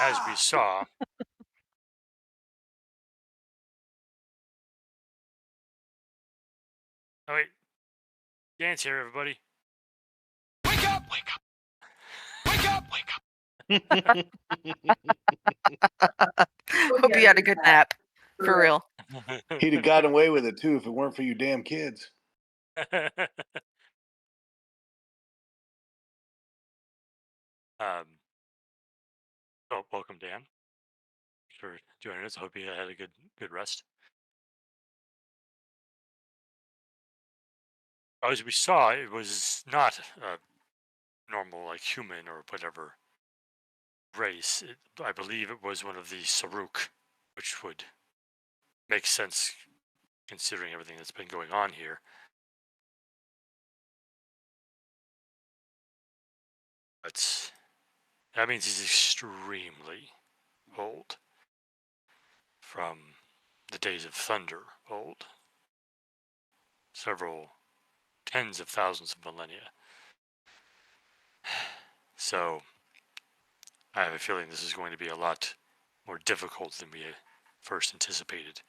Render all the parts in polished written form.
as we saw. Oh wait, dance here, everybody. Wake up! Wake up! Wake up! Wake up! Hope you had a good nap. For real. He'd have gotten away with it too if it weren't for you damn kids. Welcome, Dan. Thanks for joining us. I hope you had a good rest. As we saw, it was not a normal, like, human or whatever race. I believe it was one of the Saruk, which would make sense considering everything that's been going on here. But that means he's extremely old. From the days of thunder old. Several tens of thousands of millennia. So I have a feeling this is going to be a lot more difficult than we first anticipated.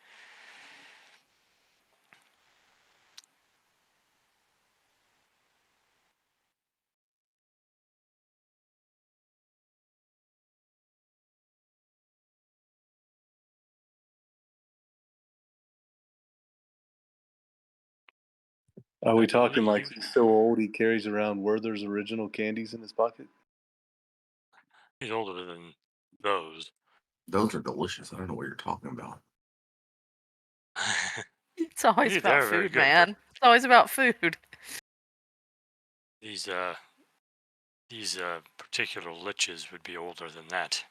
Are we talking like he's so old he carries around Werther's original candies in his pocket? He's older than those. Those are delicious. I don't know what you're talking about. It's always Yeah, about they're very food, good, man. It's always about food. These particular liches would be older than that.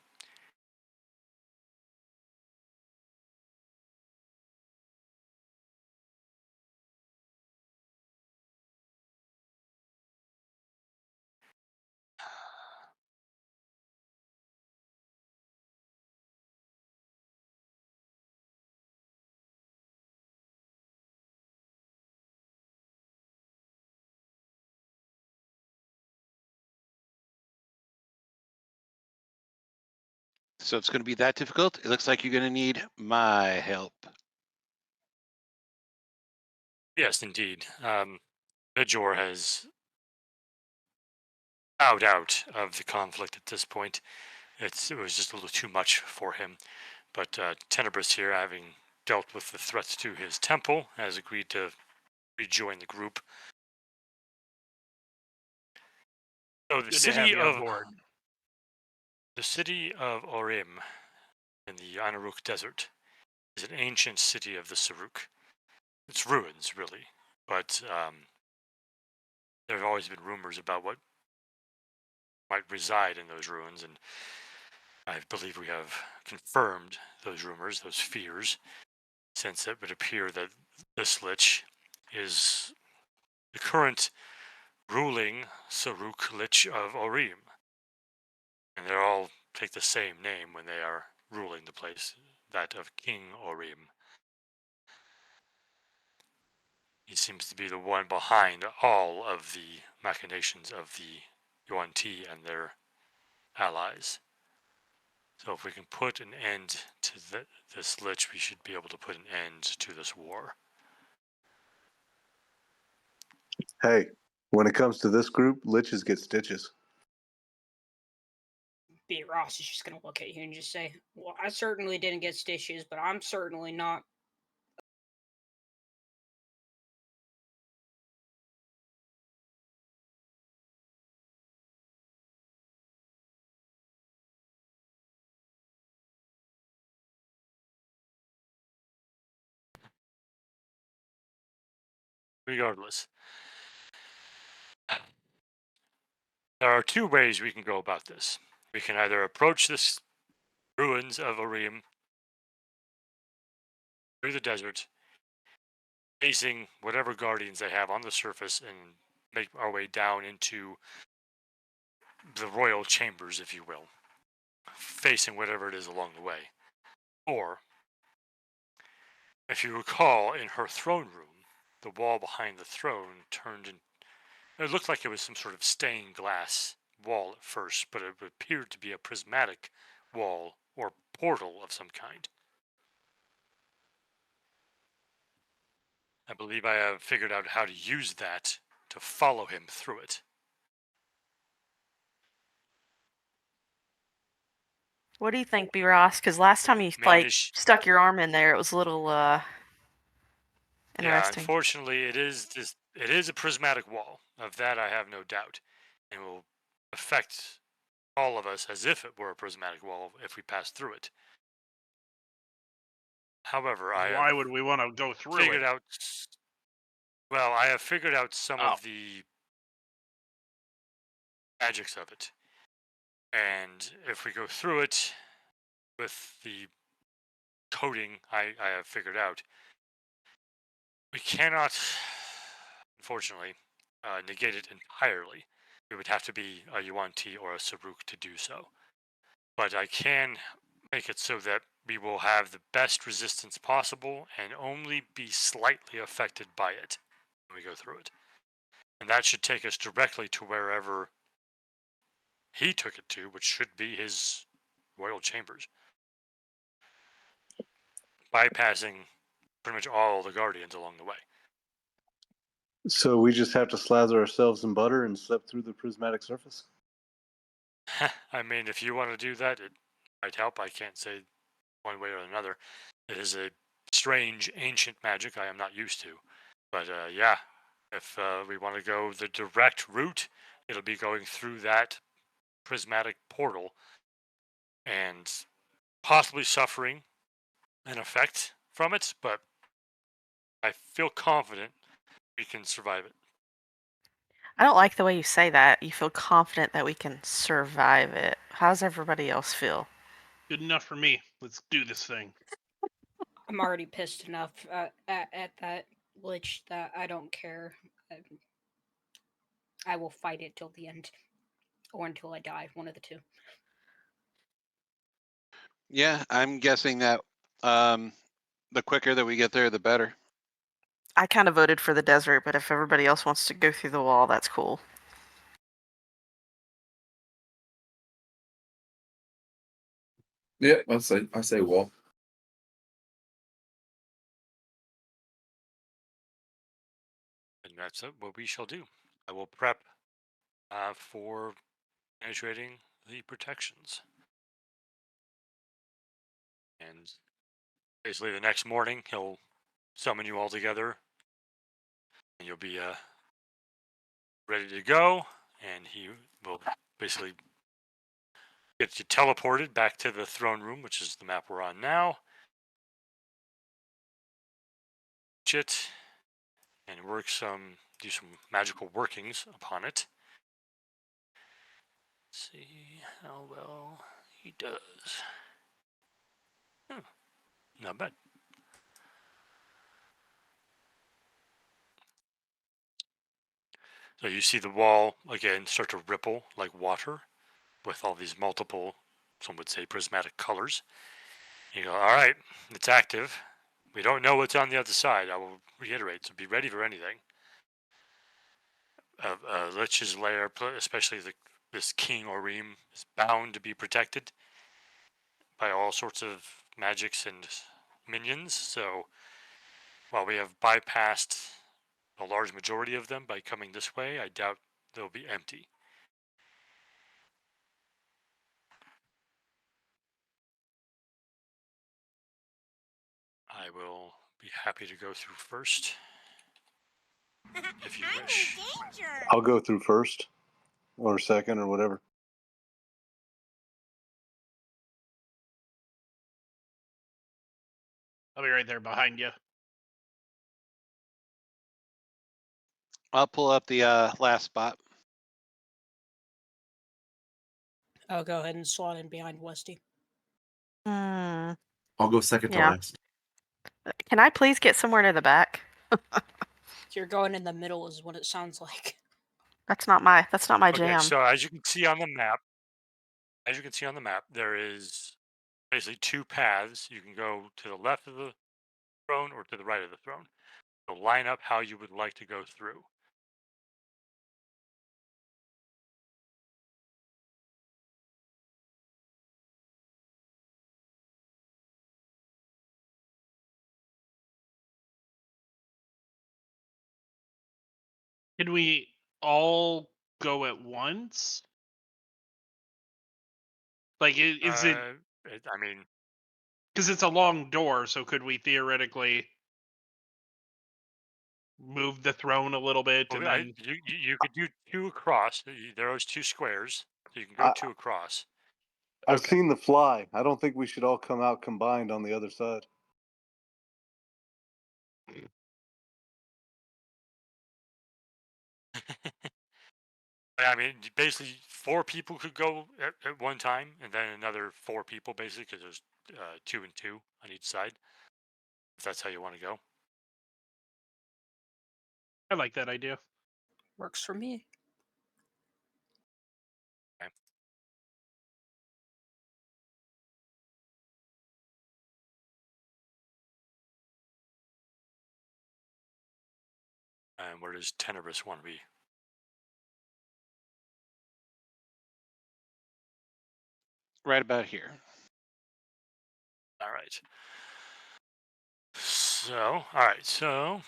So it's going to be that difficult? It looks like you're going to need my help. Yes, indeed. Bajor has bowed out of the conflict at this point. It was just a little too much for him. But Tenebris here, having dealt with the threats to his temple, has agreed to rejoin the group. So the city of Orim in the Anaruk Desert is an ancient city of the Saruk. It's ruins, really, but there have always been rumors about what might reside in those ruins, and I believe we have confirmed those rumors, those fears, since it would appear that this Lich is the current ruling Saruk Lich of Orim. And they all take the same name when they are ruling the place, that of King Orim. He seems to be the one behind all of the machinations of the Yuan Ti and their allies. So if we can put an end to this Lich, we should be able to put an end to this war. Hey, when it comes to this group, liches get stitches. B. Ross is just going to look at you and just say, well, I certainly didn't get stitches, but I'm certainly not. Regardless, there are two ways we can go about this. We can either approach this ruins of Orim through the desert, facing whatever guardians they have on the surface, and make our way down into the royal chambers, if you will, facing whatever it is along the way. Or, if you recall, in her throne room, the wall behind the throne turned in. It looked like it was some sort of stained glass wall at first, but it appeared to be a prismatic wall or portal of some kind. I believe I have figured out how to use that to follow him through it. What do you think, B. Ross? Because last time you Main stuck your arm in there, it was a little Yeah, interesting. unfortunately, it is a prismatic wall. Of that, I have no doubt, and will affect all of us as if it were a prismatic wall if we pass through it. However, I Why have would we want to go through figured it? out. Well, I have figured out some Oh. of the magics of it, and if we go through it with the coding I have figured out, we cannot, unfortunately, negate it entirely. It would have to be a Yuan-Ti or a Saruk to do so. But I can make it so that we will have the best resistance possible and only be slightly affected by it when we go through it. And that should take us directly to wherever he took it to, which should be his royal chambers, bypassing pretty much all the guardians along the way. So we just have to slather ourselves in butter and slip through the prismatic surface? I mean, if you want to do that, it might help. I can't say one way or another. It is a strange, ancient magic I am not used to. But yeah, if we want to go the direct route, it'll be going through that prismatic portal and possibly suffering an effect from it, but I feel confident we can survive it. I don't like the way you say that. You feel confident that we can survive it. How does everybody else feel? Good enough for me. Let's do this thing. I'm already pissed enough at that Lich that I don't care. I will fight it till the end, or until I die. One of the two. Yeah, I'm guessing that the quicker that we get there, the better. I kind of voted for the desert, but if everybody else wants to go through the wall, that's cool. Yeah, I say wall. And that's what we shall do. I will prep for penetrating the protections. And basically, the next morning, he'll summon you all together, and you'll be ready to go. And he will basically get you teleported back to the throne room, which is the map we're on now. It and do some magical workings upon it. Let's see how well he does. Not bad. So you see the wall again start to ripple like water with all these multiple, some would say prismatic colors. You go, all right, it's active. We don't know what's on the other side. I will reiterate, so be ready for anything. Lich's lair, especially this King Orim, is bound to be protected by all sorts of magics and minions. So while we have bypassed a large majority of them by coming this way, I doubt they'll be empty. I will be happy to go through first, if you wish. I'll go through first or second or whatever. I'll be right there behind you. I'll pull up the last spot. I'll go ahead and slot in behind Westy. Hmm. I'll go second to Yeah. last. Can I please get somewhere near the back? So you're going in the middle, is what it sounds like. That's not my Okay, jam. so as you can see on the map, there is basically two paths. You can go to the left of the throne or to the right of the throne. So line up how you would like to go through. Can we all go at once? Like, is it I mean, because it's a long door? So could we theoretically move the throne a little bit well, and then? you could do two across. There are two squares, so you can go I, two across. I've Okay. seen the fly. I don't think we should all come out combined on the other side. I mean, basically, four people could go at one time, and then another four people, basically, because there's 2 and 2 on each side. If that's how you want to go. I like that idea. Works for me. Okay. And where does Tenebrous want to be? Right about here. All right. So, all right. So,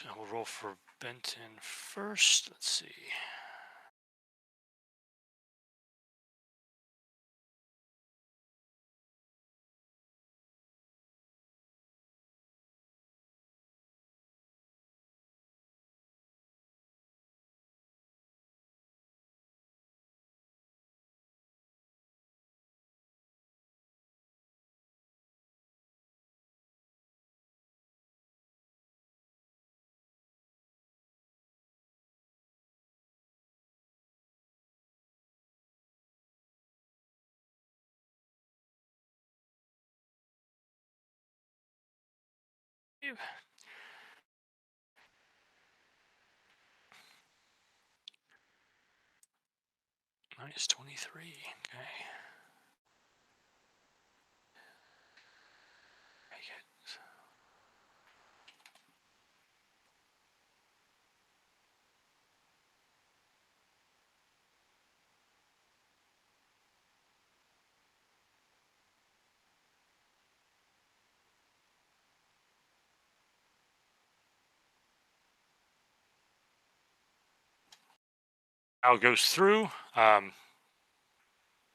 I will roll for Benton first. Let's see. Minus 23. Okay. Make it. Al goes through.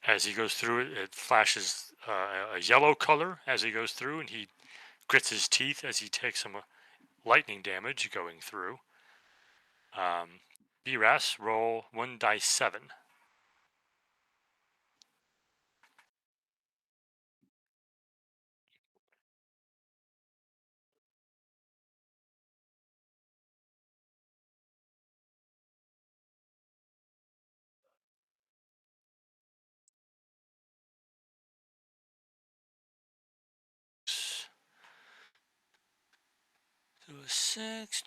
As he goes through it, it flashes a yellow color as he goes through, and he grits his teeth as he takes some lightning damage going through. BRAS, roll 1d7. So a 6.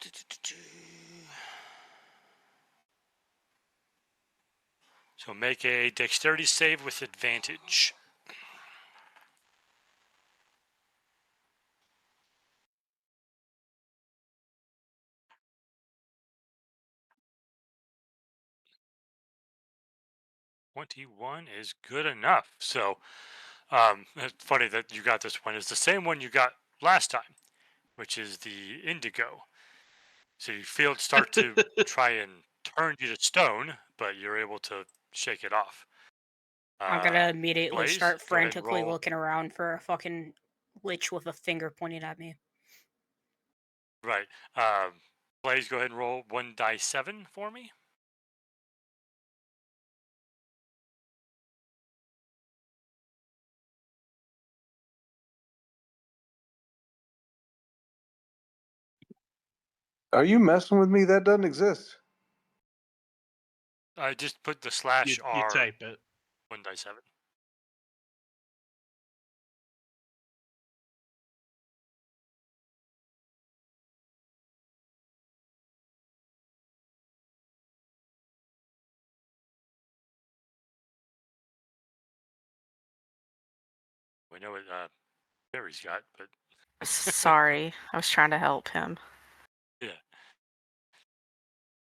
So make a dexterity save with advantage. "21 is good enough." So, it's funny that you got this one. It's the same one you got last time, which is the indigo. So you feel it start to try and turn you to stone, but you're able to shake it off. I'm gonna immediately Blaze, start go ahead and frantically roll. looking around for a fucking lich with a finger pointed at me. Right. Blaze, go ahead and roll 1d7 for me. Are you messing with me? That doesn't exist. I just put the slash You R type it. 1d7. We know what Barry's got, but Sorry, I was trying to help him. yeah.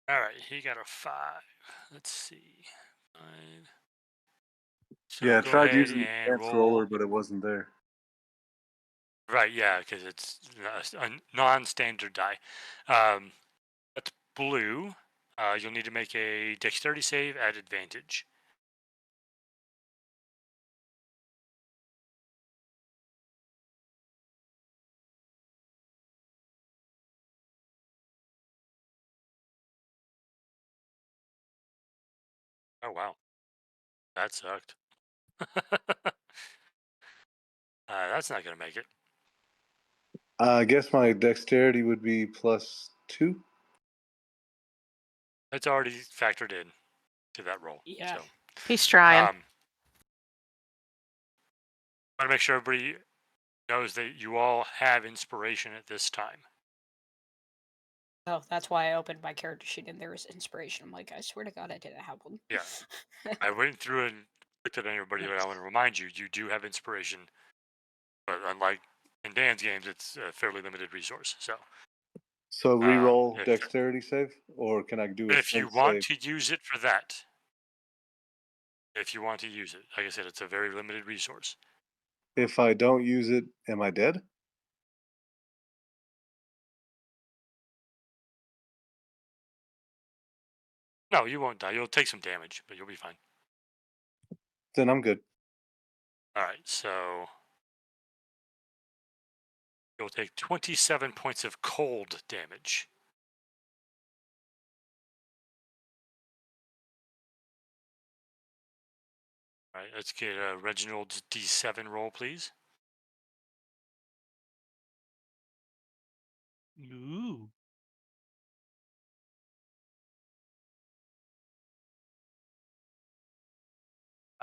All right, he got a 5. Let's see. 5. So Yeah, I go tried ahead using the and advanced roller, roll. but it wasn't there. Right, yeah, because it's a non-standard die. Um, that's blue, you'll need to make a dexterity save at advantage. Oh wow, that sucked. That's not gonna make it. I guess my dexterity would be +2. It's already factored in to that roll. Yeah. So, He's trying. want to make sure everybody knows that you all have inspiration at this time. Oh, that's why I opened my character sheet and there was inspiration. I'm like, I swear to God, I didn't have one. Yeah. I went through and looked at everybody, but I want to remind you, you do have inspiration. But unlike in Dan's games, it's a fairly limited resource. So, So re-roll if dexterity save, or can I do a if you strength want save? to use it for that, if you want to use it, like I said, it's a very limited resource. If I don't use it, am I dead? No, you won't die. You'll take some damage, but you'll be fine. Then I'm good. All right, so you'll take 27 points of cold damage. All right, let's get Reginald's D7 roll, please. Ooh.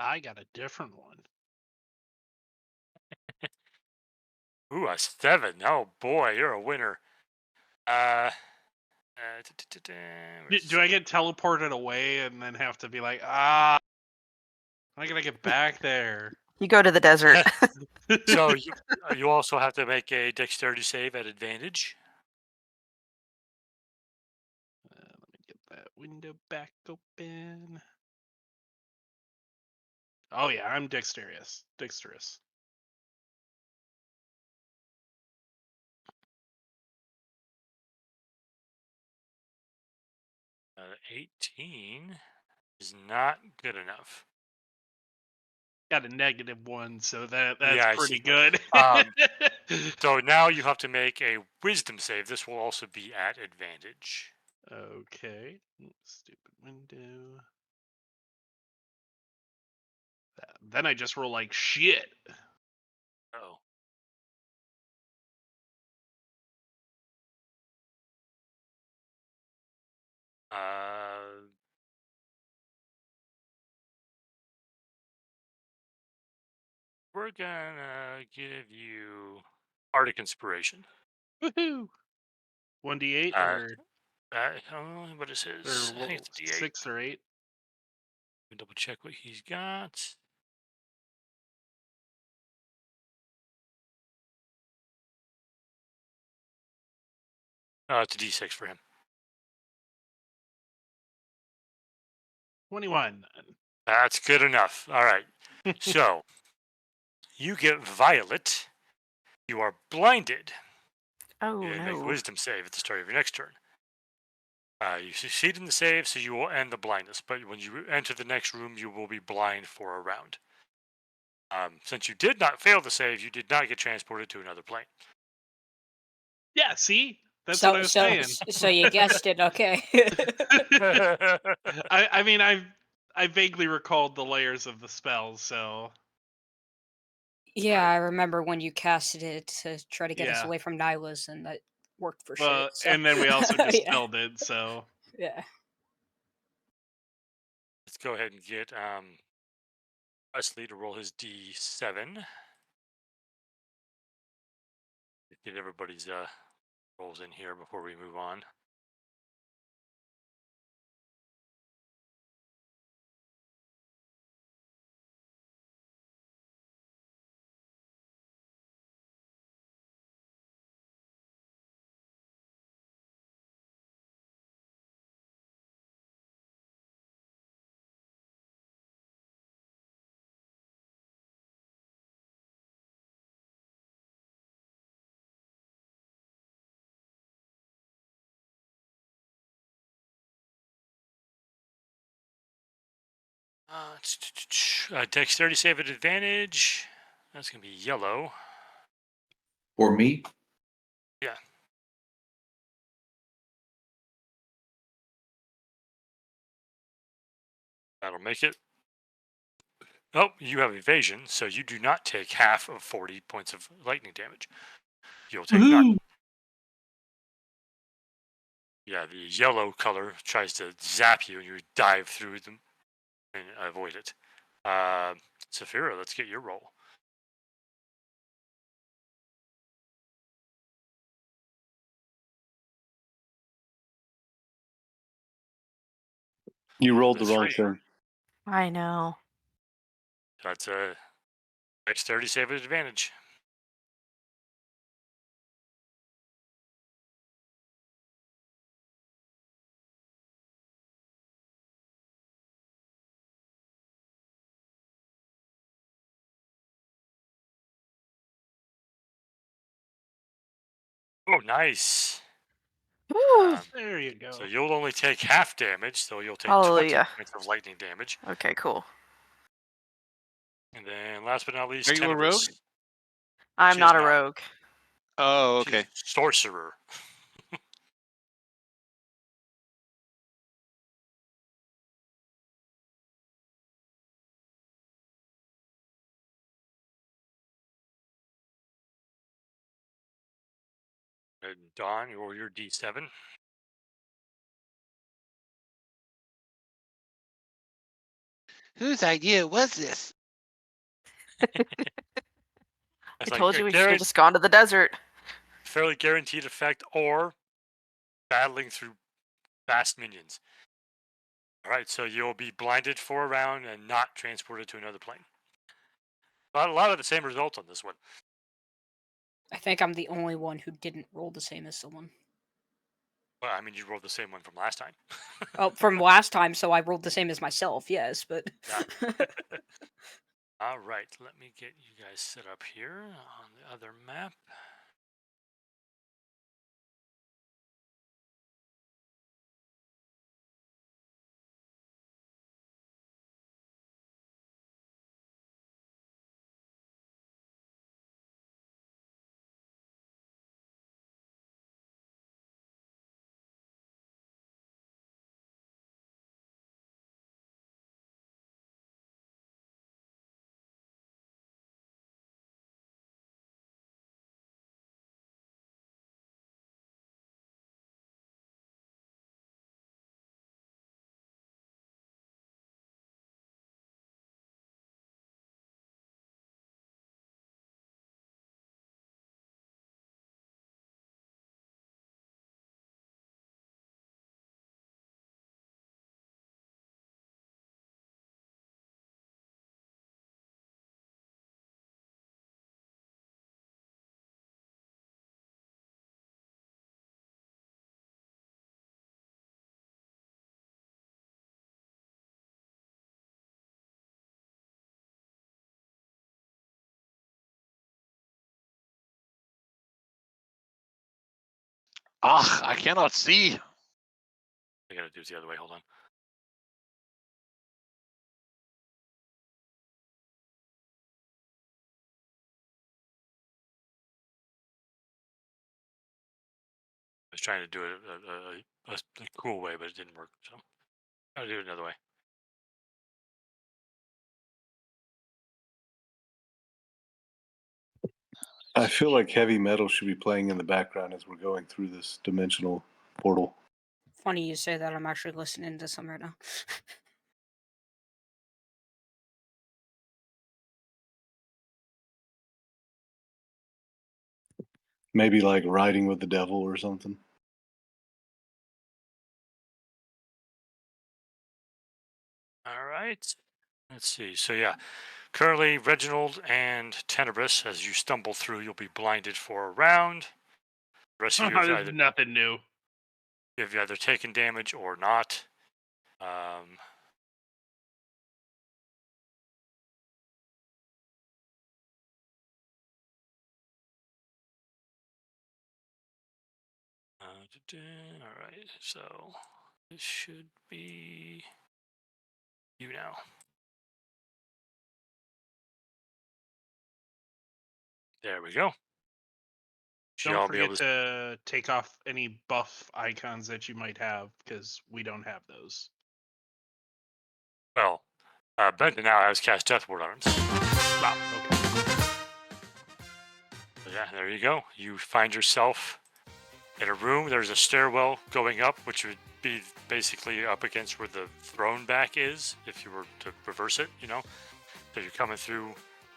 I got a different one. Ooh, a 7. Oh boy, you're a winner. Do I get teleported away and then have to be like, I gotta get back there? You go to the desert. So you also have to make a dexterity save at advantage. Let me get that window back open. Oh yeah, I'm dexterous. Dexterous. 18 is not good enough. Got a -1, so that's Yeah, I pretty see. good. So now you have to make a wisdom save. This will also be at advantage. Okay. Stupid window. Then I just roll like shit. Oh. We're gonna give you Arctic Inspiration. Woohoo! 1d8 Uh, what is his? I think it's a D8. 6 or 8. Let me double check what he's got. It's a D6 for him. 21. That's good enough. All right. So you get Violet. You are blinded. Oh You make a no. Wisdom save at the start of your next turn. You succeed in the save, so you will end the blindness. But when you enter the next room, you will be blind for a round. Since you did not fail the save, you did not get transported to another plane. Yeah, see? That's what I was saying. So you guessed it, okay. I mean, I vaguely recalled the layers of the spells, so Yeah, I remember when you casted it to try to get us yeah. away from Nyla's, and that worked for Well, shit. So. and then we also yeah. dispelled it, so Yeah. Let's go ahead and get Wesley to roll his D7. Get everybody's rolls in here before we move on. Dexterity save at advantage. That's going to be yellow. For me, Yeah. That'll make it. Oh, you have evasion, so you do not take half of 40 points of lightning damage. You'll take none. Yeah, the yellow color tries to zap you, and you dive through them and avoid it. Saphira, let's get your roll. You rolled the That's wrong right. thing. I know. That's a dexterity save at advantage. Oh, nice. Woo! There you go. So you'll only take half damage, so you'll take 20 Hallelujah. points of lightning damage. Okay, cool. And then last but not least, Are you a rogue? Tenebris. I'm She is not a not. rogue. Oh, She's okay. a sorcerer. And Dawn, or your D7. Whose idea was this? I It's like told you we should have just gone to the desert. fairly guaranteed effect, or battling through fast minions. All right, so you'll be blinded for a round and not transported to another plane. A lot of the same results on this one. I think I'm the only one who didn't roll the same as someone. Well, I mean, you rolled the same one from last time. Oh, from last time, so I rolled the same as myself, yes, but Yeah. All right, let me get you guys set up here on the other map. Ah, I cannot see. I gotta do it the other way. Hold on. I was trying to do it a cool way, but it didn't work. So I gotta do it another way. I feel like heavy metal should be playing in the background as we're going through this dimensional portal. funny you say that. I'm actually listening to some right now. Maybe like riding with the devil or something. All right. Let's see. So yeah, currently Reginald and Tenebris, as you stumble through, you'll be blinded for a round. The rest of you have There's nothing new. either taken damage or not. Um, all right, so this should be you now. There we go. Should Don't all be able forget to take off any buff icons that you might have, because we don't have those. Well, Benton now has cast Death Ward on it. Wow. Okay. So yeah, there you go. You find yourself in a room. There's a stairwell going up, which would be basically up against where the throne back is, if you were to reverse it, you know. So you're coming through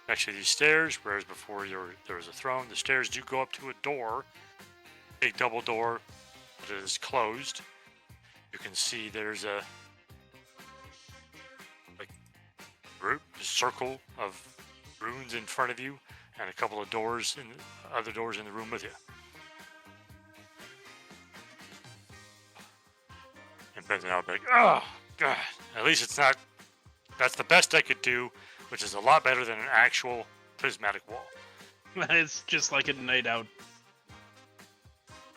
next to these stairs, whereas before there was a throne. The stairs do go up to a door, big double door that is closed. You can see there's a circle of runes in front of you, and a couple of doors and other doors in the room with you. And Ben's now like, oh god, at least it's not. That's the best I could do, which is a lot better than an actual prismatic wall. It's just like a night out.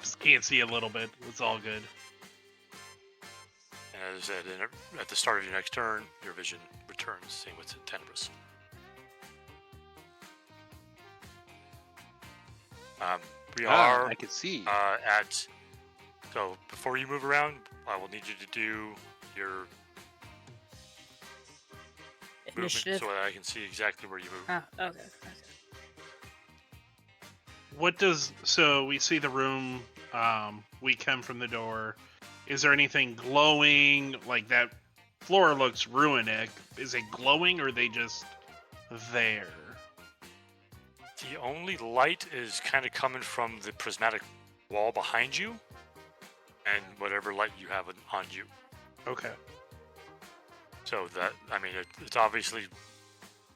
Just can't see a little bit. It's all good. And as I said, at the start of your next turn, your vision returns. Same with Tenebris. We are I can see. at. So before you move around, I will need you to do your movement Initiative. so that I can see exactly where you move. Oh, okay. What does so we see the room? We come from the door. Is there anything glowing? Like that floor looks ruinic. Is it glowing, or are they just there? The only light is kind of coming from the prismatic wall behind you, and whatever light you have on you. Okay. So that, I mean, it's obviously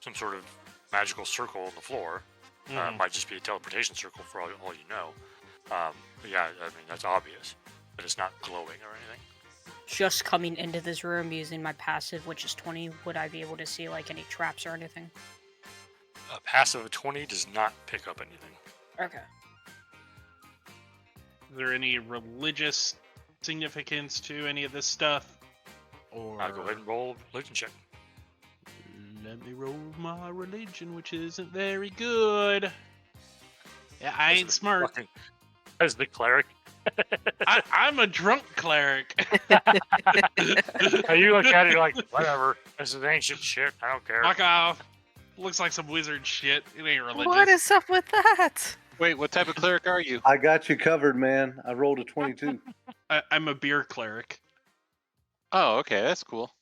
some sort of magical circle on the floor. It might just be a teleportation circle for all you know. But yeah, I mean, that's obvious, but it's not glowing or anything. Just coming into this room using my passive, which is 20, would I be able to see like any traps or anything? A passive of 20 does not pick up anything. Okay. Is there any religious significance to any of this stuff? Or Go ahead and roll a religion check. let me roll my religion, which isn't very good. Yeah, I ain't smart. As the cleric. I'm a drunk cleric. You look at it like, whatever. This is ancient shit. I don't care. Fuck off. Looks like some wizard shit. It ain't religious. What is up with that? Wait, what type of cleric are you? I got you covered, man. I rolled a 22. I'm a beer cleric. Oh, okay, that's cool.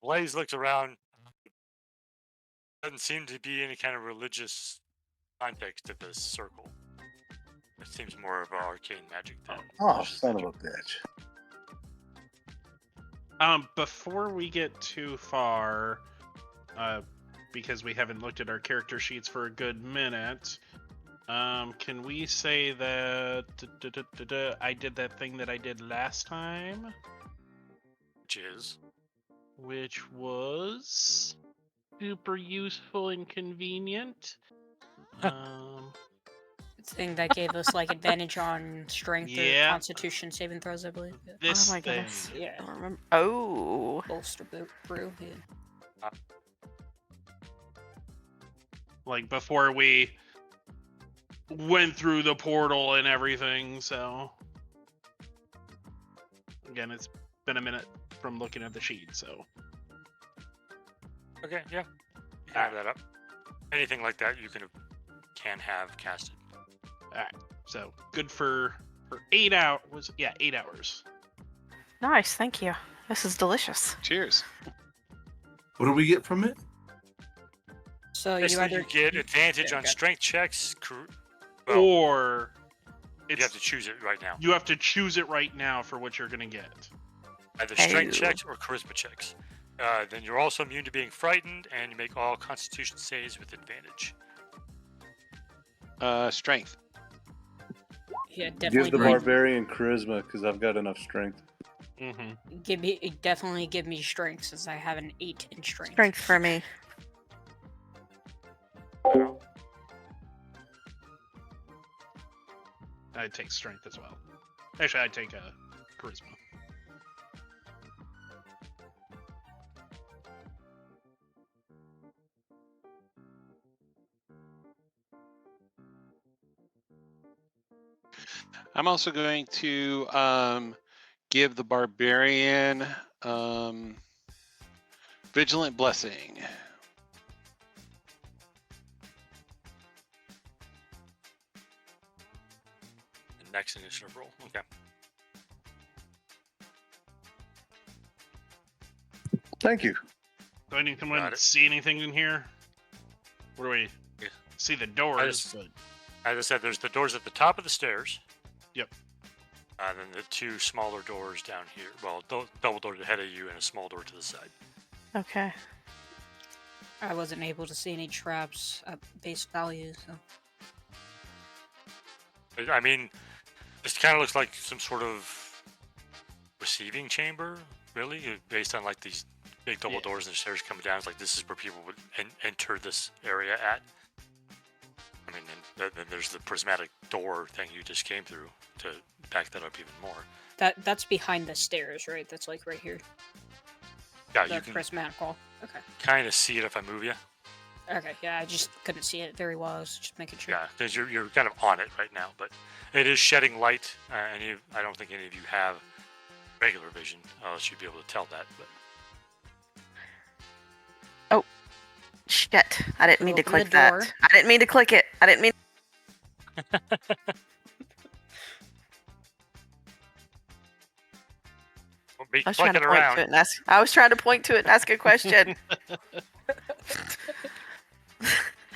Blaze looks around. Doesn't seem to be any kind of religious context to this circle. It seems more of an arcane magic than. Oh, son of a bitch. Before we get too far, because we haven't looked at our character sheets for a good minute, can we say that I did that thing that I did last time? Which was super useful and convenient. Thing that gave us like advantage on strength Yeah. or constitution saving throws, I believe. Yeah. This Oh my thing. goodness. Yeah. I don't remember. Oh. Bolster brew. Yeah. Like before we went through the portal and everything, so again, it's been a minute from looking at the sheet, so Okay, yeah. You can have that up. Anything like that you can have casted. alright. So good for 8 hours. Yeah, 8 hours. Nice, thank you. This is delicious. Cheers. What do we get from it? So you Basically, either you get advantage on okay. strength checks. Well, Or you have to choose it right now. you have to choose it right now for what you're gonna get. Either strength Ew. checks or charisma checks. Then you're also immune to being frightened, and you make all Constitution saves with advantage. Strength. yeah, definitely Give the barbarian charisma because I've got enough strength. Mm-hmm. definitely give me strength since I have an 8 in strength. Strength for me. I'd take strength as well. Actually, I'd take charisma. I'm also going to give the barbarian vigilant blessing. The next initiative roll. Okay. Thank you. Do I need to come in Got and it. see anything in here? Where do we Yeah. see the doors? As- But As I said, there's the doors at the top of the stairs. Yep. And then the two smaller doors down here. Well, double door ahead of you and a small door to the side. Okay. I wasn't able to see any traps at base value, so. I mean, this kind of looks like some sort of receiving chamber, really, based on like these big double Yeah. doors and stairs coming down. It's like this is where people would enter this area at. I mean, then there's the prismatic door thing you just came through to back that up even more. That's behind the stairs, right? That's like right here. Yeah, The you can prismatic wall. Okay. kind of see it if I move you. Okay, yeah, I just couldn't see it very well. I was just making sure. Yeah, because you're kind of on it right now, but it is shedding light, and I don't think any of you have regular vision, else you'd be able to tell that. But Shit. I didn't mean to Open the click that. door. I didn't mean to click it. I didn't mean. don't be I was trying to clicking point around. to it and ask. I was trying to point to it and ask a question.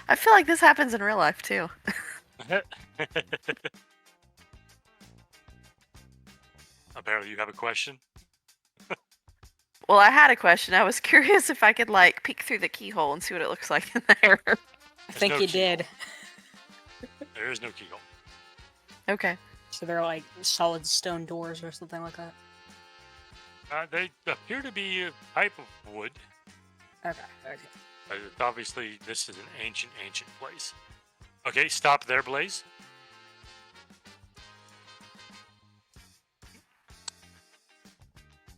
I feel like this happens in real life too. Apparently, you have a question. Well, I had a question. I was curious if I could like peek through the keyhole and see what it looks like in there. I think no you keyhole. did. There is no keyhole. Okay. So they're like solid stone doors or something like that. They appear to be a type of wood. Okay, okay. Obviously, this is an ancient place. Okay, stop there, Blaze.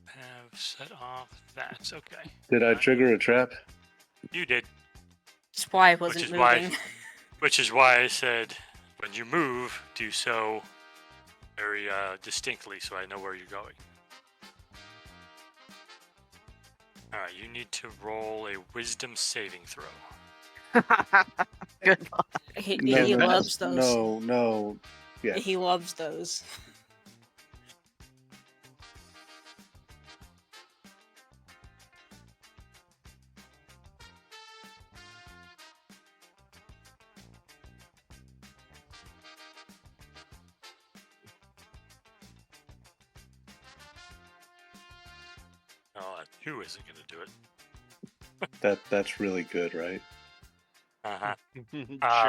Have set off that. Okay. Did I trigger a trap? You did. That's why I wasn't is why- moving. Which is why I said, when you move, do so very distinctly so I know where you're going. Alright, you need to roll a wisdom saving throw. Good. He No, no, loves those. No. Yes. He loves those. Oh, a 2 isn't going to do it. That's really good, right? Uh-huh.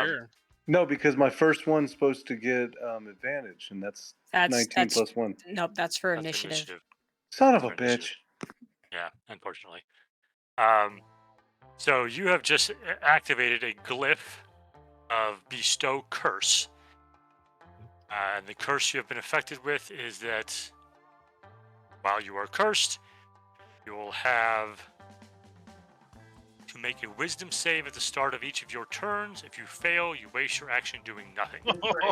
sure. No, because my first one's supposed to get advantage, and that's That's 19 plus 1. Nope, that's for That's initiative. Son of a For initiative. bitch. Yeah, unfortunately. So you have just activated a glyph of Bestow Curse. And the curse you have been affected with is that while you are cursed, you will have to make a wisdom save at the start of each of your turns. If you fail, you waste your action doing nothing.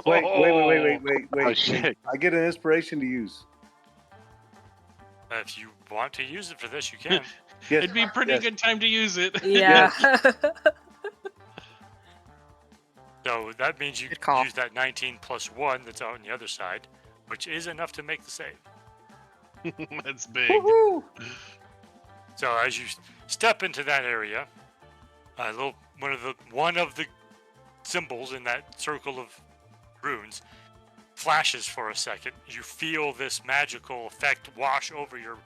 Wait. shit. I get an inspiration to use. If you want to use it for this, you can. Yes. It'd be a pretty yes. good time to use it. Yeah. So that means you Good call. use that 19 plus 1 that's on the other side, which is enough to make the save. That's big. Woohoo! So as you step into that area, one of the symbols in that circle of runes flashes for a second. You feel this magical effect wash over your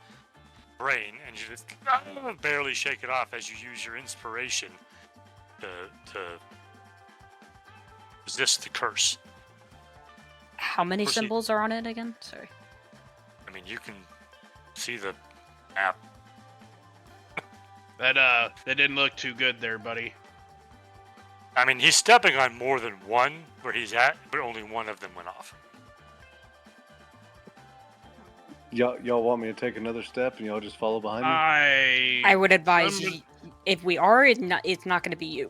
brain, and you just barely shake it off as you use your inspiration to resist the curse. How many Proceed. symbols are on it again? Sorry. I mean, you can see the map. That didn't look too good there, buddy. I mean, he's stepping on more than one where he's at, but only one of them went off. Y'all want me to take another step and y'all just follow behind me? I would advise I'm- if we are, it's not going to be you.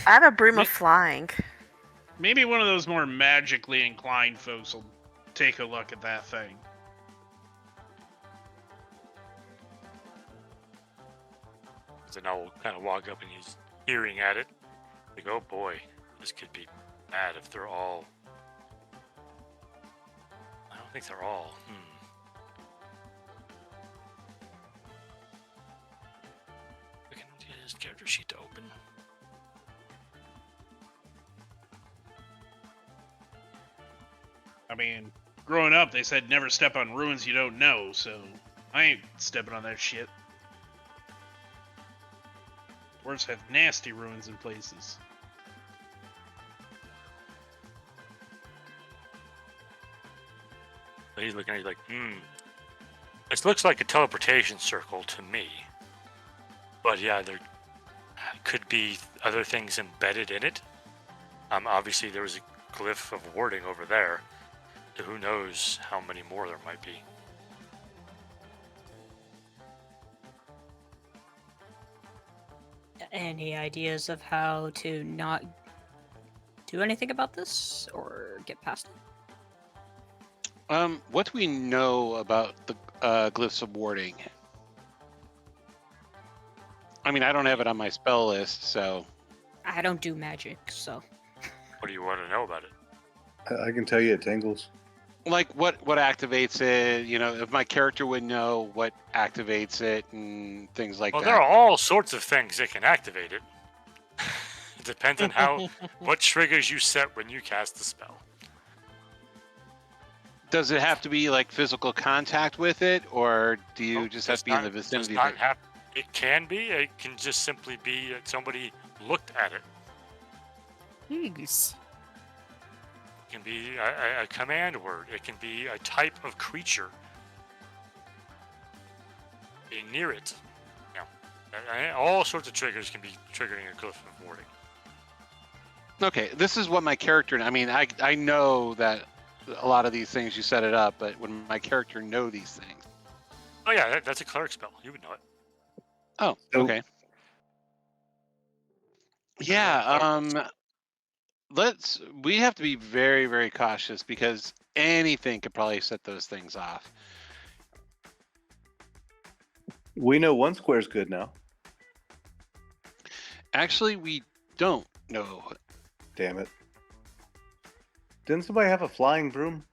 I have a broom of flying. Maybe one of those more magically inclined folks will take a look at that thing. So now we'll kind of walk up and he's peering at it. Like, oh boy, this could be bad if they're all. I don't think they're all. We can get his character sheet to open. I mean, growing up, they said never step on ruins you don't know, so I ain't stepping on that shit. Dwarves have nasty ruins in places. So he's looking at it like, This looks like a teleportation circle to me. But yeah, there could be other things embedded in it. Obviously, there was a glyph of warding over there. So who knows how many more there might be. Any ideas of how to not do anything about this or get past it? What do we know about the glyphs of warding? I mean, I don't have it on my spell list, so. I don't do magic, so. What do you want to know about it? I can tell you it tingles. Like, what activates it? You know, if my character would know what activates it and things like Well, that. there are all sorts of things that can activate it. It depends on what triggers you set when you cast the spell. Does it have to be like physical contact with it, or do you just have to be in the vicinity of it? It can be. It can just simply be that somebody looked at it. Jeez. It can be a command word. It can be a type of creature being near it. All sorts of triggers can be triggering a glyph of warding. Okay, this is what my character. I mean, I know that a lot of these things you set it up, but when my character know these things. Oh yeah, that's a cleric spell. You would know it. Oh, So- okay. Yeah, we have to be very, very cautious because anything could probably set those things off. We know one square's good now. Actually, we don't know. Damn it. Didn't somebody have a flying broom?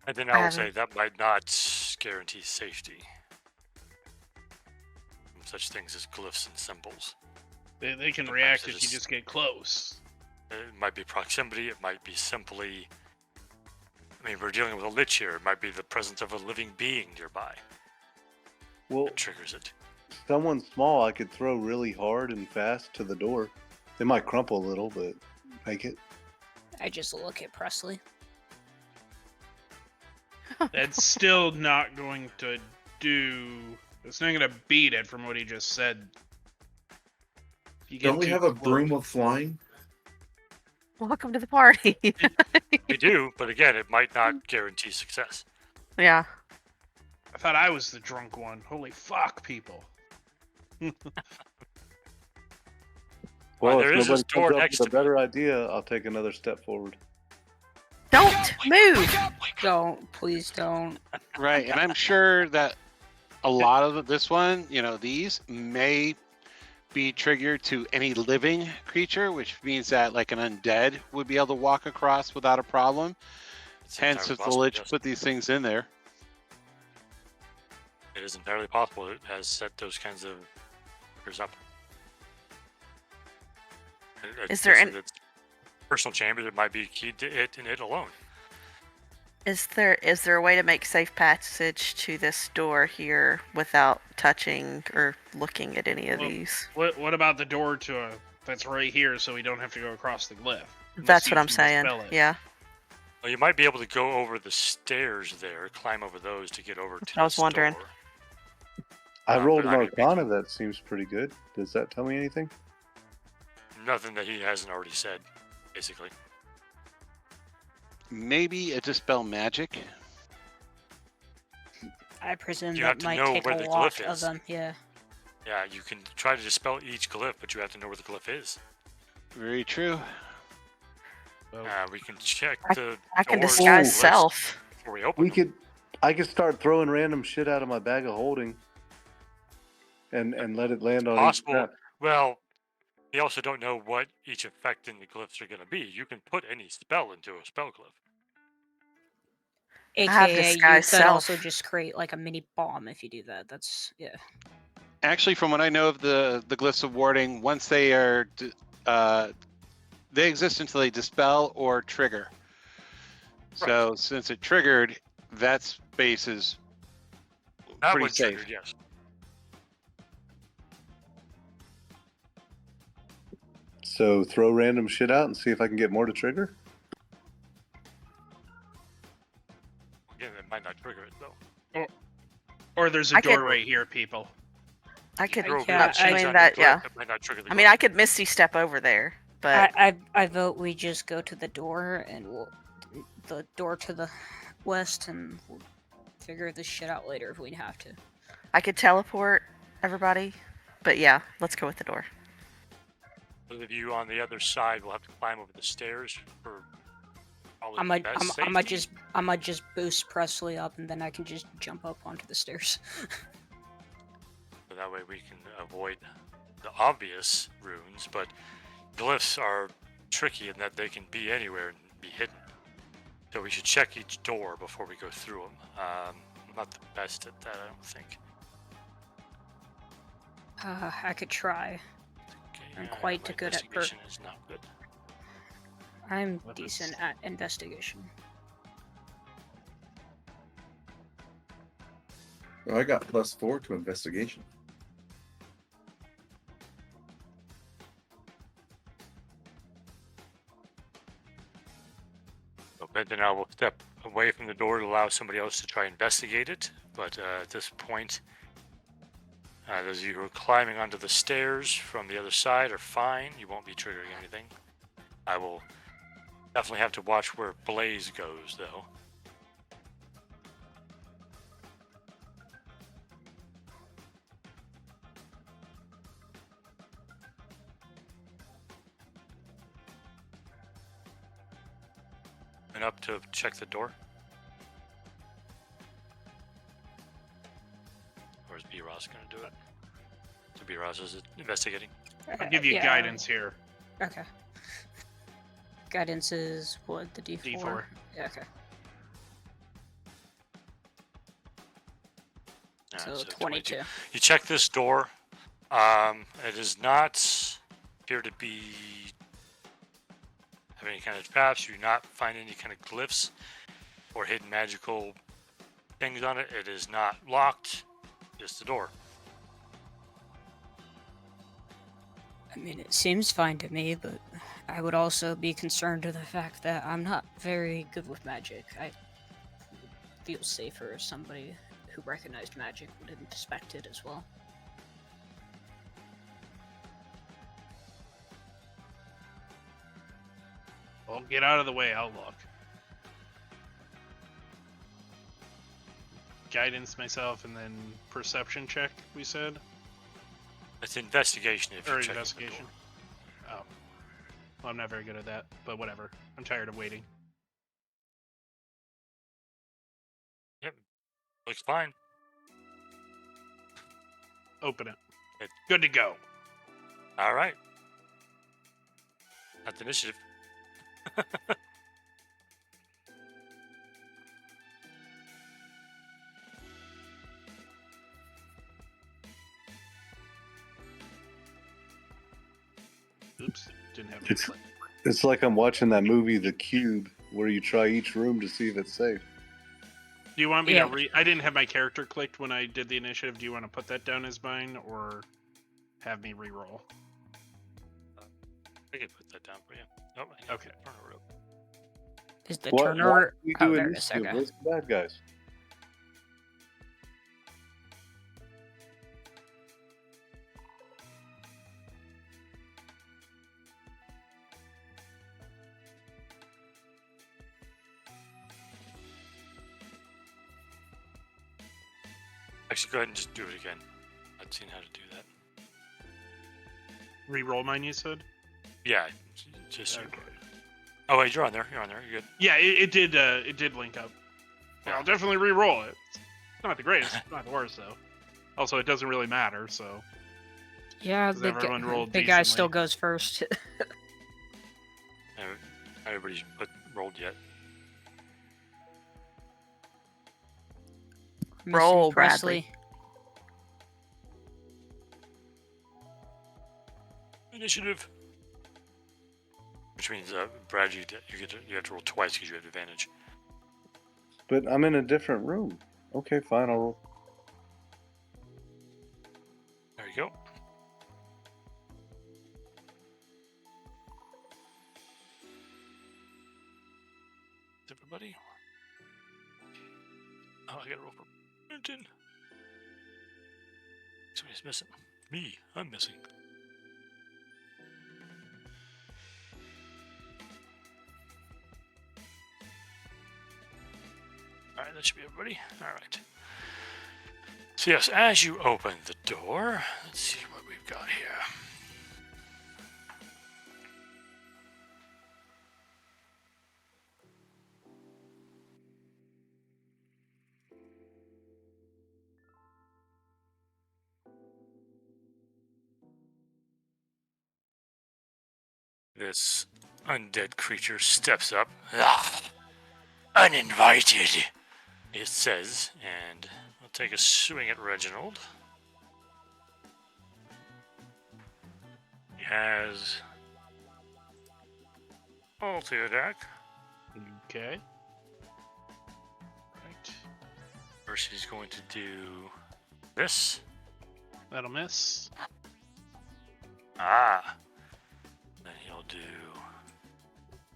And then I I will say haven't- that might not guarantee safety. Such things as glyphs and symbols. They can Sometimes react it if you is- just get close. It might be proximity. It might be simply. I mean, we're dealing with a lich here. It might be the presence of a living being nearby Well, that triggers it. someone small I could throw really hard and fast to the door. They might crumple a little, but make it. I just look at Presley. That's still not going to do. It's not going to beat it from what he just said. You get Don't we too have a close. broom of flying? Welcome to the party. We do, but again, it might not guarantee success. Yeah. I thought I was the drunk one. Holy fuck, people. Well, there if is this nobody door comes up next with a to me. better idea, I'll take another step forward. Don't move. Don't, please don't. Right, and I'm sure that a lot of this one, you know, these may be triggered to any living creature, which means that like an undead would be able to walk across without a problem. It's Hence, entirely if the possible, Lich yes. put these things in there. It is entirely possible it has set those kinds of triggers up. Is there an- it's personal chamber that might be keyed to it and it alone? Is there a way to make safe passage to this door here without touching or looking at any of Well, these? What about the door to that's right here, so we don't have to go across the glyph? Unless That's you what I'm can saying. dispel it. Yeah. Well, you might be able to go over the stairs there, climb over those to get over to I was this wondering. door. I rolled but an I mean, Arcana that seems pretty good. Does that tell me anything? Nothing that he hasn't already said, basically. Maybe a dispel magic. I presume You have that to might know take where a the lot glyph of is. them. Yeah. Yeah, you can try to dispel each glyph, but you have to know where the glyph is. Very true. Well, We can check the I can doors disguise list self. before we open them. I could start throwing random shit out of my bag of holding, and let it land on each Possible. trap. Well, we also don't know what each effect in the glyphs are going to be. You can put any spell into a spell glyph. have AKA, you disguise could also self. just create like a mini bomb if you do that. That's yeah. Actually, from what I know of the glyphs of warding, once they are, they exist until they dispel or trigger. So since it triggered, that space is That pretty one safe. triggered, yes. So throw random shit out and see if I can get more to trigger. Again, it might not trigger it though. or there's a I could- door right here, people. I could. Throw Yeah, weird I cheese mean, on that- your glyph, yeah. it might not trigger the I mean, glyph. I could misty step over there, but I vote we just go to the door and we'll the door to the west and we'll figure this shit out later if we have to. I could teleport everybody. But yeah, let's go with the door. Those of you on the other side will have to climb over the stairs for probably I might, the best I might safety. I might just boost Presley up and then I can just jump up onto the stairs. So that way we can avoid the obvious runes, but glyphs are tricky in that they can be anywhere and be hidden. So we should check each door before we go through them. I'm not the best at that, I don't think. I could try. Okay, I'm quite my good at investigation is not good. I'm What decent is- at investigation. Oh, I got +4 to investigation. So Ben and I will step away from the door to allow somebody else to try and investigate it. But at this point, those of you who are climbing onto the stairs from the other side are fine. You won't be triggering anything. I will definitely have to watch where Blaze goes, though. And up to check the door. Or is B Ross going to do it? So B Ross is investigating. I'll give you Yeah, guidance here. Okay. Guidance is what, the D4? D4. Yeah, okay. Alright, So 22. You check this door. It does not appear to be have any kind of traps. You do not find any kind of glyphs or hidden magical things on it. It is not locked. Just the door. I mean, it seems fine to me, but I would also be concerned to the fact that I'm not very good with magic. I feel safer if somebody who recognized magic would inspect it as well. Well, get out of the way. I'll look. Guidance myself and then perception check, we said? It's investigation if Or you're checking investigation? Oh. Well, I'm not very good at that, but whatever. I'm tired of waiting. the door. Yep. Looks fine. Open it. It- Good to go. All right. That's initiative. Oops. Didn't have It's- it. It's like I'm watching that movie, The Cube, where you try each room to see if it's safe. Do you want me Yeah. to I didn't have my character clicked when I did the initiative. Do you want to put that down as mine or have me re-roll? I can put that down for you. Oh, Okay. Turn it up. Is the Why turner? do we Oh, do there it is. initiative? Okay. Where's the bad guys? Actually, go ahead and just do it again. I've seen how to do that. Re-roll mine, you said? Yeah, just Okay. Oh wait, you're on there. You're on there. You're good. Yeah, it did link up. Yeah. I'll definitely re-roll it. It's not the greatest, not the worst though. Also, it doesn't really matter. So Yeah, 'cause everyone rolled big guy still decently. goes first. Everybody's rolled yet. Missing Roll, Presley. Bradley. Initiative. Which means, Brad, you have to roll twice because you have advantage. But I'm in a different room. Okay, fine. I'll roll. There you go. Everybody. Oh, I gotta roll for Brenton. Somebody's missing. Me. I'm missing. Alright, that should be everybody. Alright. So yes, as you open the door, let's see what we've got here. This undead creature steps up. Ah, uninvited, it says, and we'll take a swing at Reginald. He has multi-attack. Okay. Right. First he's going to do this. That'll miss. Ah. Then he'll do...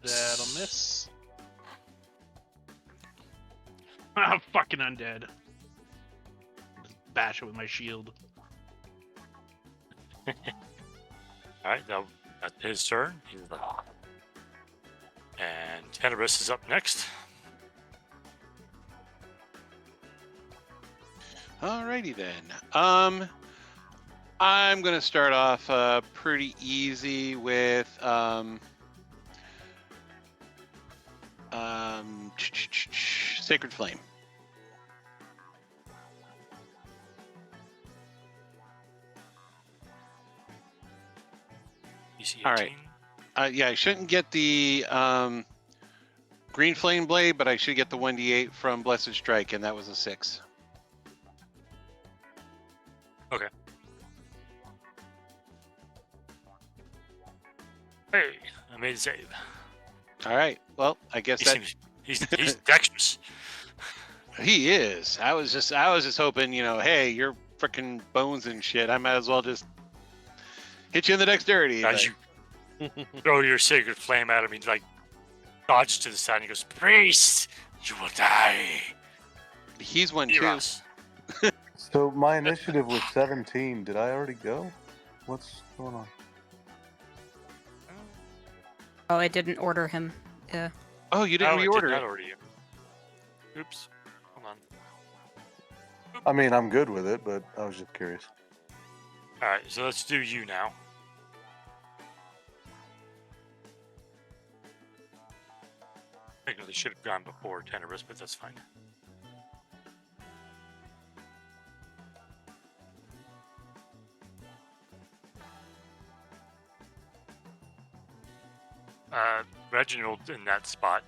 That'll miss. Ah, fucking undead. Just bash it with my shield. Alright, now that's his turn. He's like... And Tenebris is up next. Alrighty then. I'm gonna start off pretty easy with Sacred Flame. DC 18. All right. Yeah, I shouldn't get the Green Flame Blade, but I should get the 1d8 from Blessed Strike, and that was a 6. Okay. Hey, I made a save. All right. Well, I guess He that seems, he's dexterous. he is. I was just hoping, hey, you're freaking bones and shit. I might as well just hit you in the dexterity. As but- you throw your sacred flame at him, he like dodges to the side and he goes, "Priest, you will die." He's one Hear too. us. So my initiative was 17. Did I already go? What's going on? Oh, I didn't order him. Yeah. Oh, you didn't Oh, it did reorder not it. order you. Oops. Hold on. I mean, I'm good with it, but I was just curious. All right, so let's do you now. Technically should have gone before Tenebris, but that's fine. Reginald in that spot.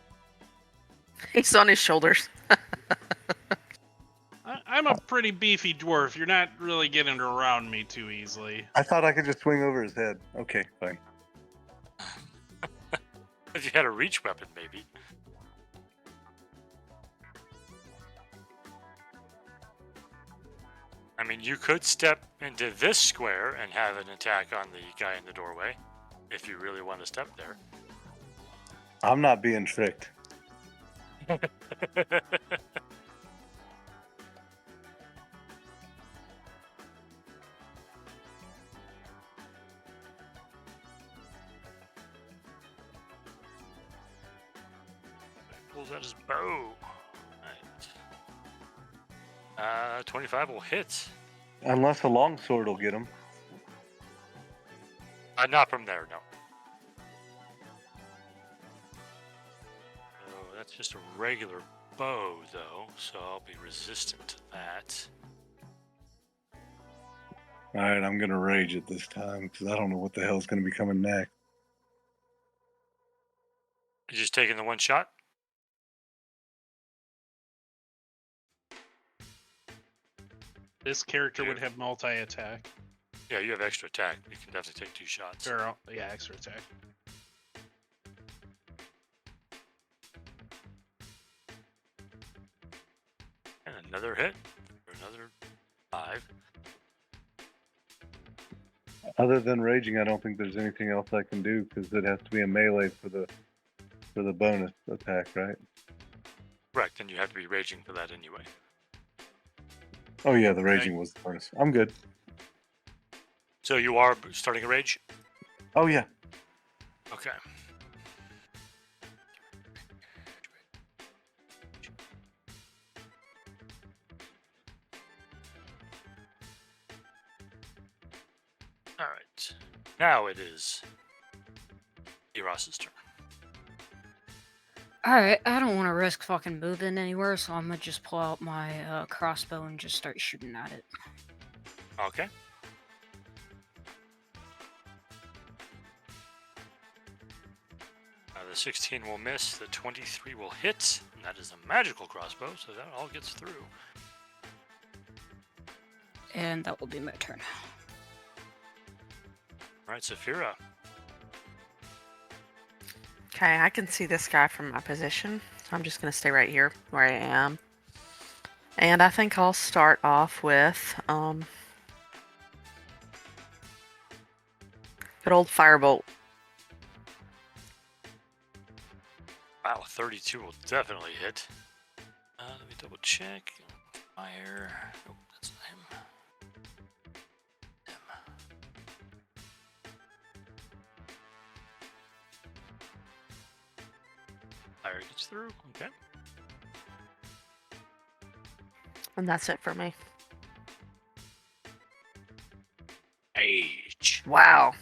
He's on his shoulders. I'm a pretty beefy dwarf. You're not really getting around me too easily. I thought I could just swing over his head. Okay, fine. If you had a reach weapon, maybe. I mean, you could step into this square and have an attack on the guy in the doorway, if you really want to step there. I'm not being tricked. Pulls out his bow. Right. 25 will hit. Unless a longsword will get him. Not from there, no. that's just a regular bow, though, so I'll be resistant to that. All right, I'm gonna rage it this time because I don't know what the hell's gonna be coming next. You just taking the one shot? This character would Yeah. have multi-attack. Yeah, you have extra attack. You can definitely take 2 shots. Or, yeah, extra attack. And another hit for another 5. Other than raging, I don't think there's anything else I can do because it has to be a melee for the bonus attack, right? Correct, and you have to be raging for that anyway. Oh yeah, the raging was the bonus. I'm good. So you are starting a rage? Oh yeah. Okay. All right. Now it is Eros's turn. Alright, I don't want to risk fucking moving anywhere, so I'm gonna just pull out my crossbow and just start shooting at it. Okay. The 16 will miss, the 23 will hit, and that is a magical crossbow, so that all gets through. And that will be my turn. All right, Saphira. Okay, I can see this guy from my position. So I'm just going to stay right here where I am. And I think I'll start off with good old firebolt. Wow, 32 will definitely hit. Let me double check. Fire. Nope, that's not him. Fire gets through. Okay. And that's it for me. Age. Wow.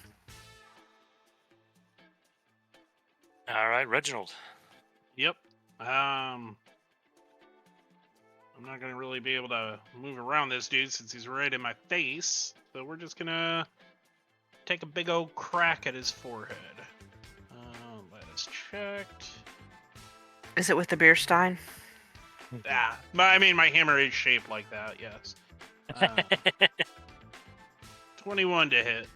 All right, Reginald. Yep. I'm not gonna really be able to move around this dude since he's right in my face. So we're just gonna take a big old crack at his forehead. That is checked. Is it with the beer stein? Ah, I mean my hammer is shaped like that. Yes. 21 to hit.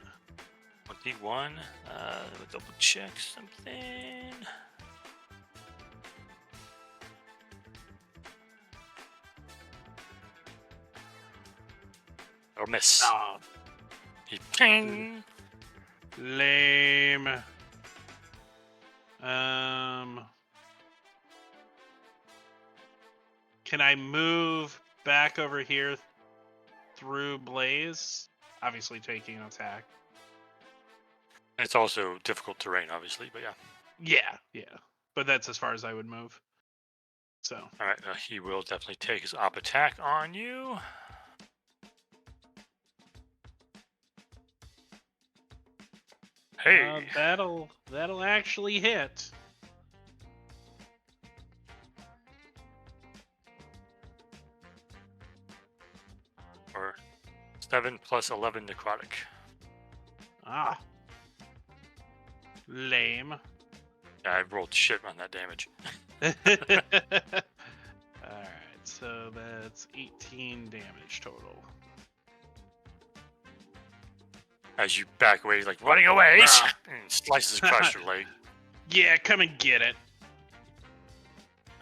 21. Let me double check something. Or miss. Oh, He ping. lame. Can I move back over here through Blaze? Obviously taking an attack. It's also difficult terrain, obviously, but yeah. Yeah. But that's as far as I would move. So. All right, he will definitely take his op attack on you. Hey. That'll actually hit. Or 7 plus 11 necrotic. Ah. Lame. Yeah, I rolled shit on that damage. Alright, so that's 18 damage total. As you back away, he's like running away and slices across your leg. Yeah, come and get it.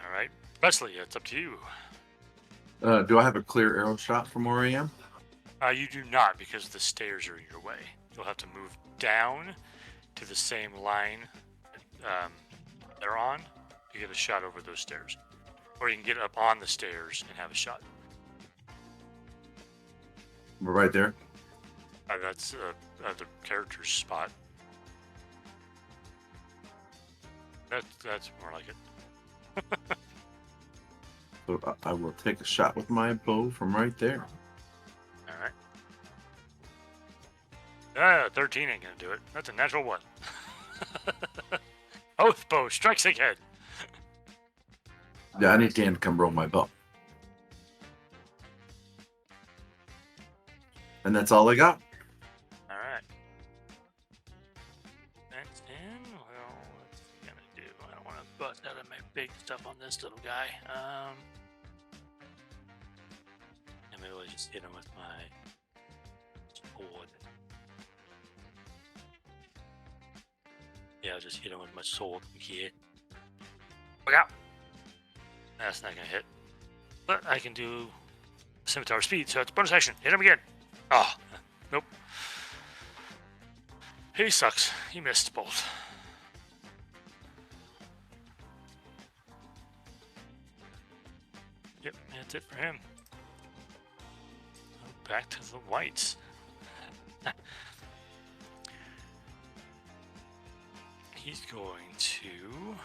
All right, Wesley, it's up to you. Do I have a clear arrow shot from where I am? You do not, because the stairs are in your way. You'll have to move down to the same line they're on to get a shot over those stairs. Or you can get up on the stairs and have a shot. We're right there. That's the character's spot. That's more like it. So I will take a shot with my bow from right there. All right. 13 ain't gonna do it. That's a natural 1. Oath bow strikes again. Yeah, I need Dan to come roll my boat. And that's all I got. All right. That's in. Well, what's he gonna do? I don't want to bust out of my big stuff on this little guy. And maybe I'll just hit him with my sword. Yeah, I'll just hit him with my sword here. Look out! That's not gonna hit. But I can do scimitar speed, so it's bonus action. Hit him again. Oh, nope. He sucks. He missed both. Yep, that's it for him. Back to the whites. He's going to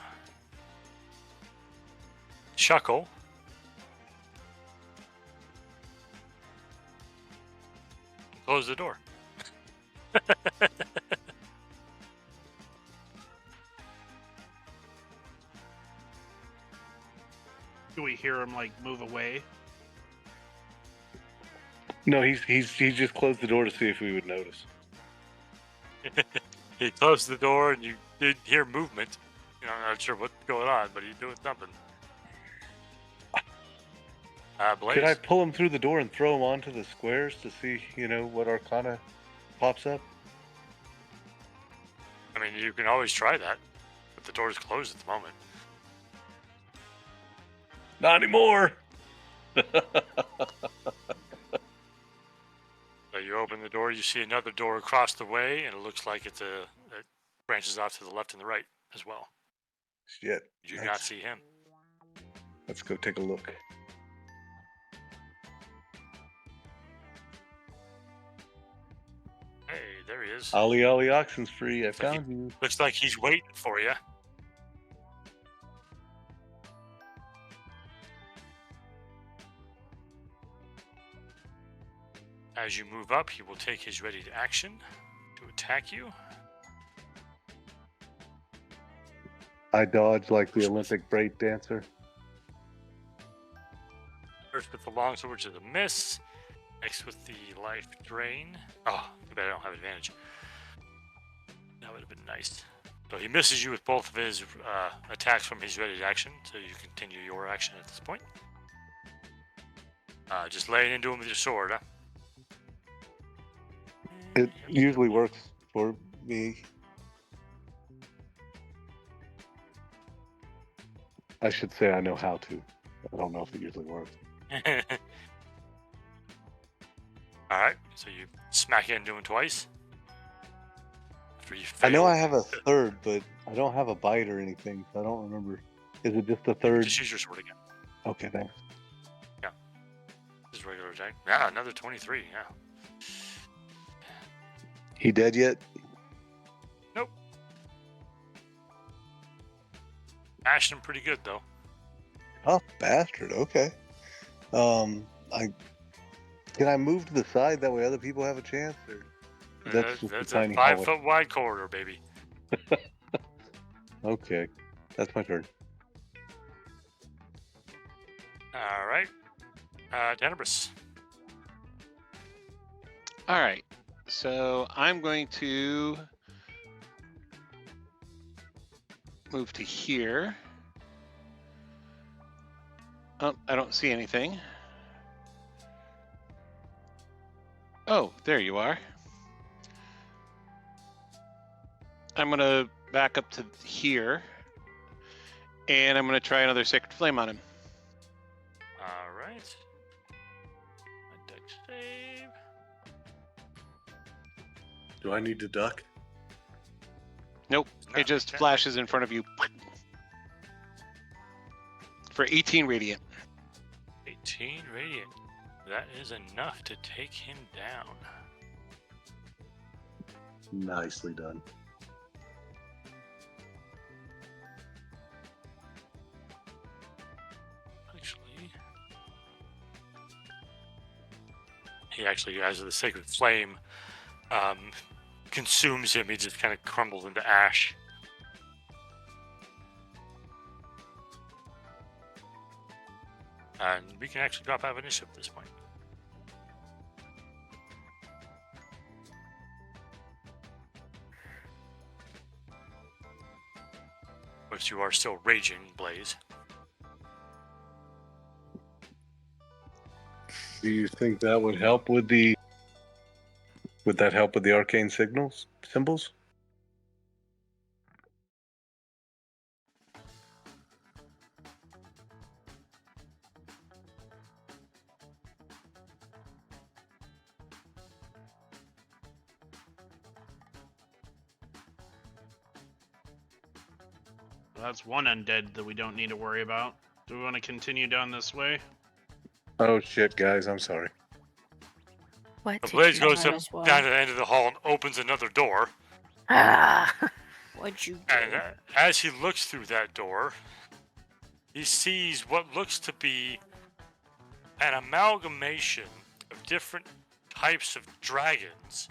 chuckle. Close the door. Do we hear him like move away? No, he just closed the door to see if we would notice. He closed the door and you did hear movement. You know, I'm not sure what's going on, but he's doing something. Blaze? Could I pull him through the door and throw him onto the squares to see, what Arcana pops up? I mean, you can always try that, but the door's closed at the moment. Not anymore. So you open the door, you see another door across the way, and it looks like it branches off to the left and the right as well. Shit. You do not see him. Let's go take a look. Hey, there he is. Ollie Ollie Oxen's free. I Looks like found you. Looks like he's waiting for you. As you move up, he will take his ready to action to attack you. I dodge like the Olympic break dancer. First with the longsword to the miss. Next with the life drain. Oh, too bad I don't have advantage. That would have been nice. So he misses you with both of his attacks from his ready to action, so you continue your action at this point. Just laying into him with your sword, huh? It usually works for me. I should say I know how to. I don't know if it usually works. Alright, so you smack into him twice. After you I know fail. I have a third, but I don't have a bite or anything, so I don't remember. Is it just the third? Just use your sword again. Okay, thanks. Just regular attack. Yeah, another 23, yeah. He dead yet? Nope. Bashed him pretty good, though. Oh, bastard. Okay. Can I move to the side that way other people have a chance? Or that's just That's a tiny a hallway. 5-foot wide corridor, baby. Okay, that's my turn. All right. Tenebris. All right. So I'm going to move to here. Oh, I don't see anything. Oh, there you are. I'm going to back up to here. And I'm going to try another Sacred Flame on him. All right. A dex save. Do I need to duck? Nope. No, It just okay. flashes in front of you. For 18 radiant. 18 radiant. That is enough to take him down. Nicely done. Actually, he actually, as the sacred flame consumes him, he just kind of crumbles into ash. And we can actually drop out of initiative at this point. But you are still raging, Blaze. Do you think that would help with the? Would that help with the arcane symbols? Well, that's one undead that we don't need to worry about. Do we want to continue down this way? Oh shit, guys! I'm sorry. What The did Blaze you goes Might up as well. down to the end of the hall and opens another door. Ah. What'd you do? And as he looks through that door, he sees what looks to be an amalgamation of different types of dragons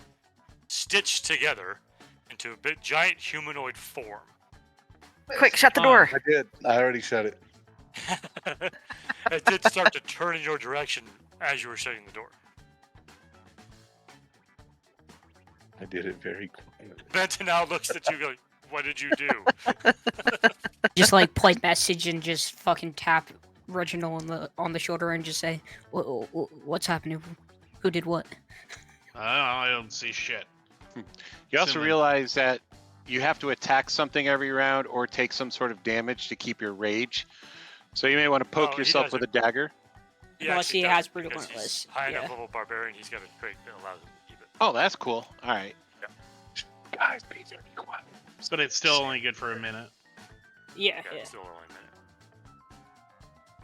stitched together into a big giant humanoid form. Quick, shut the Fun. door. I did. I already shut it. It did start to turn in your direction as you were shutting the door. I did it very quietly. Benton now looks at you going, what did you do? Just like play message and just fucking tap Reginald on the shoulder and just say, "What's happening? Who did what?" I don't see shit. You also Assuming- realize that you have to attack something every round or take some sort of damage to keep your rage. So you may want to poke he yourself does with a it. dagger. Unless actually he does has it brutal because he's relentless, high enough yeah. level barbarian, he's got a trait that allows him to keep it. Oh, that's cool. All right. Guys, be very quiet. But it's still only good for a minute. Yeah, Yeah, yeah. it's still only a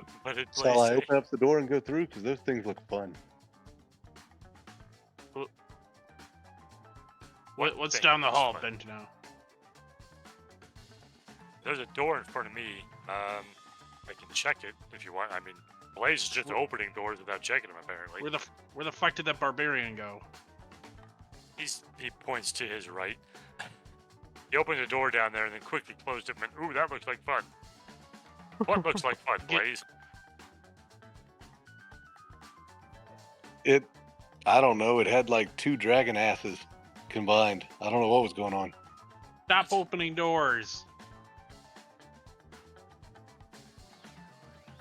minute. But it So I Blaze, open up the door and go through because those things look fun. What's thing down the is hall, fun? Bent now? There's a door in front of me. I can check it if you want. I mean, Blaze is just opening doors without checking them, apparently. Where the fuck did that barbarian go? He points to his right. He opened the door down there and then quickly closed it and went, ooh, that looks like fun. What looks like fun, Blaze? I don't know. It had like 2 dragon asses combined. I don't know what was going on. Stop opening doors.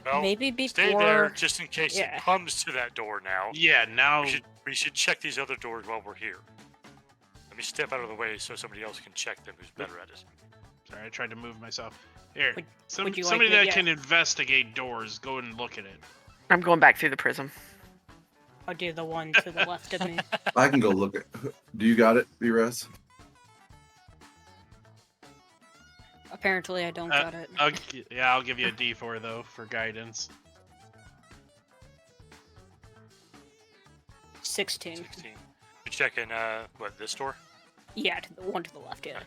Well, Maybe before. stay there just in case Yeah. it comes to that door now. Yeah, now We should check these other doors while we're here. Let me step out of the way so somebody else can check them who's better at it. Sorry, I tried to move myself. Here, would you like somebody me- that yeah. can investigate doors, go and look at it. I'm going back through the prism. I'll do the one to the left of me. I can go look at. Do you got it, B-Res? Apparently, I don't got it. I'll give you a D4 though for guidance. 16. 16. You checking, what, this door? Yeah, to the one to the left. Yeah.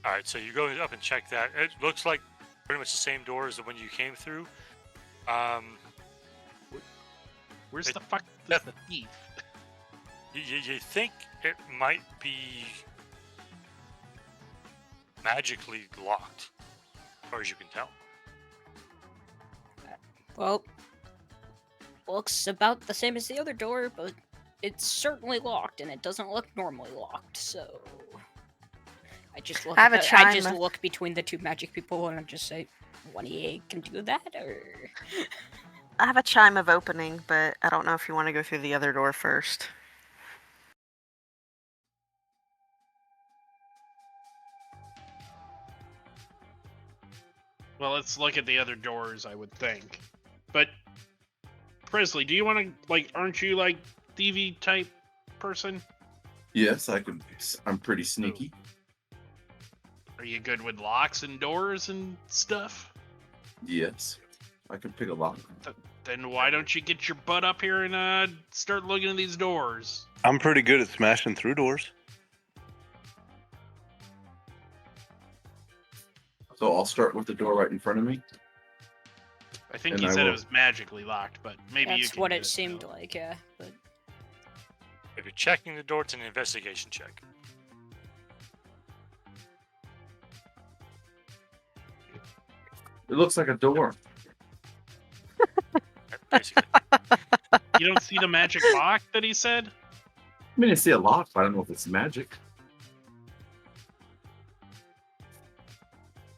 Alright, so you go up and check that. It looks like pretty much the same door as the one you came through. Where's It- the fuck that- is the thief? You think it might be magically locked, as far as you can tell. Well, looks about the same as the other door, but it's certainly locked, and it doesn't look normally locked. So I just look. I have a I just chime. look between the two magic people, and I just say, "One of you can do that," or I have a chime of opening, but I don't know if you want to go through the other door first. Well, let's look at the other doors, I would think. But Presley, do you want to aren't you like thievy type person? Yes, I can. I'm pretty sneaky. Are you good with locks and doors and stuff? Yes, I can pick a lock. Then why don't you get your butt up here and start looking at these doors? I'm pretty good at smashing through doors. So I'll start with the door right in front of me. I think And he I said will- it was magically locked, but maybe you that's can what do it seemed though. like. Yeah, but If you're checking the door, it's an investigation check. It looks like a door. basically. You don't see the magic lock that he said? I mean, I see a lock, but I don't know if it's magic.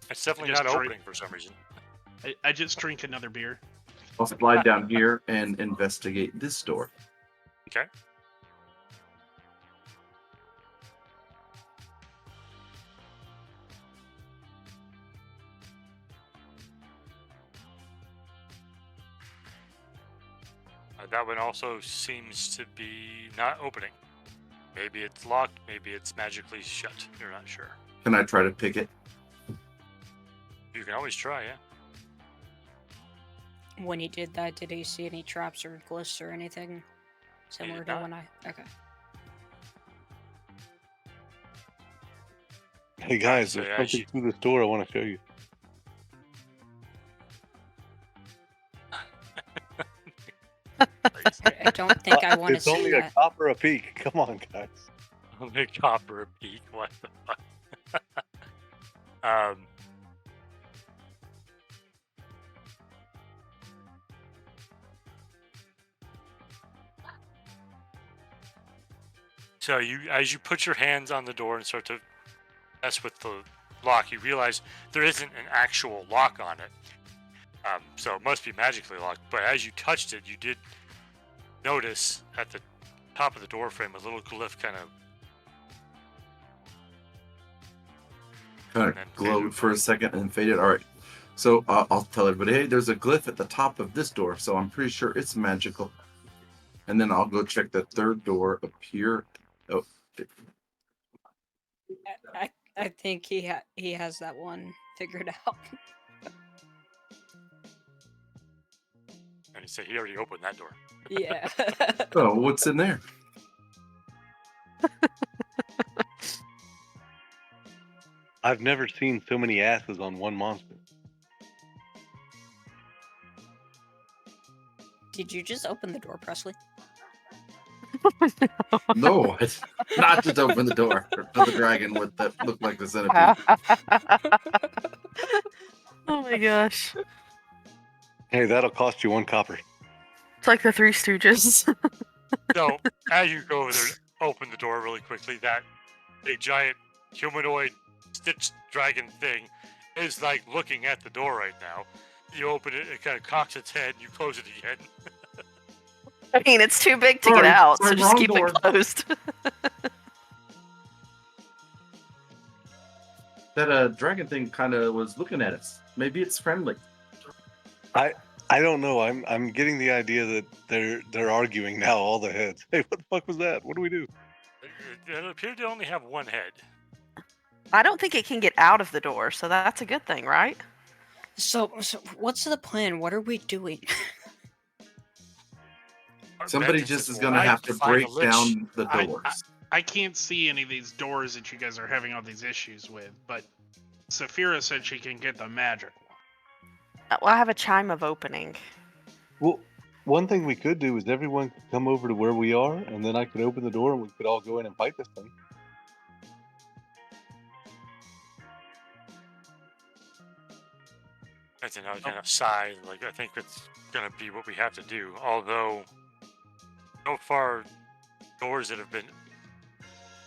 It's definitely just not drink- opening for some reason. I just drink another beer. I'll slide down here and investigate this door. Okay. That one also seems to be not opening. Maybe it's locked, maybe it's magically shut. You're not sure. Can I try to pick it? You can always try, yeah. When you did that, did you see any traps or glyphs or anything similar did to not. when I? Okay. Hey guys, So, there's yeah, something through this door I want to show you. I don't think I want to It's see only that. a copper a peak. Come on, guys. Only copper peak. What the fuck? um. So as you put your hands on the door and start to mess with the lock, you realize there isn't an actual lock on it. So it must be magically locked. But as you touched it, you did notice at the top of the door frame a little glyph kind of Kind And then of glowed faded. for a second and faded. All right. So I'll tell everybody, hey, there's a glyph at the top of this door, so I'm pretty sure it's magical. And then I'll go check the third door up here. Oh, I think he has that one figured out. and he said he already opened that door. Yeah. oh, what's in there? I've never seen so many asses on one monster. Did you just open the door, Presley? No, it's not just open the door of the dragon with that looked like the centipede. Oh my gosh. Hey, that'll cost you 1 copper. It's like the Three Stooges. So as you go over there, and open the door really quickly. That big giant humanoid stitched dragon thing is like looking at the door right now. You open it, it kind of cocks its head, and you close it again. I mean, it's too big to Sorry, get out, so sorry, just wrong keep door. it closed. That dragon thing kind of was looking at us. Maybe it's friendly. I don't know. I'm getting the idea that they're arguing now. All the heads. Hey, what the fuck was that? What do we do? It appeared to only have one head. I don't think it can get out of the door, so that's a good thing, right? So what's the plan? What are we doing? Our Somebody vengeance just is will going to ride have to find break the Lich. down the doors. I can't see any of these doors that you guys are having all these issues with, but Saphira said she can get the magic one. Well, I have a chime of opening. Well, one thing we could do is everyone could come over to where we are, and then I could open the door and we could all go in and fight this thing. That's another kind of sigh. Like, I think it's going to be what we have to do. Although, so far, doors that have been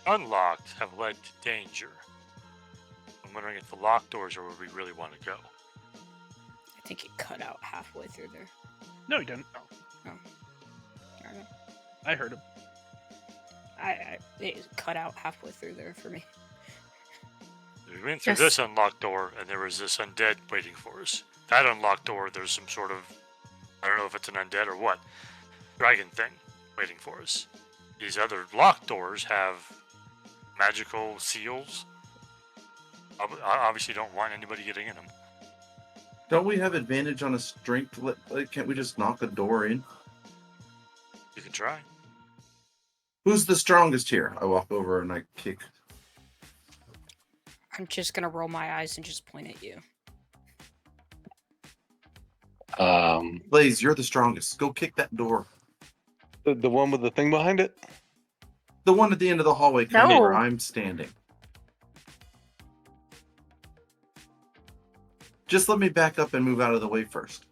unlocked have led to danger. I'm wondering if the locked doors are where we really want to go. I think it cut out halfway through there. No, he didn't. I don't know. I heard him. It cut out halfway through there for me. We went through Yes. this unlocked door, and there was this undead waiting for us. That unlocked door, there's some sort of, I don't know if it's an undead or what, dragon thing waiting for us. These other locked doors have magical seals. I obviously don't want anybody getting in them. Don't we have advantage on a strength? Can't we just knock a door in? You can try. Who's the strongest here? I walk over and I kick. I'm just gonna roll my eyes and just point at you. Blaze, you're the strongest. Go kick that door. The one with the thing behind it. The one at the end of the hallway coming No. where I'm standing. Just let me back up and move out of the way first.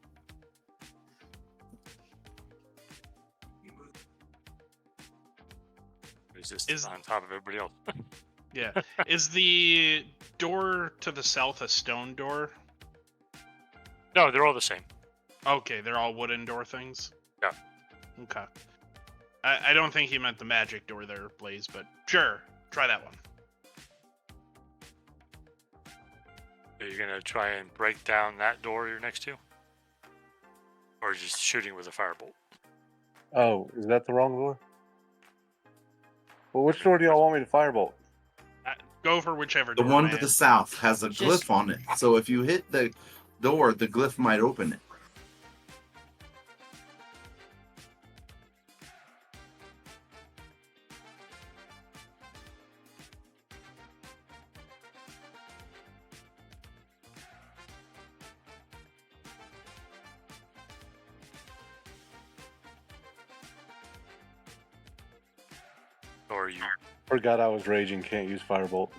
just Is- on top of everybody else. Yeah. Is the door to the south a stone door? No, they're all the same. Okay, they're all wooden door things? Yeah. Okay. I don't think he meant the magic door there, Blaze, but sure. Try that one. Are you gonna try and break down that door you're next to? Or just shooting with a firebolt? Oh, is that the wrong door? Well, which door do y'all want me to firebolt? Go for whichever The door, one man. to the south has a Just- glyph on it. So if you hit the door, the glyph might open it. Or you Forgot I was raging. Can't use firebolt.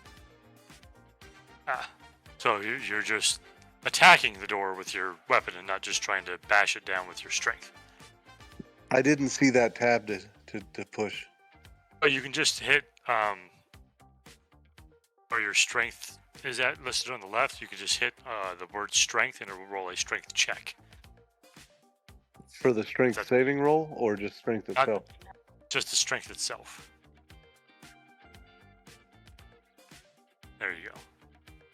so you're just attacking the door with your weapon and not just trying to bash it down with your strength. I didn't see that tab to push. But you can just hit or your strength is that listed on the left. You can just hit the word strength and it will roll a strength check. For the strength That's- saving roll or just strength Not- itself? Just the strength itself. There you go.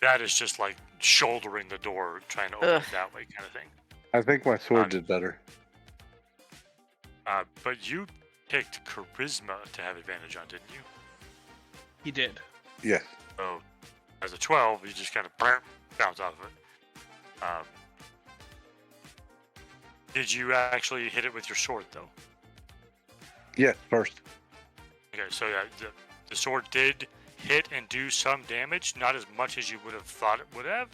That is just like shouldering the door, trying to open Ugh. it that way, kind of thing. I think my sword Um, did better. But you picked charisma to have advantage on, didn't you? He did. Yes. So as a 12, you just kind of bounce off of it. Did you actually hit it with your sword, though? Yes, first. Okay, so yeah, the sword did hit and do some damage, not as much as you would have thought it would have.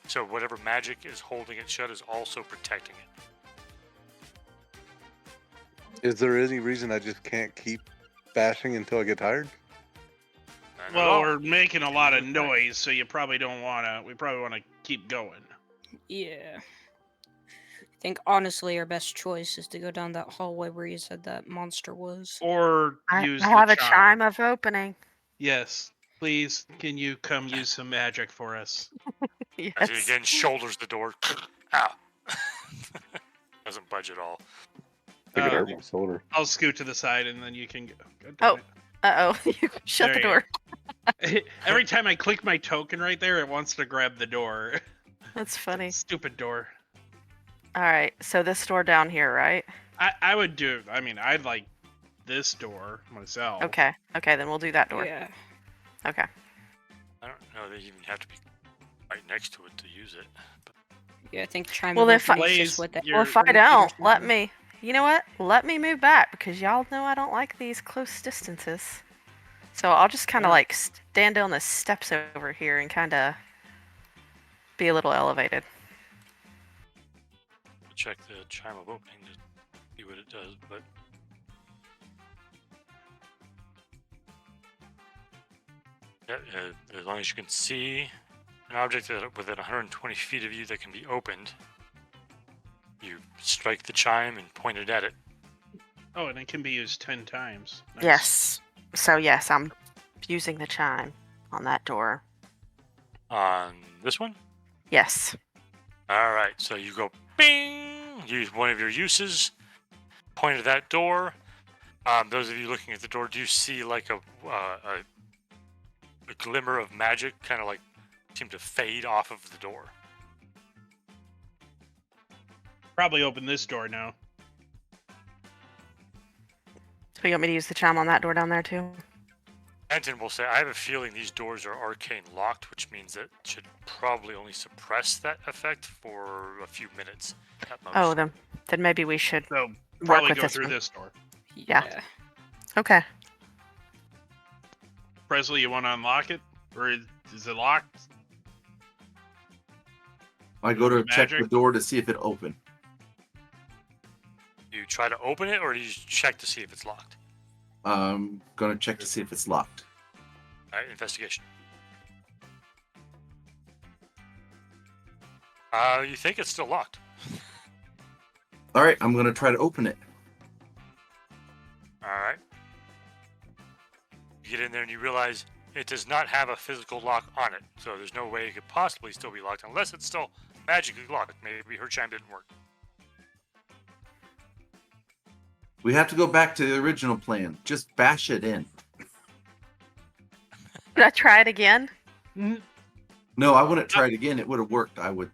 So whatever magic is holding it shut is also protecting it. Is there any reason I just can't keep bashing until I get tired? Not at Well, all. we're making a lot of noise, so you probably don't want to. We probably want to keep going. Yeah. I think honestly our best choice is to go down that hallway where you said that monster was. Or I use have the a chime of opening. Yes. Please, can you come use some magic for us? As he Yes. again shoulders the door. Ow. Doesn't budge at all. I think it Uh, hurt my shoulder. I'll scoot to the side and then you can go. God Oh. damn Uh-oh. You shut There the you door. it. Every time I click my token right there, it wants to grab the door. That's funny. Stupid door. All right. So this door down here, right? I would do. I mean, I'd like this door myself. Okay. Okay, then we'll do that door. Yeah. Okay. I don't know that you even have to be right next to it to use it. But Yeah, I think chime Well, of if I- opening is Blaze, just what that you're- Well, if I repeater don't, let sound. me. You know what? Let me move back because y'all know I don't like these close distances. So I'll just kind of Yeah. like stand on the steps over here and kind of be a little elevated. check the chime of opening to see what it does. But yeah, as long as you can see an object within 120 feet of you that can be opened, you strike the chime and point it at it. Oh, and it can be used 10 times. Nice. Yes. So yes, I'm using the chime on that door. On this one? Yes. All right, so you go bing, use one of your uses, point at that door. Those of you looking at the door, do you see like a glimmer of magic kind of like seem to fade off of the door? Probably open this door now. So you want me to use the chime on that door down there too? Anton will say, I have a feeling these doors are arcane locked, which means that it should probably only suppress that effect for a few minutes at most. Oh, then maybe we should. So Work probably with go this through one. this door. Yeah. Okay. Presley, you want to unlock it? Or is it locked? I go to check the Magic? door to see if it open. You try to open it, or do you check to see if it's locked? Gonna check to see if it's locked. All right, investigation. You think it's still locked. All right, I'm gonna try to open it. All right. You get in there and you realize it does not have a physical lock on it. So there's no way it could possibly still be locked unless it's still magically locked. Maybe her chime didn't work. We have to go back to the original plan. Just bash it in. Should I try it again? No, I wouldn't try it again. It would have worked. I would.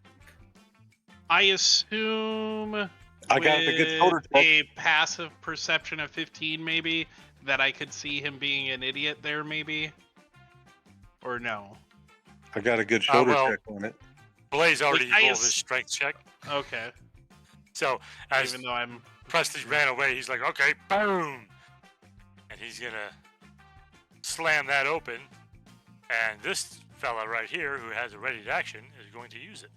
I assume I got the good shoulder with check. a passive perception of 15, maybe, that I could see him being an idiot there, maybe? Or no? I got a good shoulder well- check on it. Blaze already I rolled ass- his strength check. Okay. So as Even though I'm... Prestige ran away, he's like, okay, boom! And he's gonna slam that open. And this fella right here, who has a ready to action, is going to use it.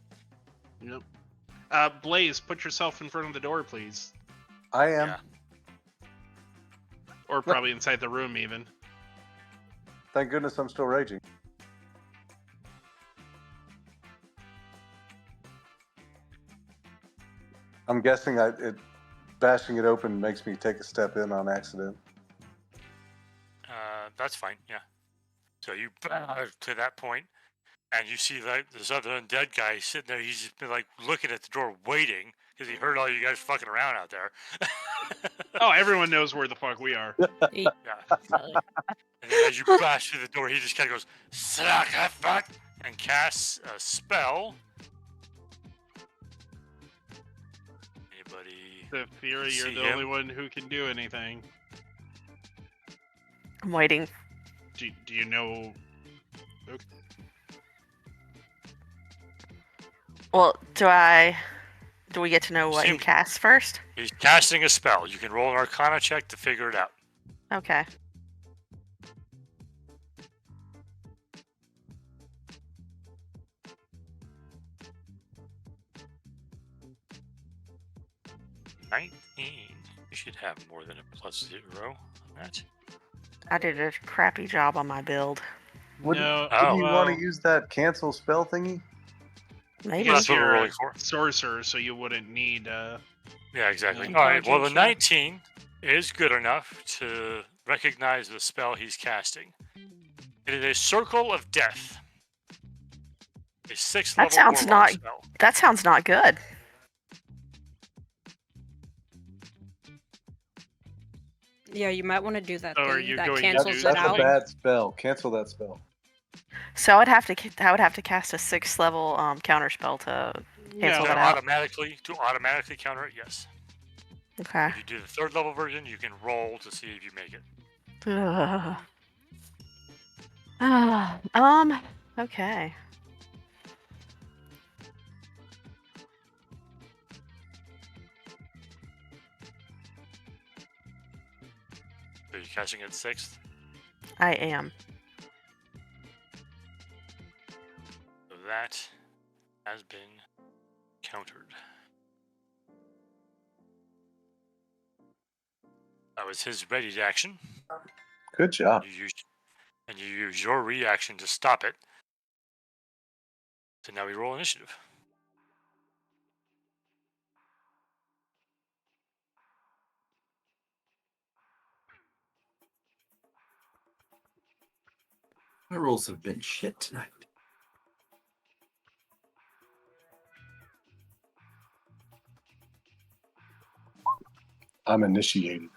Yep. Blaze, put yourself in front of the door, please. I am. Yeah. Or probably inside the room, even. Thank goodness I'm still raging. I'm guessing bashing it open makes me take a step in on accident. That's fine, yeah. So you to that point, and you see like this other undead guy sitting there. He's just been like looking at the door, waiting because he heard all you guys fucking around out there. Oh, everyone knows where the fuck we are. Yeah. And then as you bash through the door, he just kind of goes, "Suck, fuck," and casts a spell. Anybody? The Fury, you're See the him? only one who can do anything. I'm waiting. Do you know... Well, do we get to know what he Seem- casts first? He's casting a spell. You can roll an Arcana check to figure it out. Okay. $19. You should have more than a +0 on that. I did a crappy job on my build. Wouldn't, No, Oh. wouldn't you want to use that cancel spell thingy? Maybe. That's Because what we're you're rolling a for. sorcerer, so you wouldn't need... Yeah, exactly. Yeah. All right. Well, the Intelligence check. 19 is good enough to recognize the spell he's casting. It is a Circle of Death. A 6th That level sounds warlock not- spell. That sounds not good. Yeah, you might want to do that So are thing you that going to cancels do it That's out. a bad spell. Cancel that spell. So I would have to cast a 6th level counter spell to cancel To that out. automatically counter it, yes. Okay. If you do the 3rd level version, you can roll to see if you make it. Okay. So you're casting it 6th. I am. So that has been countered. That was his ready to action. Good job. You use your reaction to stop it. So now we roll initiative. My rolls have been shit tonight. I'm initiated.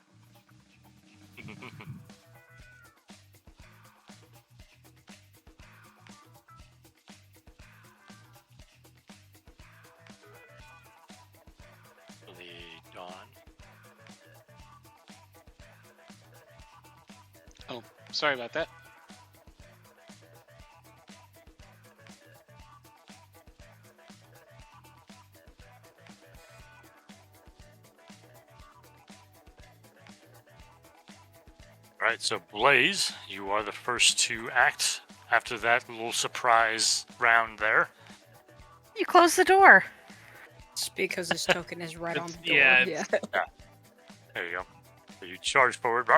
The dawn. Oh, sorry about that. Right, so Blaze, you are the first to act after that little surprise round there. You close the door. It's because this token is right on the door. Yeah, Yeah. There you go. So you charge forward.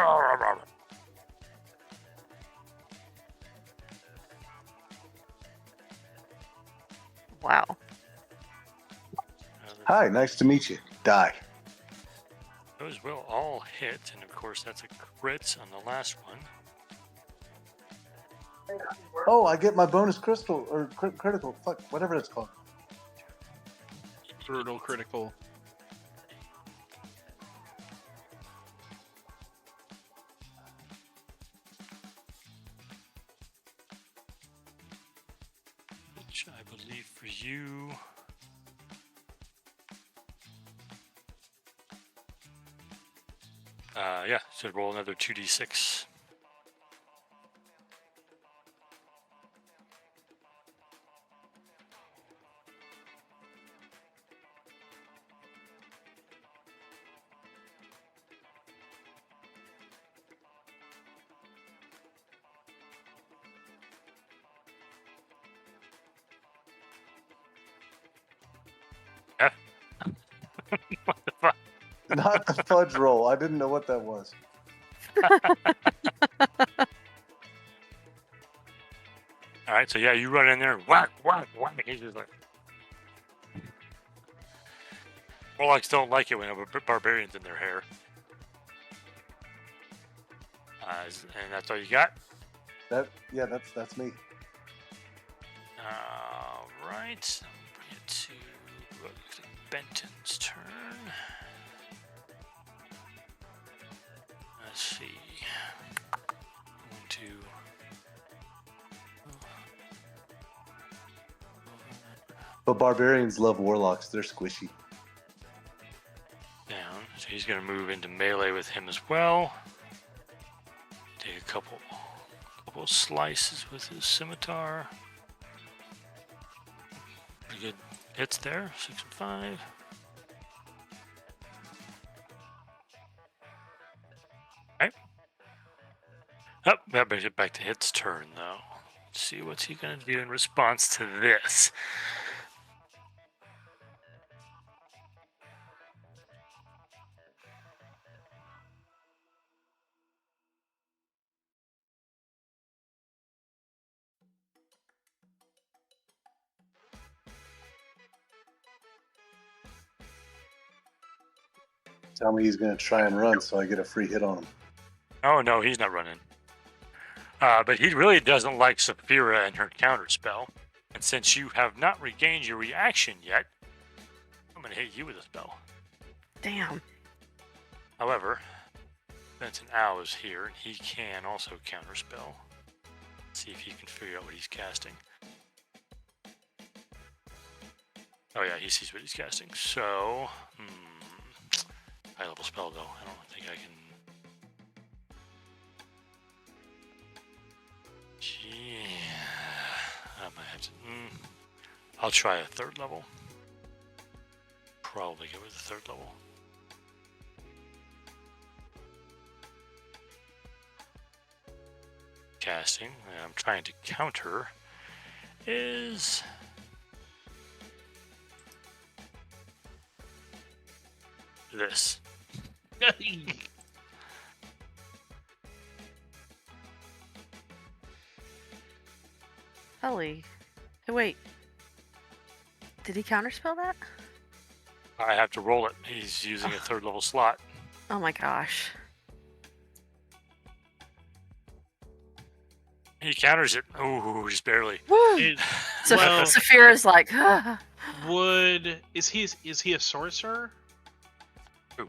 Wow. Hi, nice to meet you. Die. Those will all hit, and of course that's a crit on the last one. Oh, I get my bonus crystal or critical. Fuck, whatever it's called. Brutal critical. Which I believe for you. Yeah, so roll another 2d6. Yeah. What the fuck? Not the fudge roll. I didn't know what that was. All right, so yeah, you run in there, whack, whack, whack. He's just like. Warlocks don't like it when barbarians in their hair. And that's all you got? That's me. All right. Bring it to Benton's turn. Let's see. 1, 2. But barbarians love warlocks. They're squishy. Down. So he's going to move into melee with him as well. Take a couple slices with his scimitar. Pretty good hits there. 6 and 5. Alright. Oh, that brings it back to Hit's turn though. Let's see what's he gonna do in response to this. Tell me he's going to try and run so I get a free hit on him. Oh no, he's not running. But he really doesn't like Saphira and her counterspell. And since you have not regained your reaction yet, I'm going to hit you with a spell. Damn. However, Benson Owl is here, and he can also counterspell. Let's see if he can figure out what he's casting. Oh yeah, he sees what he's casting. So, high level spell though. I don't think I can. Yeah, I might have to. I'll try a 3rd level. Probably go with the 3rd level. Casting, and I'm trying to counter, is this. Holy. Hey, wait. Did he counterspell that? I have to roll it. He's using a 3rd level slot. Oh my gosh. He counters it. Oh, just barely. It- So well, Saphira's like, is he a sorcerer? Who?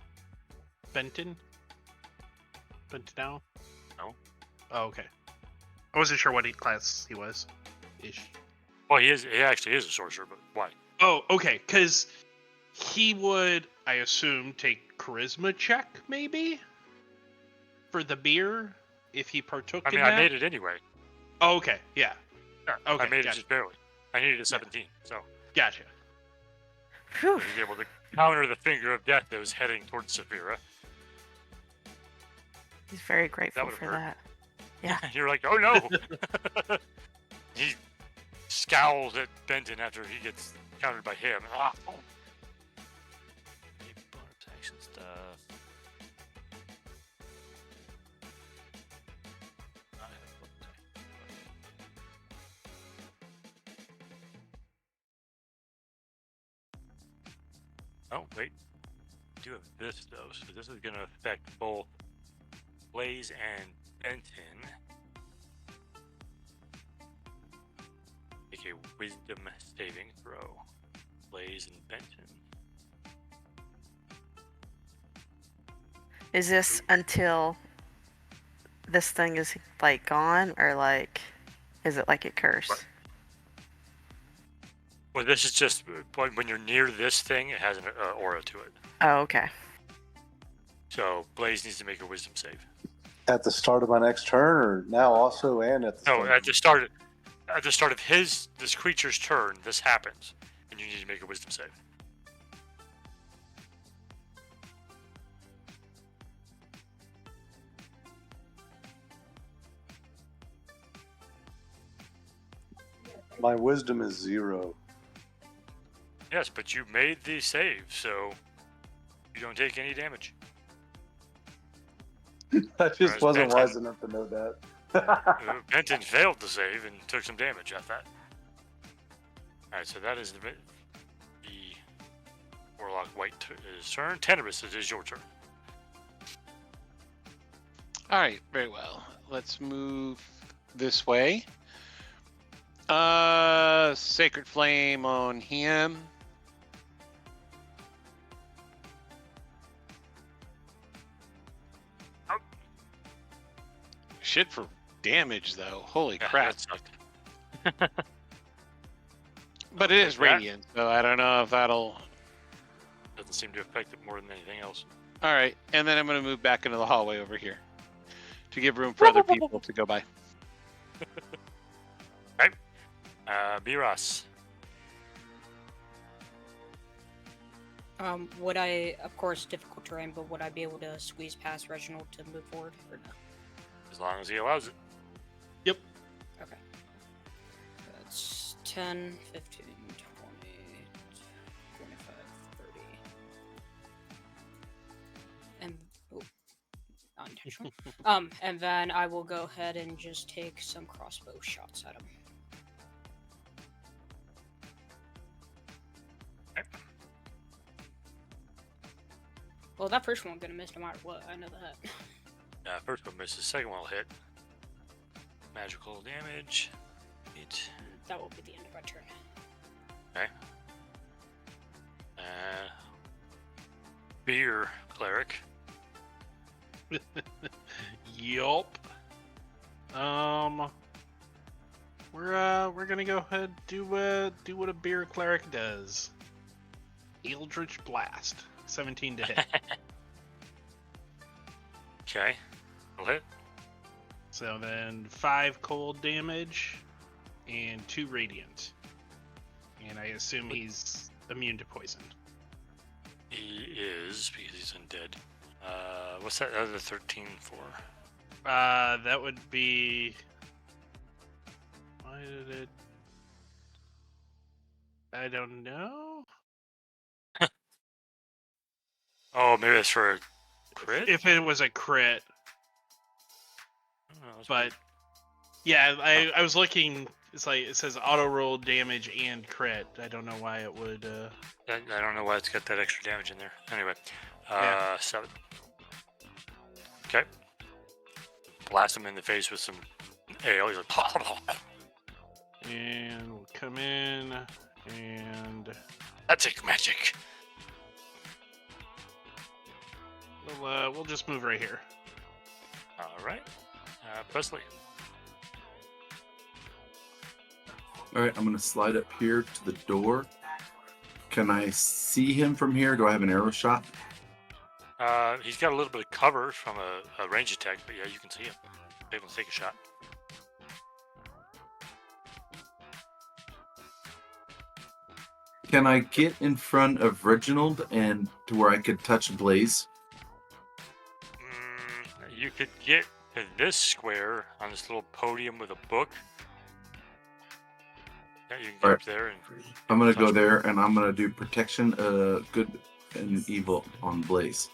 Benton now? No. Oh, okay. I wasn't sure what class he was. Ish. Well, he actually is a sorcerer, but why? Oh, okay. Because he would, I assume, take charisma check maybe for the beer if he partook I mean, in that. I made it anyway. Oh, okay. Yeah. Yeah, Okay, I made it gotcha. just barely. I needed a 17, so Gotcha. whew. he was able to counter the finger of death that was heading towards Saphira. He's very grateful would've for hurt. that. You're like, oh no! He scowls at Benton after he gets countered by him. Ah. Bonus action stuff. Oh, wait. I do have this, though, so this is going to affect both Blaze and Benton. make a wisdom saving throw. Blaze and Benton. Is this until this thing is like gone, or like, is it like a curse? Right. Well, this is just when you're near this thing, it has an aura to it. Oh, okay. So Blaze needs to make a wisdom save. At the start of my next turn, or now also, and at the No, start? at the start of this creature's turn, this happens, and you need to make a wisdom save. My wisdom is 0. Yes, but you made the save, so you don't take any damage. I just Whereas wasn't Benton- wise enough to know that. Benton failed the save and took some damage at that. Alright, so that is the Warlock White turn. Tenebrous, it is your turn. All right, very well. Let's move this way. Sacred Flame on him. Shit for damage, though. Holy Yeah, crap. that sucked. But it is Like that. radiant, so I don't know if that'll... Doesn't seem to affect it more than anything else. All right, and then I'm going to move back into the hallway over here to give room for other people to go by. B-Ross. Would I, of course, difficult terrain, but would I be able to squeeze past Reginald to move forward, or no? As long as he allows it. Yep. Okay. That's 10, 15, 20, 25, 30. And, oh, not intentional. And then I will go ahead and just take some crossbow shots at him. Well, that first one gonna miss no matter what, I know that. First one misses, second one will hit. Magical damage. 8. That will be the end of my turn. Okay. Beer Cleric. Yup. We're gonna go ahead and do what a beer cleric does. Eldritch Blast. 17 to hit. Okay. Will hit. So then 5 cold damage and 2 radiant. And I assume he's immune to poison. He is, because he's undead. What's that other 13 for? That would be... Why did it... I don't know. Oh, maybe that's for a crit? If it was a crit. Oh, that's But weird. yeah, I was looking. It's like it says auto roll damage and crit. I don't know why it would. I don't know why it's got that extra damage in there. Anyway, Yeah. 7. Okay. Blast him in the face with some ale. He's like, And we'll come in and that's it, magic. we'll just move right here. All right. Presley. All right, I'm going to slide up here to the door. Can I see him from here? Do I have an arrow shot? He's got a little bit of cover from a range attack, but yeah, you can see him. Able to take a shot. Can I get in front of Reginald and to where I could touch Blaze? You could get to this square on this little podium with a book. Yeah, you can get All up right. there and I'm going to go touch there and I'm going to do protection, good and evil on Blaze.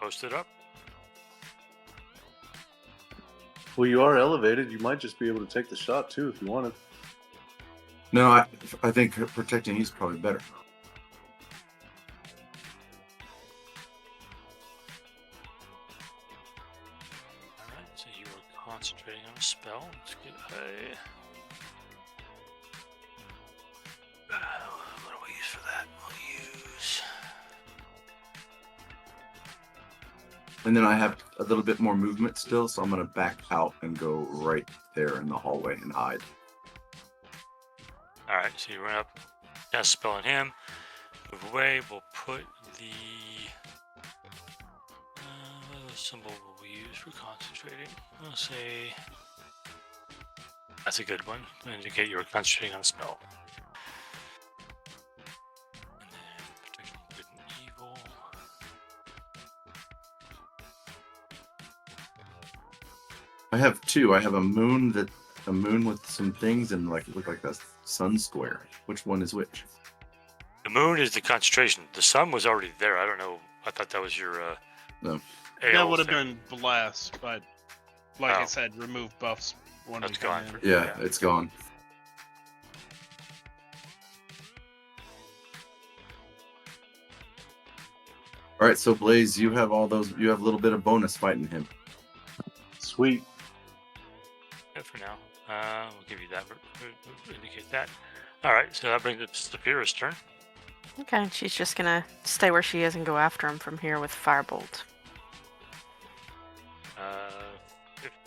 post it up. Well, you are elevated. You might just be able to take the shot too if you wanted. No, I think protecting he's probably better. Alright, so you are concentrating on a spell. Let's get What do we use for that? We'll use. And then I have a little bit more movement still, so I'm gonna back out and go right there in the hallway and hide. All right, so you run up, cast spell on him. Move away. We'll put the symbol we'll use for concentrating. I'll say that's a good one to indicate you were concentrating on a spell. And then protection from good and evil. I have two. I have a moon with some things and like look like a sun square. Which one is which? The moon is the concentration. The sun was already there. I don't know. I thought that was your No. That ale would have thing. been bless, but like I Oh. said, remove buffs when That's we come gone in. for- Yeah, Yeah. it's gone. All right, so Blaze, you have all those. You have a little bit of bonus fighting him. Sweet. Yeah, for now. We'll give you that. We'll indicate that. All right, so that brings it to Sapphira's turn. Okay, she's just gonna stay where she is and go after him from here with Firebolt.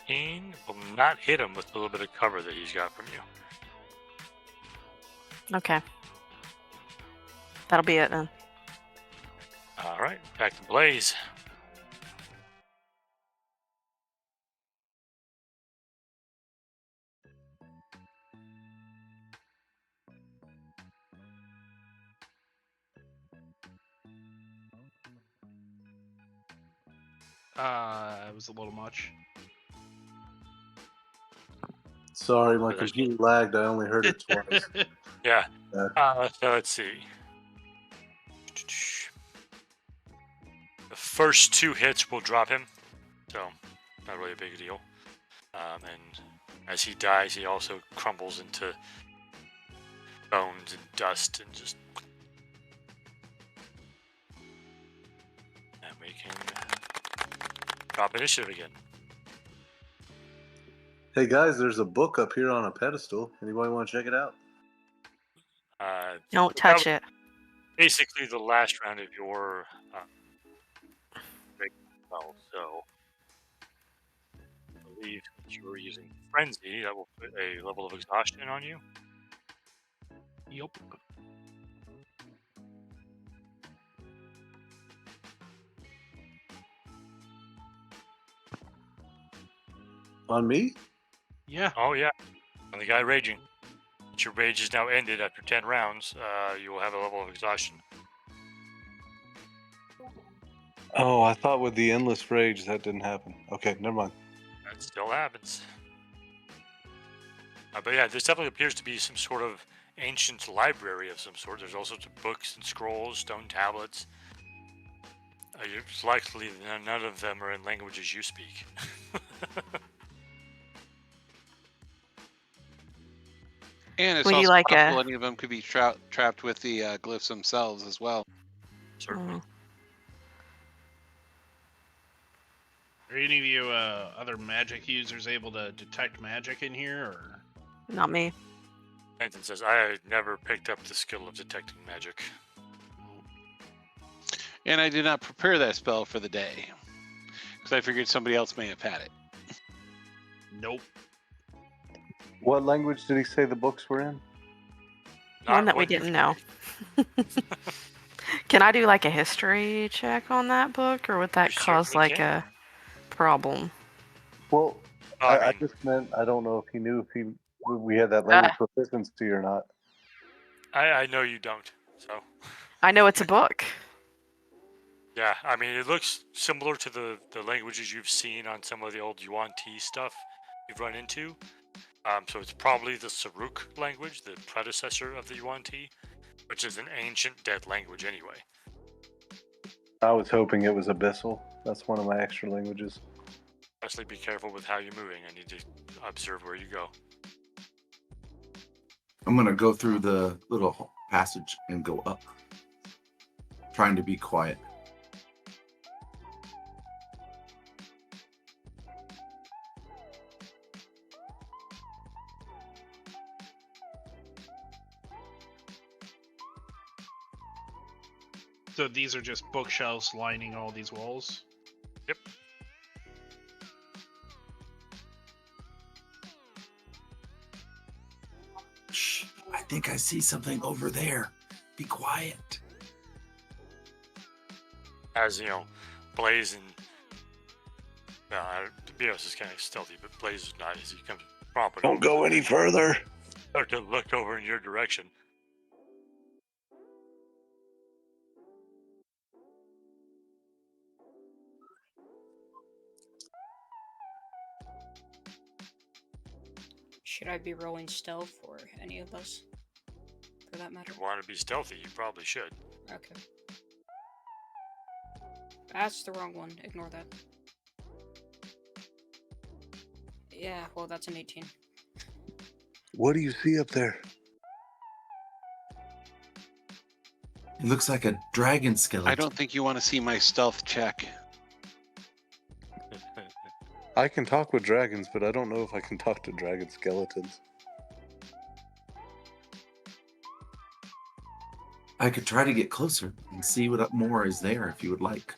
15 will not hit him with a little bit of cover that he's got from you. Okay. That'll be it then. All right, back to Blaze. It was a little much. Sorry, my But there's- computer lagged. I only heard it twice. Yeah. Yeah. So let's see. The first 2 hits will drop him, so not really a big deal. And as he dies, he also crumbles into bones and dust and just. And we can drop initiative again. Hey guys, there's a book up here on a pedestal. Anybody want to check it out? Don't that touch was it. basically the last round of your break spell, so I believe that you were using Frenzy, that will put a level of exhaustion on you. Yup. On me? Yeah. Oh, yeah. And the guy raging. But your rage is now ended after 10 rounds. You will have a level of exhaustion. Oh, I thought with the endless rage that didn't happen. Okay, never mind. That still happens. But yeah, there definitely appears to be some sort of ancient library of some sort. There's all sorts of books and scrolls, stone tablets. It's likely that none of them are in languages you speak. And it's Would you also like possible a- any of them could be trapped with the glyphs themselves as well. Certainly. Are any of you other magic users able to detect magic in here, or? Not me. Nathan says, I never picked up the skill of detecting magic. And I did not prepare that spell for the day because I figured somebody else may have had it. Nope. What language did he say the books were in? One Not that we what you didn't know. Can I do like a history check on that book, or would that You cause certainly like can. a problem? Well, Oh, I I mean, just meant I don't know if he knew if we had that language proficiency or not. I know you don't. So, I know it's a book. yeah, I mean, it looks similar to the languages you've seen on some of the old Yuan Ti stuff you've run into. So it's probably the Saruk language, the predecessor of the Yuan Ti, which is an ancient dead language anyway. I was hoping it was abyssal. That's one of my extra languages. Especially be careful with how you're moving. I need to observe where you go. I'm gonna go through the little passage and go up, trying to be quiet. So these are just bookshelves lining all these walls. Yep. Shh, I think I see something over there. Be quiet. As Blaze and Bios is kind of stealthy, but Blaze is not. As he comes prompting Don't go any further. start to look over in your direction. Should I be rolling stealth for any of us? For that matter? If you want to be stealthy, you probably should. Okay. That's the wrong one. Ignore that. Yeah, well, that's an 18. What do you see up there? It looks like a dragon skeleton. I don't think you want to see my stealth check. I can talk with dragons, but I don't know if I can talk to dragon skeletons. I could try to get closer and see what more is there if you would like.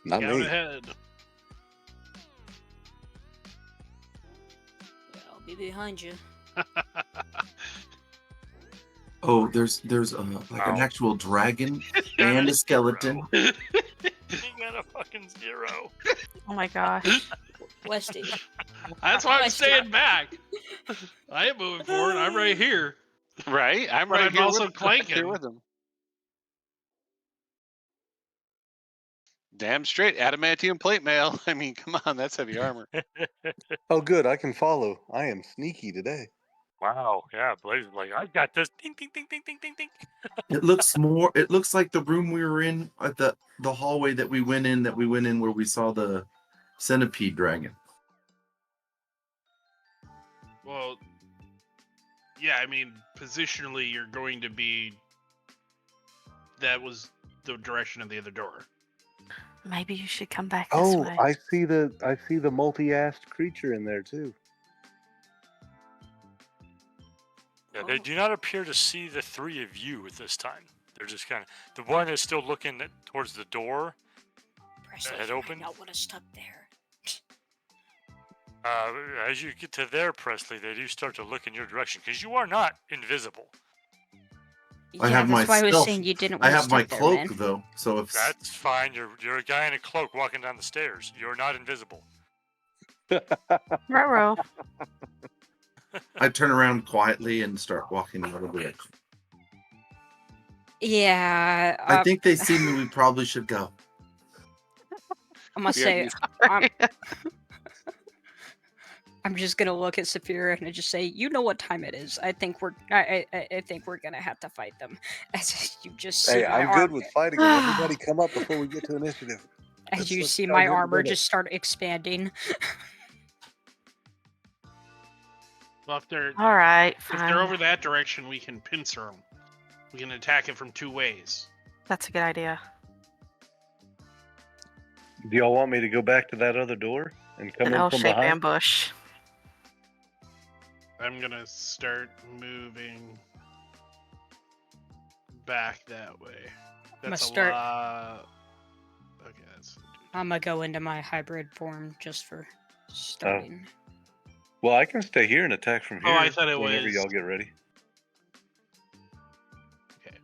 Not Count me. ahead. Yeah, I'll be behind you. Oh, there's like an Wow. actual dragon and a skeleton. You got a fucking 0. Oh my gosh. Westy. That's why I'm Nice staying back. I am moving forward. I'm right here. Right? I'm But right I'm here also with, right here clanking. with him. Damn straight, adamantium plate mail. I mean, come on, that's heavy armor. Oh, good. I can follow. I am sneaky today. Wow. Yeah, Blaze is like, I got this. Ding, ding, ding, ding, ding, ding, ding. It looks like the room we were in at the hallway that we went in where we saw the centipede dragon. Well, yeah, I mean, positionally, you're going to be. That was the direction of the other door. Maybe you should come back this Oh, way. I see the multi-assed creature in there too. Yeah, they do not appear to see the 3 of you at this time. They're just kind of. The one is still looking towards the door. Presley, Head you open? might not want to stop there. As you get to there, Presley, they do start to look in your direction because you are not invisible. I Yeah, have that's my why I was stealth. saying you didn't I want to have my stop there, cloak man. though, so if That's fine. You're a guy in a cloak walking down the stairs. You're not invisible. Ruh-roh. I turn around quietly and start walking a little bit. Yeah, I think they see me. We probably should go. I must Yeah, say, you- I'm just gonna look at Saphira and just say, you know what time it is. I think we're gonna have to fight them. As you just see Hey, my I'm arm, good with fighting them. Everybody come up before we get to initiative. as let's- you let's see try my getting armor together. just start expanding. Well, if they're All right, if they're fine. over that direction, we can pincer them. We can attack it from 2 ways. That's a good idea. Do y'all want me to go back to that other door and come An in from L-shaped behind? ambush. I'm gonna start moving back that way. I'ma That's a start- lot. Okay, that's. I'm gonna go into my hybrid form just for starting. Well, I can stay here and attack from here. Oh, I thought it whenever was- y'all get ready. Okay,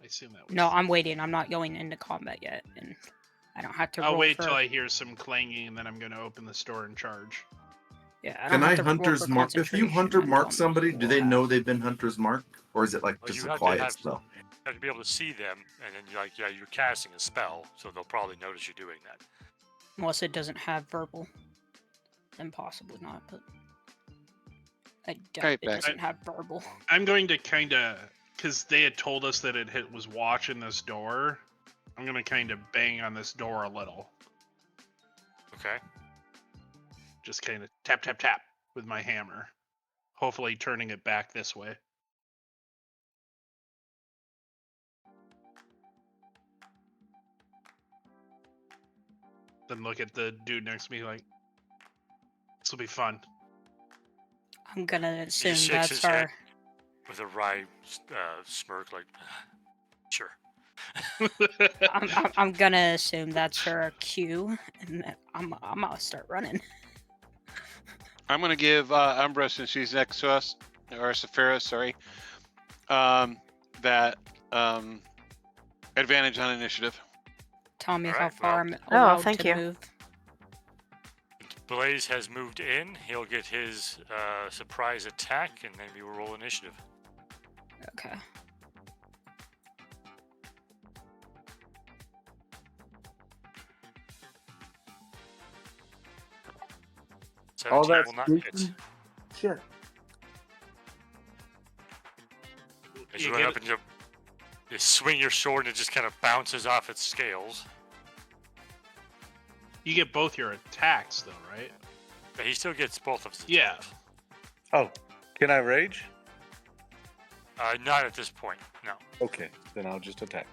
I assume that was. No, I'm waiting. I'm not going into combat yet, and I don't have to. I'll roll wait for, till I hear some clanging, and then I'm gonna open the store and charge. Yeah, I Can don't I have to roll hunter's for mark? If you concentration hunter on mark combat. somebody, do they know they've been hunter's mark, or is it like Well, just you a have to quiet have- spell? You have to be able to see them, and then you're casting a spell, so they'll probably notice you doing that. Unless it doesn't have verbal, then possibly not. But I doubt Right it back. doesn't have verbal. I'm going to kind of, because they had told us that it was watching this door. I'm gonna kind of bang on this door a little, Okay. just kind of tap tap tap with my hammer, hopefully turning it back this way. Then look at the dude next to me like, this will be fun. I'm gonna assume shakes that's his our. head. With a wry smirk, like, Sure. I'm gonna assume that's her cue, and then I'm gonna start running. I'm gonna give Umbra, since she's next to us, or Saphira, sorry, that advantage on initiative. Tell me how Alright, far well- I'm allowed thank to you. move. Blaze has moved in. He'll get his surprise attack, and then we will roll initiative. Okay. All 17 that will not hit. squeaking? Shit. As You you run get up and you swing your sword, and it just kind of bounces off its scales. You get both your attacks, though, right? But he still gets both of his Yeah. attacks. Oh, can I rage? Not at this point, no. Okay, then I'll just attack.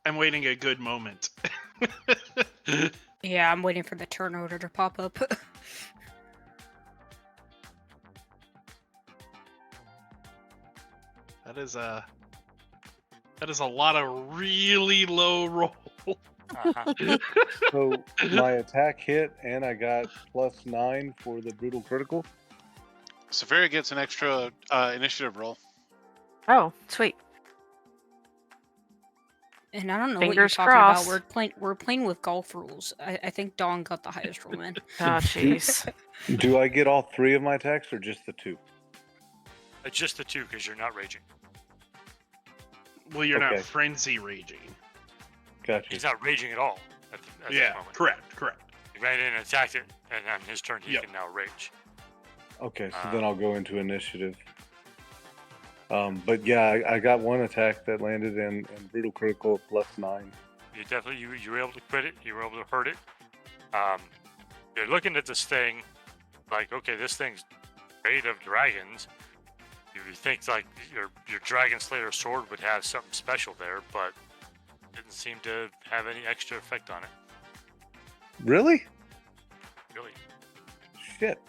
I'm waiting a good moment. Yeah, I'm waiting for the turn order to pop up. That is a lot of really low roll. Uh-huh. So my attack hit, and I got +9 for the brutal critical. Saphira gets an extra initiative roll. Oh, sweet. And I don't know Fingers what you're talking crossed. about. We're playing with golf rules. I think Dawn got the highest roll in. Oh, jeez. Do I get all 3 of my attacks, or just the 2? Just the 2, because you're not raging. Well, you're not Okay. frenzy raging. Gotcha. He's not raging at all at this Yeah, moment. correct. He ran in and attacked it, and on his turn, he Yep. can now rage. Okay, so then I'll go into initiative. But yeah, I got one attack that landed in brutal critical +9. You definitely you were able to crit it. You were able to hurt it. You're looking at this thing, like, okay, this thing's made of dragons. You think like your Dragon Slayer sword would have something special there, but didn't seem to have any extra effect on it. Really? Really. Shit.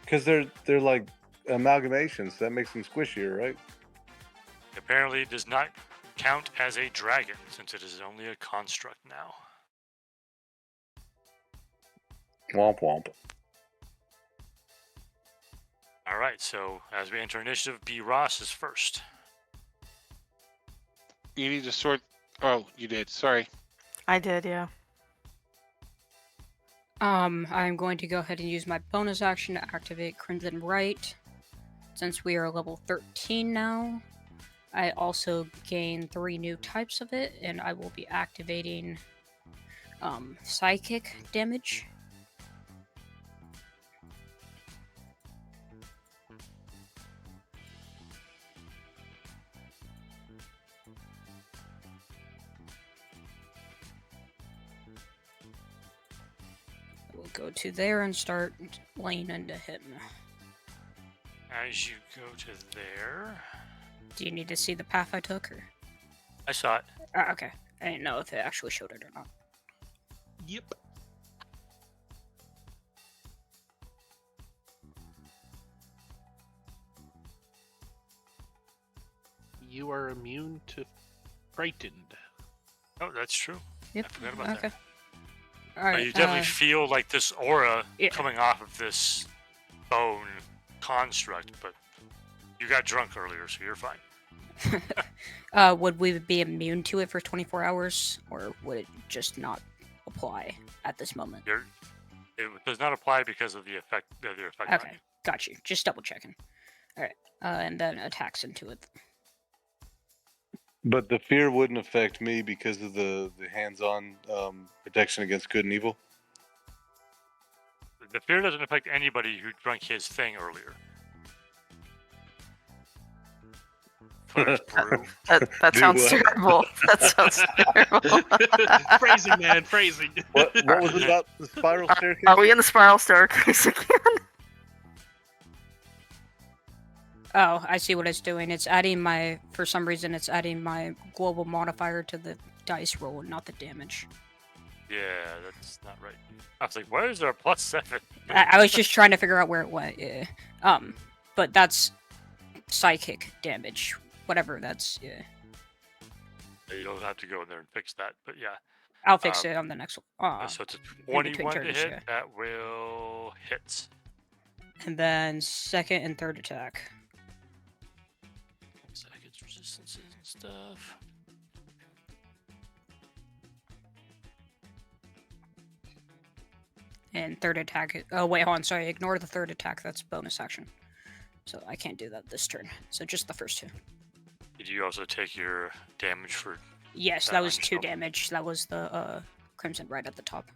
Because they're like amalgamations. That makes them squishier, right? Apparently, it does not count as a dragon since it is only a construct now. Womp womp. All right. So as we enter initiative, B. Ross is first. You need to sort. Oh, you did. Sorry. I did, yeah. I'm going to go ahead and use my bonus action to activate Crimson Right. Since we are level 13 now, I also gain 3 new types of it, and I will be activating psychic damage. We'll go to there and start laying into him. As you go to there, Do you need to see the path I took? Or? I saw it. Okay. I didn't know if it actually showed it or not. Yep. You are immune to frightened. Oh, that's true. Yep. I forgot about Okay. that. All right. You definitely feel like this aura yeah. coming off of this bone construct, but you got drunk earlier, so you're fine. Would we be immune to it for 24 hours, or would it just not apply at this moment? It does not apply because of the effect. On Okay, you. got you. Just double checking. All right, and then attacks into it. But the fear wouldn't affect me because of the hands-on protection against good and evil. The fear doesn't affect anybody who drank his thing earlier. Cleric's brew. That Do sounds what? terrible. That sounds terrible. Phrasing, man, phrasing. What was it about the spiral staircase? Are we in the spiral staircase again? Oh, I see what it's doing. It's adding my, for some reason, it's adding my global modifier to the dice roll and not the damage. Yeah, that's not right. I was like, where is there a +7? I was just trying to figure out where it went. Yeah. But that's psychic damage. Whatever that's, yeah. You don't have to go in there and fix that, but yeah. I'll fix it on the next one. So it's a in between 21 to turns, hit. yeah. That will hit. And then second and third attack. Seconds, resistances and stuff. And third attack. Oh, wait, hold on. Sorry. Ignore the third attack. That's bonus action. So I can't do that this turn. So just the first two. Did you also take your damage for? Yes, that that on was 2 yourself? damage. That was the crimson right at the top.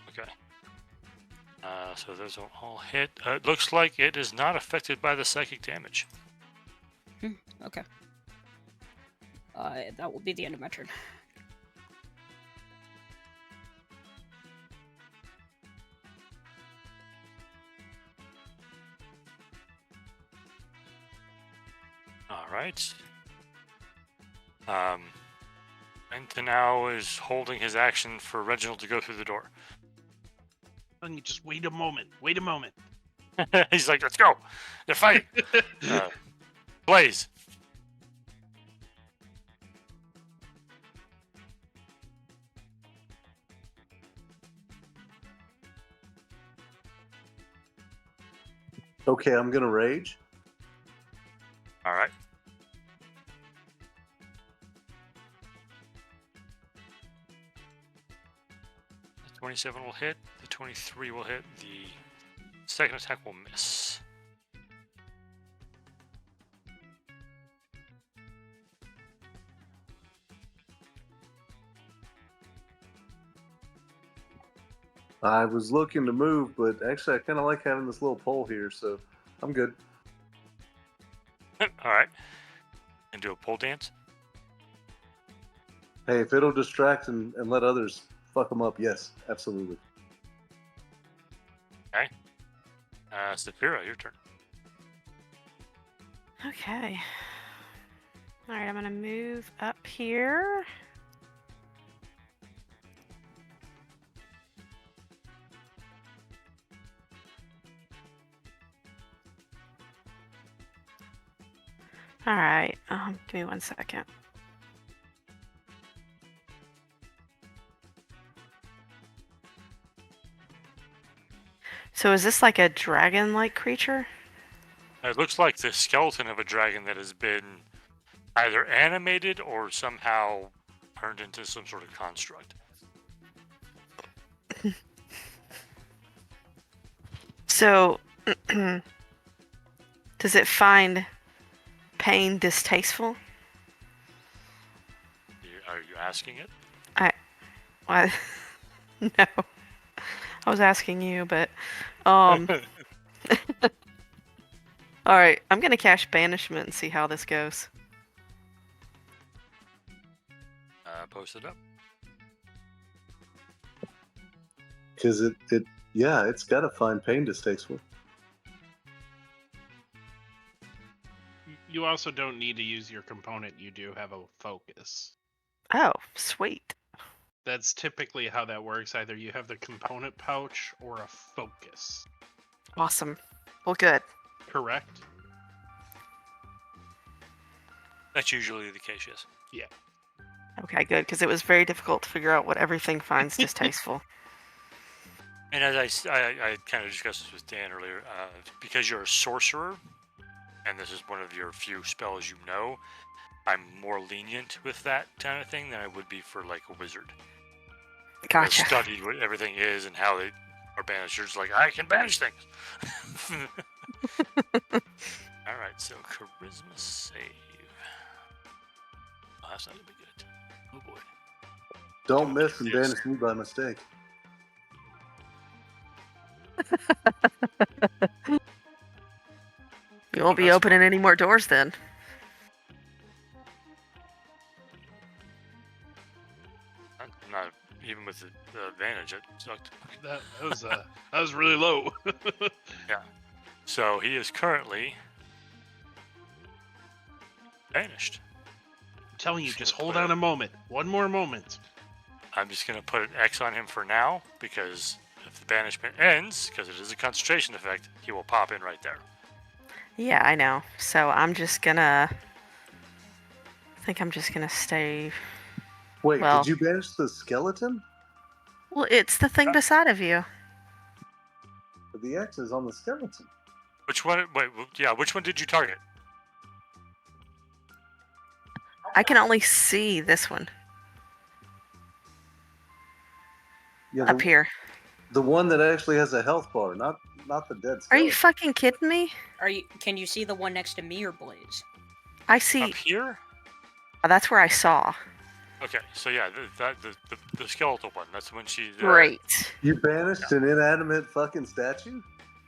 Okay. So those will all hit. It looks like it is not affected by the psychic damage. Okay. That will be the end of my turn. All right. Enta now is holding his action for Reginald to go through the door. And you just wait a moment. Wait a moment. He's like, let's go. They're fighting. Blaze. Okay, I'm gonna rage. All right. The 27 will hit. The 23 will hit. The second attack will miss. I was looking to move, but actually I kind of like having this little pole here, so I'm good. All right. And do a pole dance. Hey, if it'll distract and let others fuck them up, yes, absolutely. Okay. Saphira, your turn. Okay. All right, I'm gonna move up here. All right. Give me 1 second. So is this like a dragon-like creature? It looks like the skeleton of a dragon that has been either animated or somehow turned into some sort of construct. So, does it find pain distasteful? Are you asking it? Well, no. I was asking you, but all right, I'm gonna cast banishment and see how this goes. Post it up. Because it's got to find pain distasteful. You also don't need to use your component. You do have a focus. Oh, sweet. That's typically how that works. Either you have the component pouch or a focus. Awesome. Well, good. Correct? That's usually the case, yes. Yeah. Okay, good, because it was very difficult to figure out what everything finds distasteful. And as I kind of discussed this with Dan earlier, because you're a sorcerer, and this is one of your few spells you know, I'm more lenient with that kind of thing than I would be for like a wizard. Gotcha. I've studied what everything is and how they are banished. You're just like, I can banish things. All right, so charisma save. Oh, that's not gonna be good. Oh boy. Don't miss and Yes. banish me by mistake. You won't be That's opening any more doors then. Not even with the advantage, it sucked. That was really low. Yeah. So he is currently Vanished. I'm telling you, Just just gonna hold put on it- a moment. One more moment. I'm just going to put an X on him for now, because if the banishment ends, because it is a concentration effect, he will pop in right there. Yeah, I know. So I'm just gonna. I think I'm just gonna stay. Wait, Well- did you banish the skeleton? Well, it's the thing beside of you. But the X is on the skeleton. Which one? Wait, yeah, which one did you target? I can only see this one Yeah, up here. The one that actually has a health bar, not the dead skeleton. Are you fucking kidding me? Can you see the one next to me or Blaze? I see. Up here? Oh, that's where I saw. Okay, so yeah, the skeletal one. That's when she. Great. You banished an inanimate fucking statue?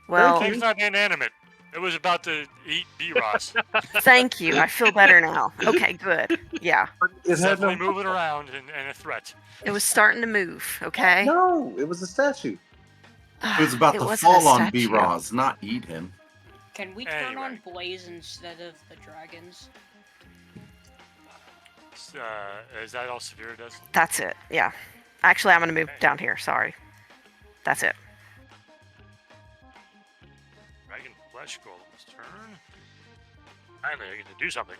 Well, Thing's not inanimate. It was about to eat B-Ross. thank you. I feel better now. Okay, good. Yeah. It It's had no. definitely moving around and a threat. It was starting to move, okay? No, it was a statue. It was about to wasn't a fall on statue. B-Roz, not eat him. Can we turn on Anyway. Blaze instead of the dragons? Is that all Severe does? That's it. Yeah. Actually, I'm going to move down here. Sorry. That's it. Dragon Flesh Golem's turn. Finally, I get to do something.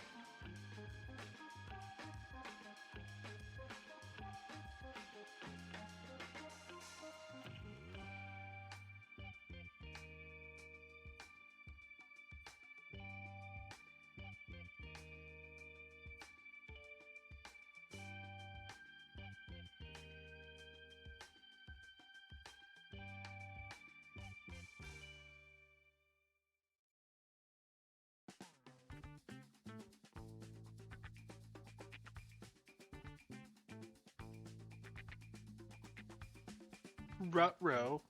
Ruh-roh.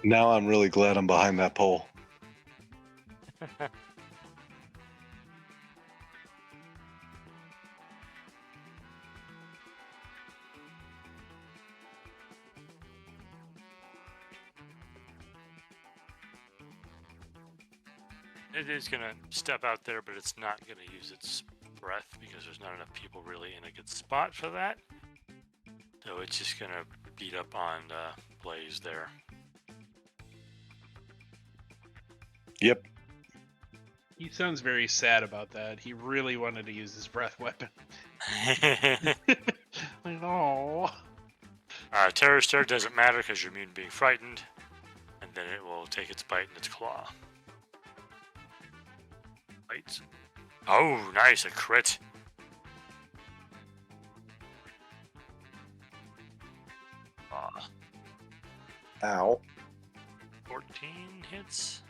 Now I'm really glad I'm behind that pole. It is gonna step out there, but it's not gonna use its breath because there's not enough people really in a good spot for that. So it's just gonna beat up on Blaze there. Yep. He sounds very sad about that. He really wanted to use his breath weapon. Like, oh. Terror Stare doesn't matter because you're immune to being frightened, and then it will take its bite and its claw. Bites. Oh, nice, a crit. Ow. 14 hits.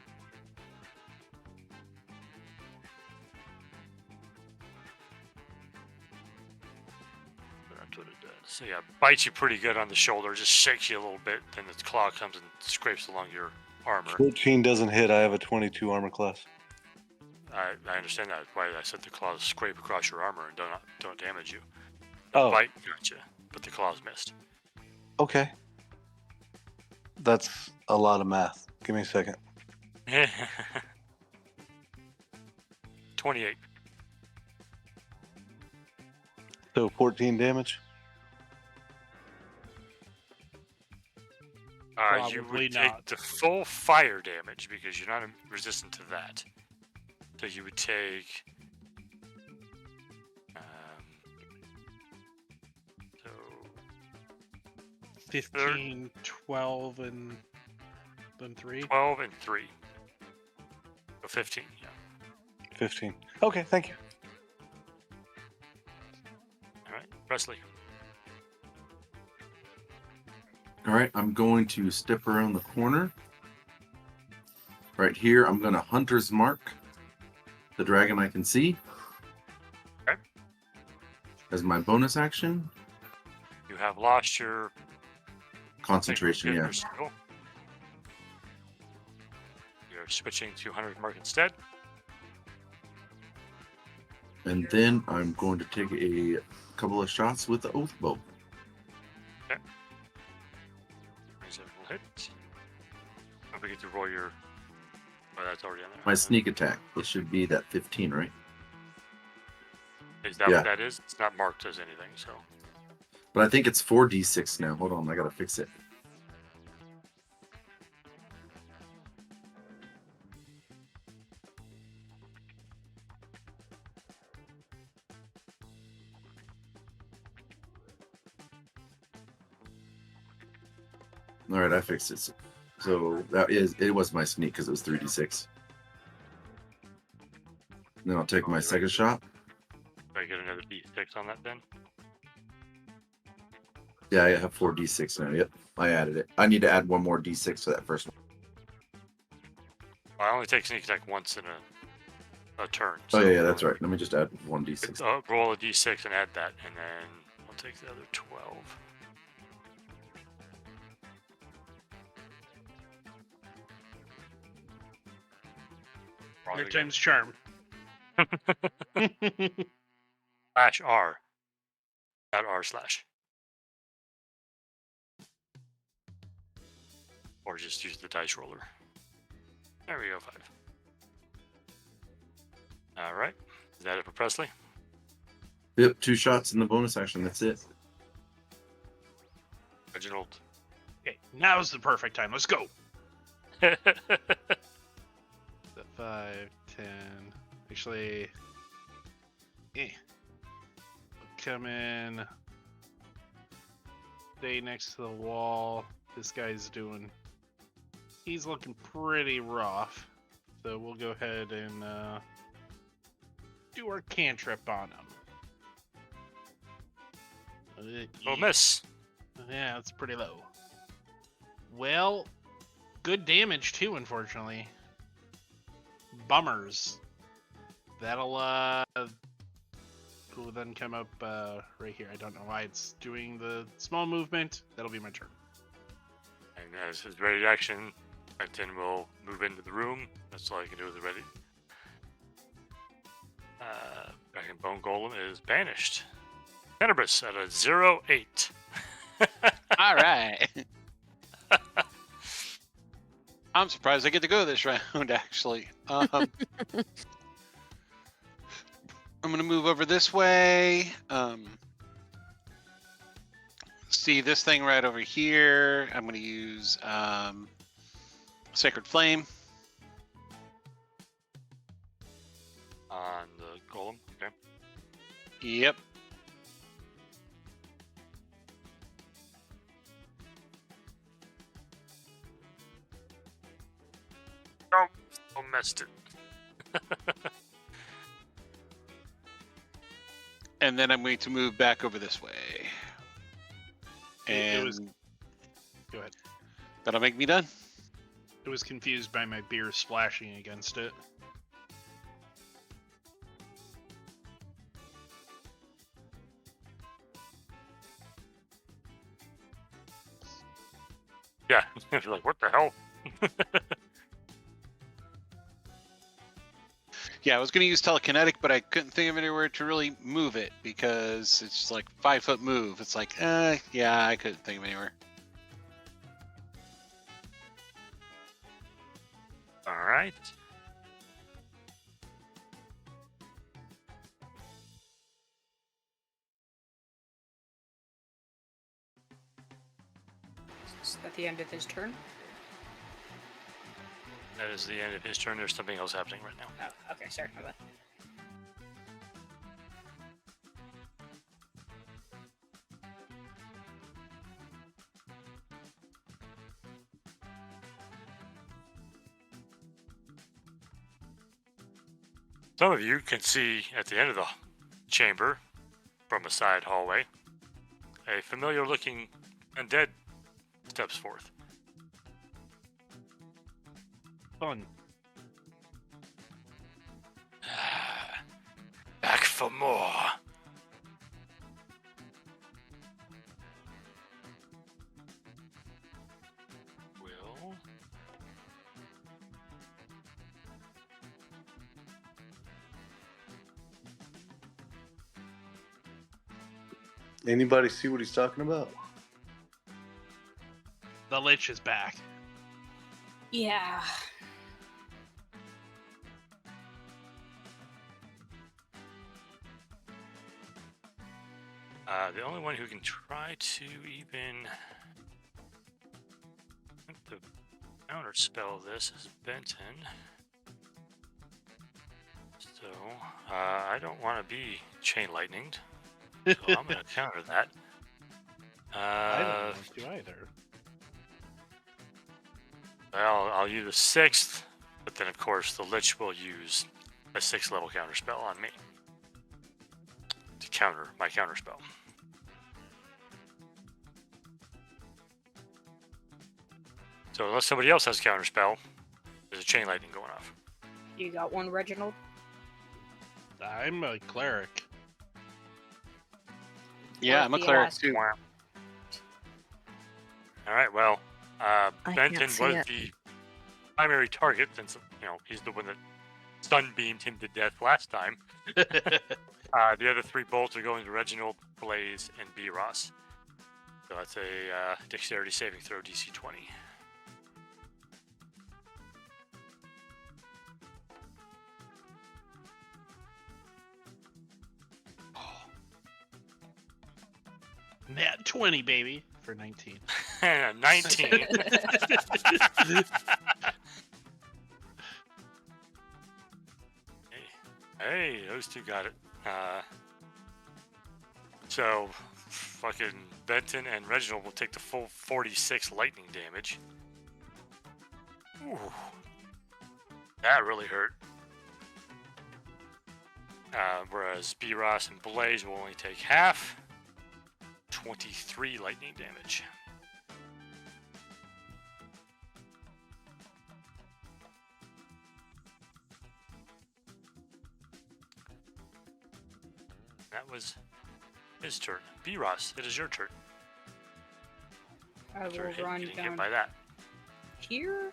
That's what it does. So yeah, bites you pretty good on the shoulder, just shakes you a little bit, then its claw comes and scrapes along your armor. 14 doesn't hit. I have a 22 armor class. I understand that. Why I said the claws scrape across your armor and don't damage you. Oh. Bite gotcha, but the claws missed. Okay. That's a lot of math. Give me a second. 28. So 14 damage. You Probably would not. take the full fire damage because you're not resistant to that. So you would take. So 15, 12, and then 3. 12 and 3. So 15, yeah. 15. Okay, thank you. All right, Presley. All right, I'm going to step around the corner. Right here, I'm gonna Hunter's Mark the dragon I can see. Okay. As my bonus action. You have lost your Concentration, yeah. You're switching to Hunter's Mark instead. And then I'm going to take a couple of shots with the Oath Bow. Okay. Will hit. Don't forget to roll your. Oh, that's already on there. My sneak attack. It should be that 15, right? Is that what that is? It's not marked as anything, so. But I think it's 4d6 now. Hold on, I gotta fix it. All right, I fixed it. So it was my sneak because it was 3d6. Then I'll take my second shot. Do I get another d6 on that then? Yeah, I have 4d6 now. Yep, I added it. I need to add one more d6 to that first one. I only take sneak attack once in a turn. So yeah, that's right. Let me just add one d6. Roll a d6 and add that, and then I'll take the other 12. Your time's charm. Slash R. Not R slash. Or just use the dice roller. There we go, 5. Alright. Is that it for Presley? Yep, 2 shots in the bonus action. That's it. Reginald. Okay, now's the perfect time. Let's go. The 5, 10. Actually, come in. Stay next to the wall. This guy's doing. He's looking pretty rough. So we'll go ahead and do our cantrip on him. Oh, miss. Yeah, that's pretty low. Well, good damage too, unfortunately. Bummers. That'll will then come up right here. I don't know why it's doing the small movement. That'll be my turn. And as his ready action, Quentin will move into the room. That's all you can do with the ready. Dragon Bone Golem is banished. Tenebris at a 0-8. All right. I'm surprised I get to go this round, actually. I'm going to move over this way. See this thing right over here. I'm going to use Sacred Flame. On the Golem, okay. Yep. Oh, missed it. And then I'm going to move back over this way. And Go ahead. that'll make me done. I was confused by my beer splashing against it. Yeah, you're like, what the hell? Yeah, I was going to use telekinetic, but I couldn't think of anywhere to really move it because it's like 5-foot move. It's like, yeah, I couldn't think of anywhere. All right. Is that the end of his turn? That is the end of his turn. There's something else happening right now. Oh, okay, sorry, my bad. Some of you can see at the end of the chamber, from a side hallway, a familiar-looking undead steps forth. Fun. for more. Will. Anybody see what he's talking about? The Lich is back. Yeah. The only one who can try to even the counter spell this is Benton. So I don't want to be chain lightninged. So I'm going to counter that. I don't want to either. Well, I'll use a 6th, but then of course the Lich will use a 6th level counter spell on me to counter my counter spell. So unless somebody else has counter spell, there's a chain lightning going off. You got one, Reginald? I'm a cleric. Yeah, I'm a He cleric asked. too. All right. Well, I Benton can't see was it. the primary target, since he's the one that sunbeamed him to death last time. The other 3 bolts are going to Reginald, Blaze, and B. Ross. So that's a dexterity saving throw, DC 20. Nat 20, baby, for 19. 19. Hey, those 2 got it. So, fucking Benton and Reginald will take the full 46 lightning damage. Ooh. That really hurt. Whereas B. Ross and Blaze will only take half. 23 lightning damage. That was his turn. B. Ross, it is your turn. I After will run getting hit down by that. here.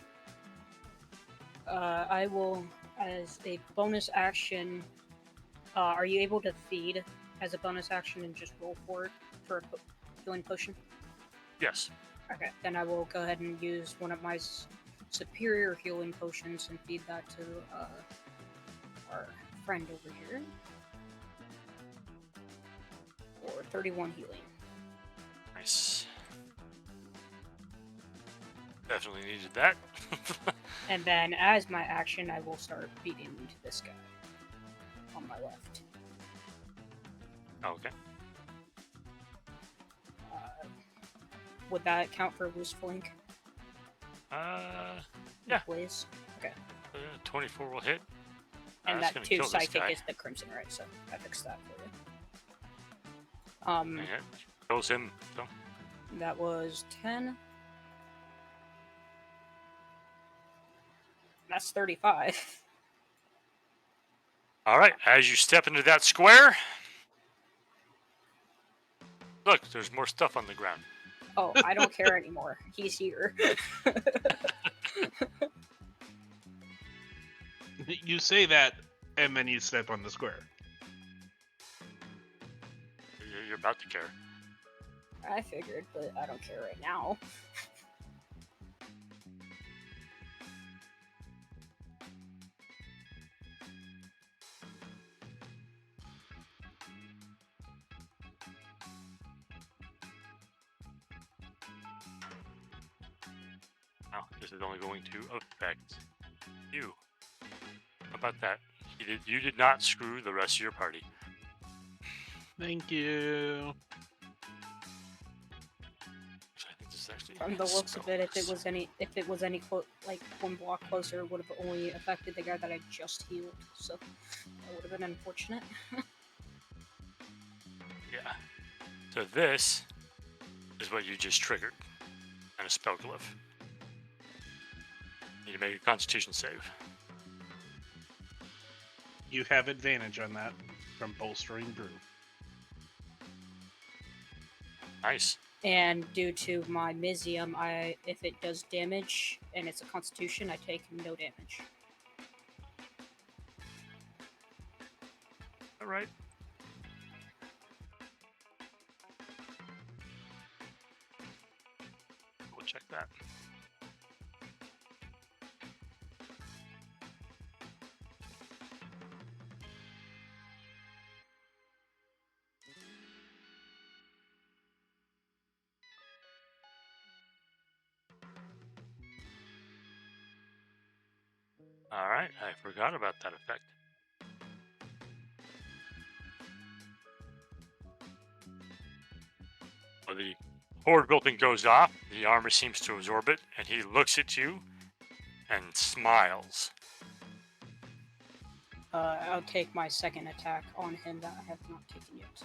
I will, as a bonus action. Are you able to feed as a bonus action and just roll for it for a healing potion? Yes. Okay, then I will go ahead and use one of my superior healing potions and feed that to our friend over here. For 31 healing. Nice. Definitely needed that. And then, as my action, I will start beating into this guy on my left. Okay. Would that count for loose flank? Yeah. Blaze? Okay. 24 will hit. And That's that gonna 2 kill this psychic guy. is the crimson, right? So I fixed that for you. Yeah, kills him. So. That was 10. That's 35. All right. As you step into that square, look, there's more stuff on the ground. Oh, I don't care anymore. He's here. You say that, and then you step on the square. You're about to care. I figured, but I don't care right now. Now, this is only going to affect you. How about that? You did not screw the rest of your party. Thank you. So I think this is actually From the looks of it, if it spell was any like 1 block closer, it would have only affected the guy that I just healed. So that would have been unfortunate. Yeah. So this is what you just triggered, and a spell glyph. You need to make a Constitution save. You have advantage on that. from bolstering brew. Nice. And due to my Mizium, if it does damage and it's a Constitution, I take no damage. All right. We'll check that. All right, I forgot about that effect. Well, the horde building goes off, the armor seems to absorb it, and he looks at you and smiles. I'll take my second attack on him that I have not taken yet.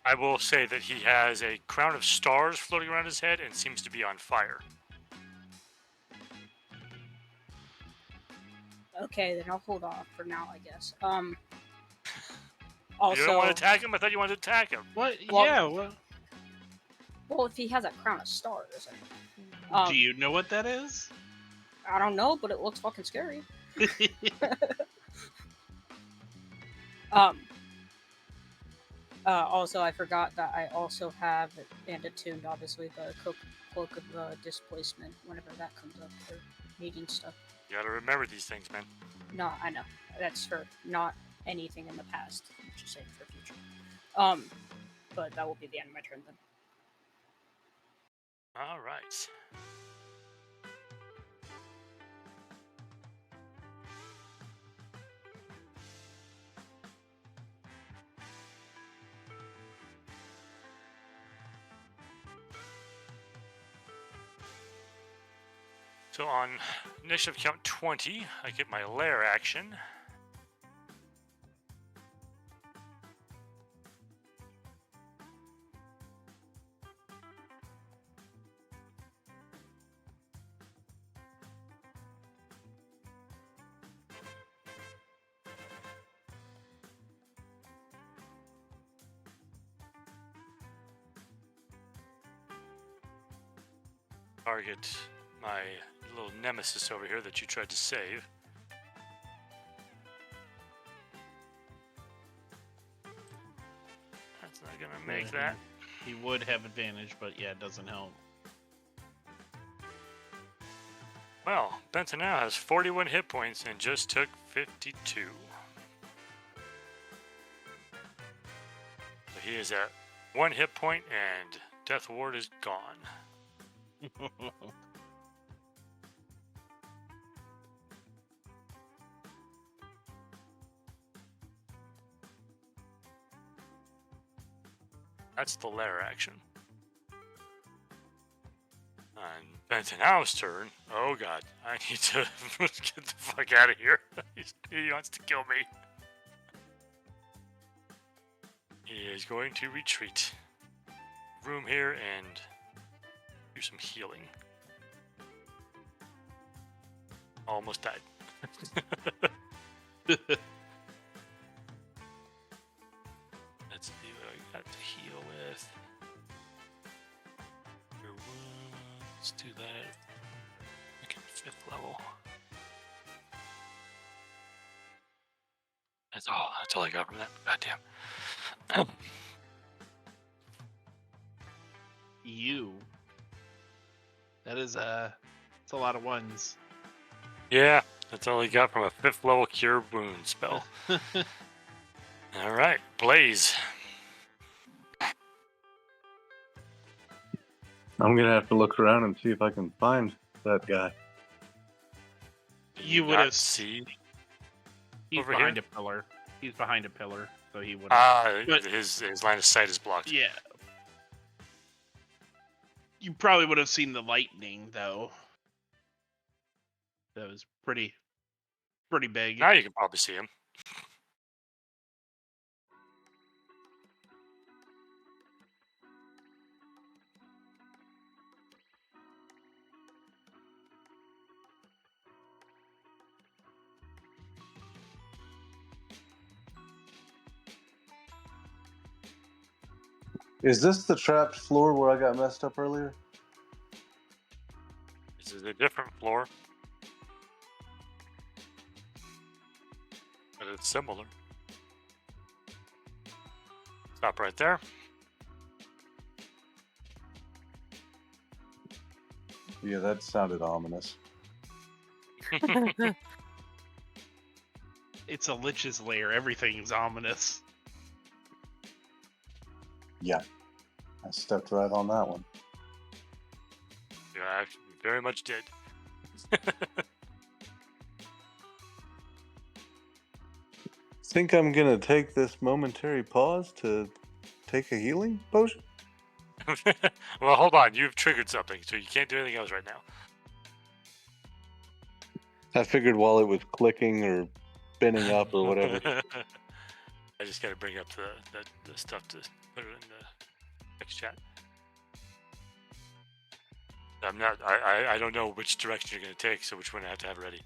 I will say that he has a crown of stars floating around his head and seems to be on fire. Okay, then I'll hold off for now, I guess. You Also, don't want to attack him? I thought you wanted to attack him. What? Well- Yeah. Well, well, if he has a crown of stars, do you know what that is? I don't know, but it looks fucking scary. Also, I forgot that I also have and attuned, obviously, the cloak of displacement whenever that comes up for needing stuff. You gotta remember these things, man. No, I know. That's for not anything in the past. I'm just saying for future. But that will be the end of my turn then. All right. So on initiative count 20, I get my lair action. Target my little nemesis over here that you tried to save. That's not gonna make that. He would have advantage, but yeah, it doesn't help. Well, Benton now has 41 hit points and just took 52. So he is at 1 hit point and Death Ward is gone. That's the lair action. On Benton Howe's turn. Oh god, I need to get the fuck out of here. He wants to kill me. He is going to retreat. Room here and do some healing. Almost died. Let's see what I got to heal with. Your wound. Let's do that. Like at 5th level. That's all I got from that. Goddamn. You. That is it's a lot of ones. Yeah, that's all he got from a 5th level cure wound spell. Alright, Blaze. I'm gonna have to look around and see if I can find that guy. You would not have see. He's over behind here? a pillar. He's behind a pillar, so he would. But- His line of sight is blocked. Yeah. You probably would have seen the lightning, though. That was pretty big. Now you can probably see him. Is this the trapped floor where I got messed up earlier? This is a different floor, but it's similar. Stop right there. Yeah, that sounded ominous. It's a Lich's lair. Everything's ominous. Yeah, I stepped right on that one. You actually very much did. Think I'm gonna take this momentary pause to take a healing potion? Well, hold on. You've triggered something, so you can't do anything else right now. I figured while it was clicking or spinning up or whatever. I just gotta bring up the stuff to put it in the next chat. I don't know which direction you're gonna take, so which one I have to have ready.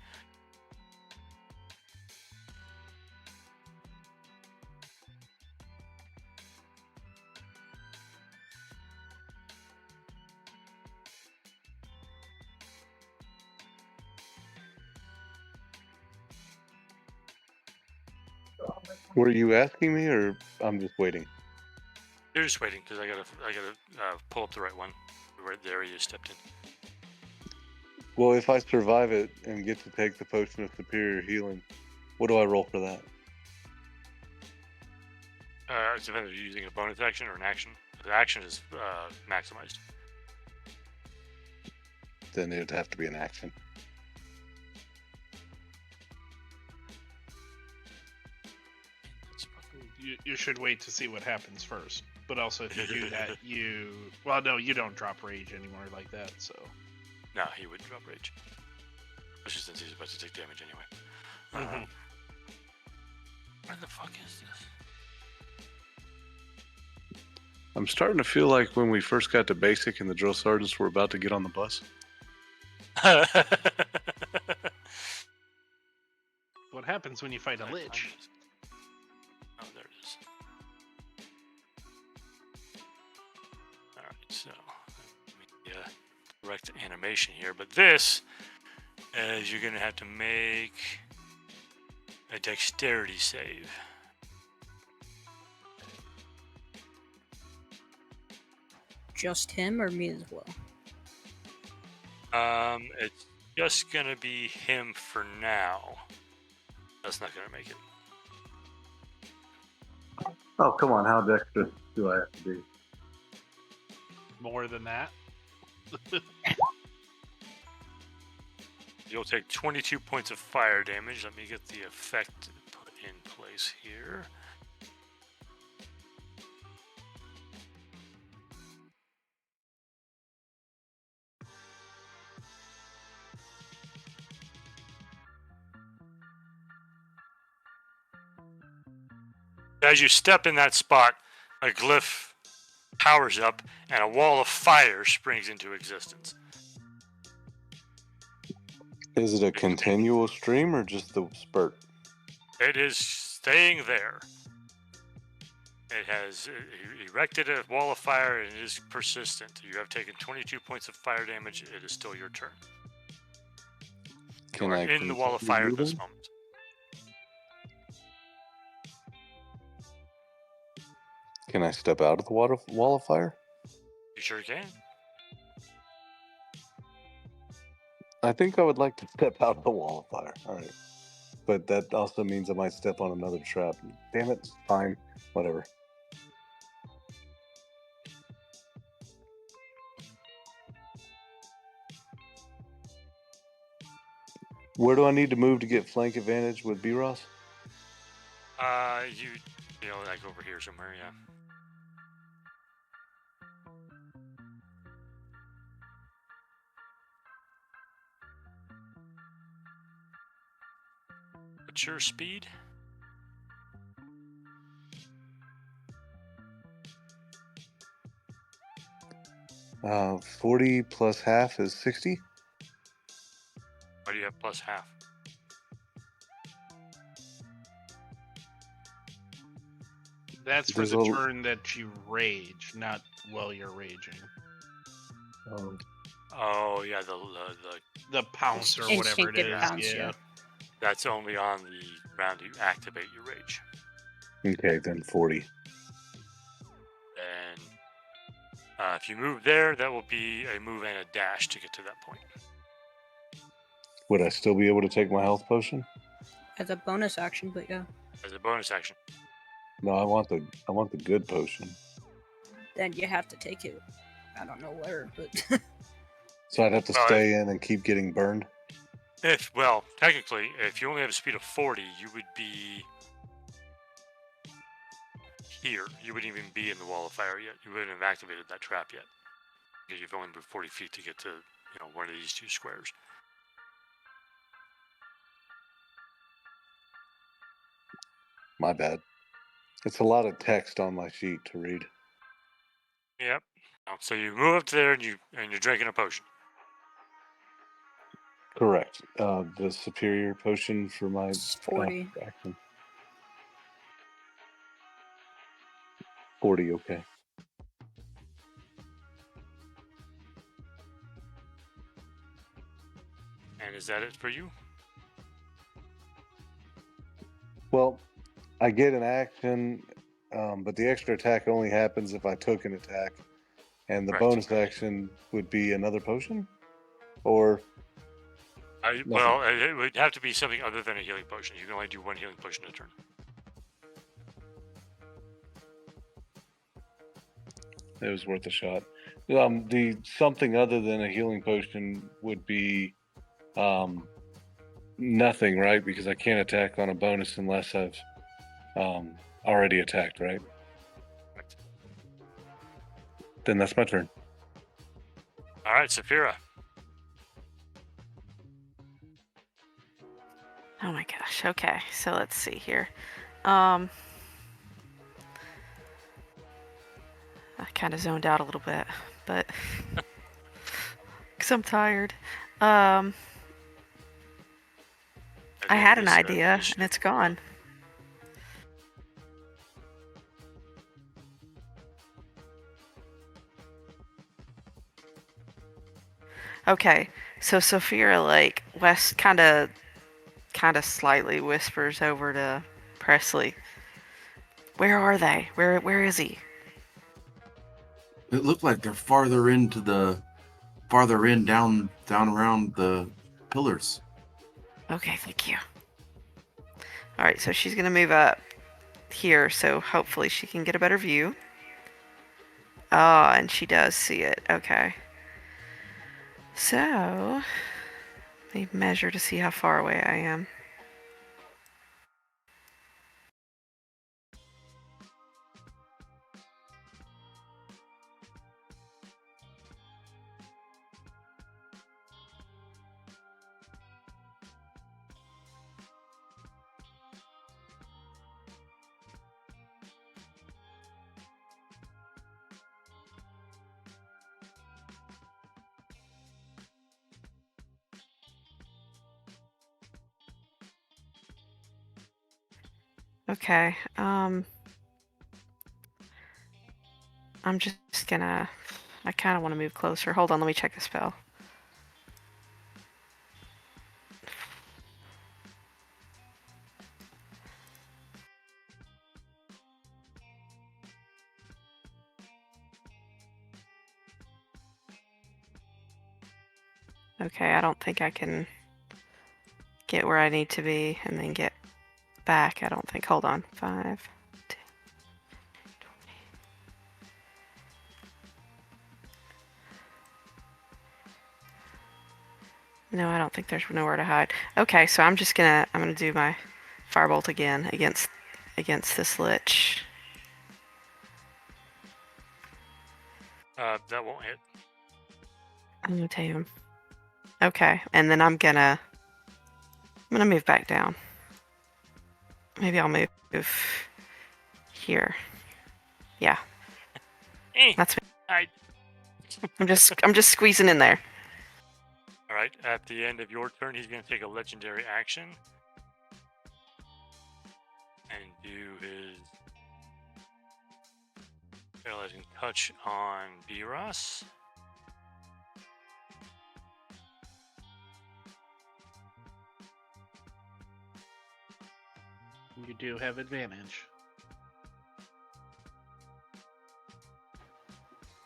Were you asking me, or I'm just waiting? You're just waiting because I gotta pull up the right one. Right there, you stepped in. Well, if I survive it and get to take the potion of superior healing, what do I roll for that? It's depends if you're using a bonus action or an action. The action is maximized. Then it'd have to be an action. You should wait to see what happens first. But also, if you do that, well, no, you don't drop rage anymore like that. So No, he would drop rage. Especially since he's about to take damage anyway. Mhm. Where the fuck is this? I'm starting to feel like when we first got to basic and the drill sergeants were about to get on the bus. what happens when you fight a Where did I find Lich? this? Oh, there it is. Alright, so let me correct animation here, but this is you're gonna have to make a dexterity save. Just him or me as well? It's just gonna be him for now. That's not gonna make it. Oh, come on. How dexterous do I have to be? More than that? You'll take 22 points of fire damage. Let me get the effect put in place here. As you step in that spot, a glyph powers up and a wall of fire springs into existence. Is it a continual stream or just the spurt? It is staying there. It has erected a wall of fire and it is persistent. You have taken 22 points of fire damage. It is still your turn. Can You are I in the wall of continue fire at this moving? moment. Can I step out of the wall of fire? You sure can. I think I would like to step out of the wall of fire. All right. But that also means I might step on another trap. Damn it. Fine. Whatever. Where do I need to move to get flank advantage with B-Ross? You know, like over here somewhere, yeah. What's your speed? 40 plus half is 60. Why do you have plus half? That's for There's the a- turn that you rage, not while you're raging. Oh yeah, The pounce or whatever it Instinctive is. pounce, Yeah. yeah. that's only on the round you activate your rage. Okay, then 40. And if you move there, that will be a move and a dash to get to that point. Would I still be able to take my health potion? As a bonus action, but yeah. As a bonus action. No, I want the good potion. Then you have to take it. I don't know where, but So I'd have to Well, stay in and keep getting burned. Technically, if you only have a speed of 40, you would be here. You wouldn't even be in the wall of fire yet. You wouldn't have activated that trap yet. Because you've only moved 40 feet to get to, one of these two squares. My bad. It's a lot of text on my sheet to read. Yep. So you move up there and you're drinking a potion. Correct. The superior potion for my it's 40. action. 40, okay. And is that it for you? Well, I get an action, but the extra attack only happens if I took an attack. And the Right. bonus action would be another potion? Or Well, it would have to be something other than a healing potion. You can only do one healing potion a turn. it was worth a shot. The something other than a healing potion would be nothing, right? Because I can't attack on a bonus unless I've already attacked, right? Right. Then that's my turn. All right, Saphira. Oh my gosh. Okay, so let's see here. I kind of zoned out a little bit, but because I'm tired. I had an idea, and it's gone. Okay, so Sophia, like, West kind of slightly whispers over to Presley. Where are they? Where is he? It looked like they're farther in down around the pillars. Okay, thank you. All right, so she's gonna move up here, so hopefully she can get a better view. Oh, and she does see it. Okay. So, let me measure to see how far away I am. Okay, I'm just gonna... I kind of want to move closer. Hold on, let me check the spell. Okay, I don't think I can get where I need to be and then get back. I don't think. Hold on. 5, 10, 20. No, I don't think there's nowhere to hide. Okay, so I'm gonna do my firebolt again against this lich. That won't hit. I'm gonna tell him. Okay, and then I'm gonna move back down. Maybe I'll move here. Yeah, that's me. I- I'm just squeezing in there. All right. At the end of your turn, he's going to take a legendary action and do his Paralyzing touch on B-Ross. You do have advantage.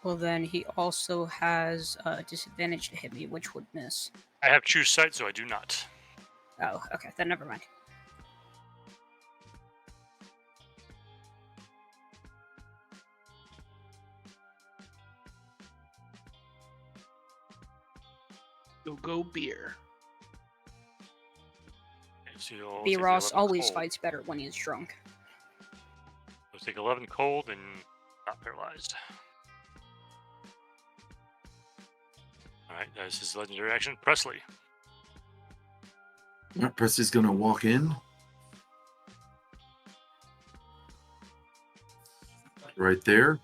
Well, then he also has a disadvantage to hit me, which would miss. I have true sight, so I do not. Oh, okay, then never mind. Go beer. Okay, so you'll B. take the Ross 11 always cold. fights better when he's drunk. You'll take 11 cold and not paralyzed. Alright, that's his legendary action. Presley. Presley's gonna walk in. Right there.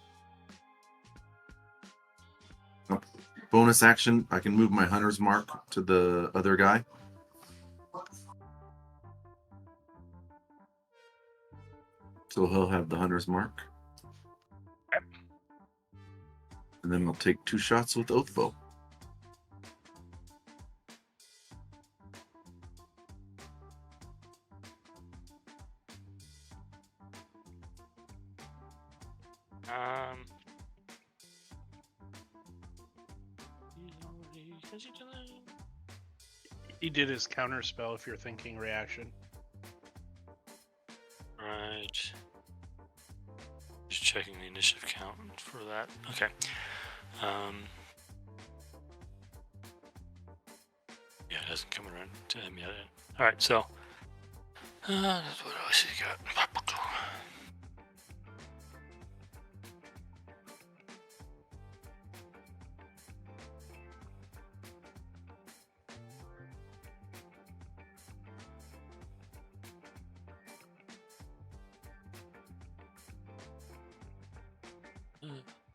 Bonus action, I can move my hunter's mark to the other guy. So he'll have the hunter's mark. And then I'll take 2 shots with Oathbow. He did his counter spell if you're thinking reaction. Right. Just checking the initiative count for that. Okay. Yeah, it hasn't come around to him yet. Alright, so. What else he got?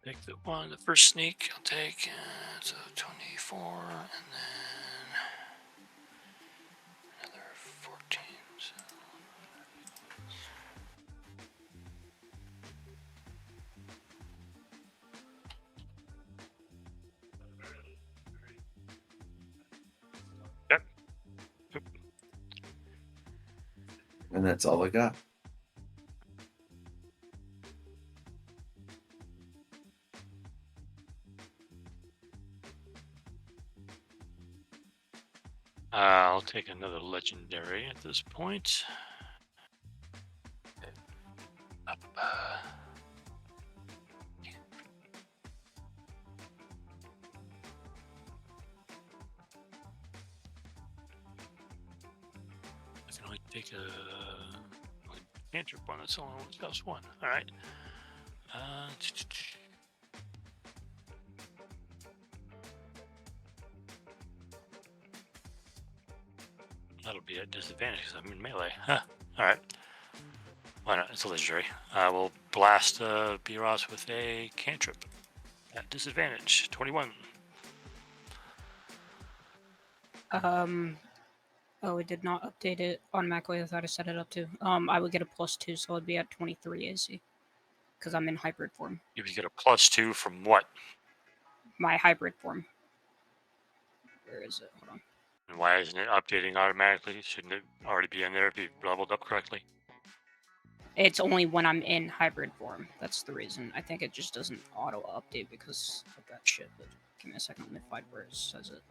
Take the first sneak. I'll take so 24, and then another 14. So. Yep. And that's all I got. I'll take another legendary at this point. Up, I can only take a cantrip one. That's only costs 1. All right. That'll be at disadvantage because I'm in melee. Huh. All right. Why not? It's a legendary. I will blast B-Ross with a cantrip at disadvantage. 21. Oh, it did not update it automatically. I thought I set it up to. I would get a +2, so it'd be at 23 AC. Because I'm in hybrid form. You would get a +2 from what? My hybrid form. Where is it? Hold on. And why isn't it updating automatically? Shouldn't it already be in there if you leveled up correctly? It's only when I'm in hybrid form. That's the reason. I think it just doesn't auto update because of that shit. But give me a second. Let me find where it says it.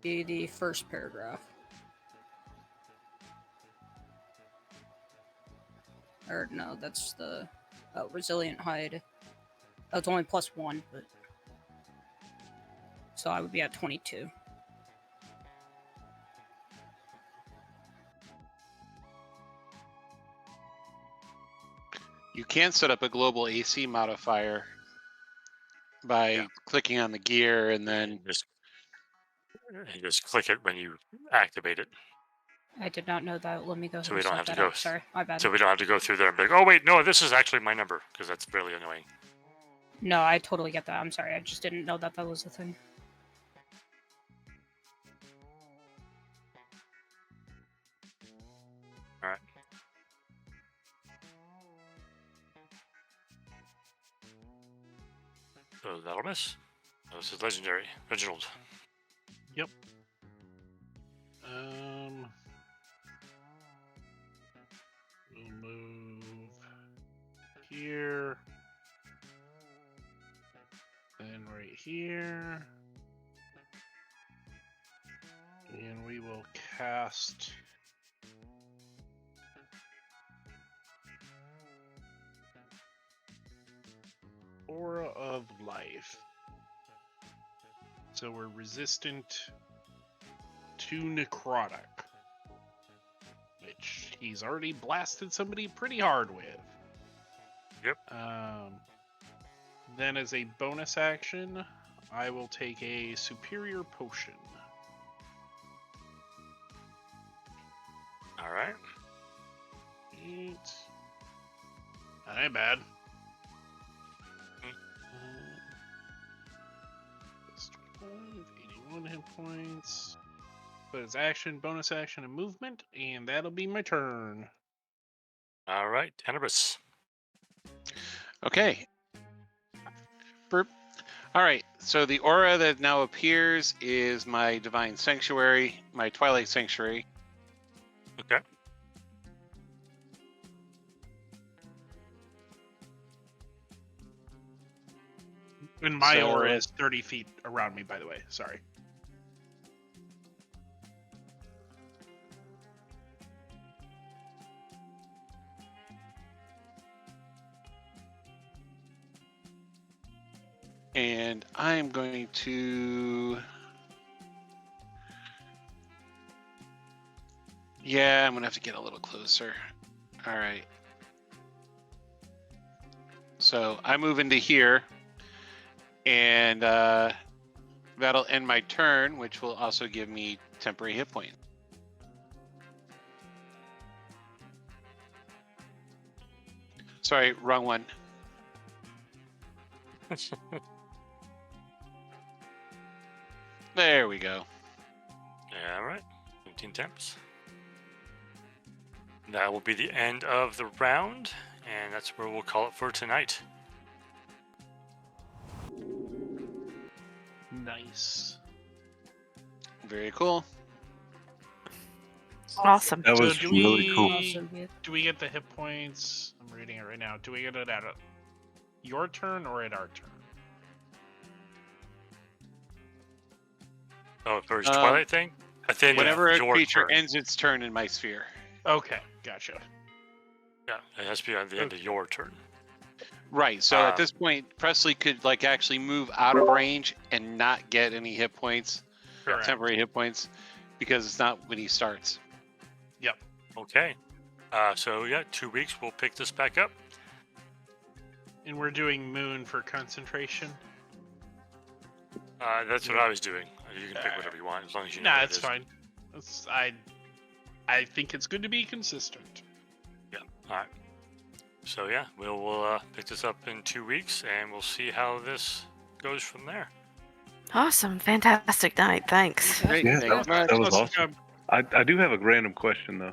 Be the first paragraph. Or no, that's the resilient hide. Oh, it's only +1, but so I would be at 22. You can set up a global AC modifier by clicking on the gear and then You just click it when you activate it. I did not know that. Let me go ahead So we and don't set have to that go. up. Sorry, my bad. So we don't have to go through there and be like, oh wait, no, this is actually my number, because that's really annoying. No, I totally get that. I'm sorry. I just didn't know that that was a thing. All right. So that'll miss. Oh, this is legendary. Reginald. Yep. We'll move here. Then right here. And we will cast Aura of Life. So we're resistant to necrotic, which he's already blasted somebody pretty hard with. Yep. Then as a bonus action, I will take a superior potion. All right. 8. That ain't bad. Plus 12, 81 hit points. But it's action, bonus action, and movement, and that'll be my turn. All right. Anubis. Okay. Burp. All right. So the aura that now appears is my divine sanctuary, my twilight sanctuary. Okay. And my So- aura is 30 feet around me, by the way. Sorry. And I'm going to... Yeah, I'm going to have to get a little closer. All right. So I move into here. And that'll end my turn, which will also give me temporary hit point. Sorry, wrong one. There we go. All right. 15 temps. That will be the end of the round, and that's where we'll call it for tonight. Nice. Very cool. Awesome. That was do really cool. Awesome, dude. Do we get the hit points? I'm reading it right now. Do we get it at your turn or at our turn? Oh, for his Twilight thing? At the end Whenever of a your creature turn. ends its turn in my sphere. Okay, gotcha. Yeah, it has to be at the end of your turn. Right. So at this point, Presley could like actually move out of range and not get any hit points, Correct. temporary hit points, because it's not when he starts. Yep. Okay. So yeah, 2 weeks we'll pick this back up. And we're doing Moon for concentration. That's what I was doing. You can pick whatever you want as long as you know. Nah, what it it's is. fine. I think it's good to be consistent. Yeah. All right. So yeah, we'll pick this up in 2 weeks, and we'll see how this goes from there. Awesome. Fantastic night. Thanks. Great. Yeah, Thank you very much. that was Awesome awesome. I do have a random question though.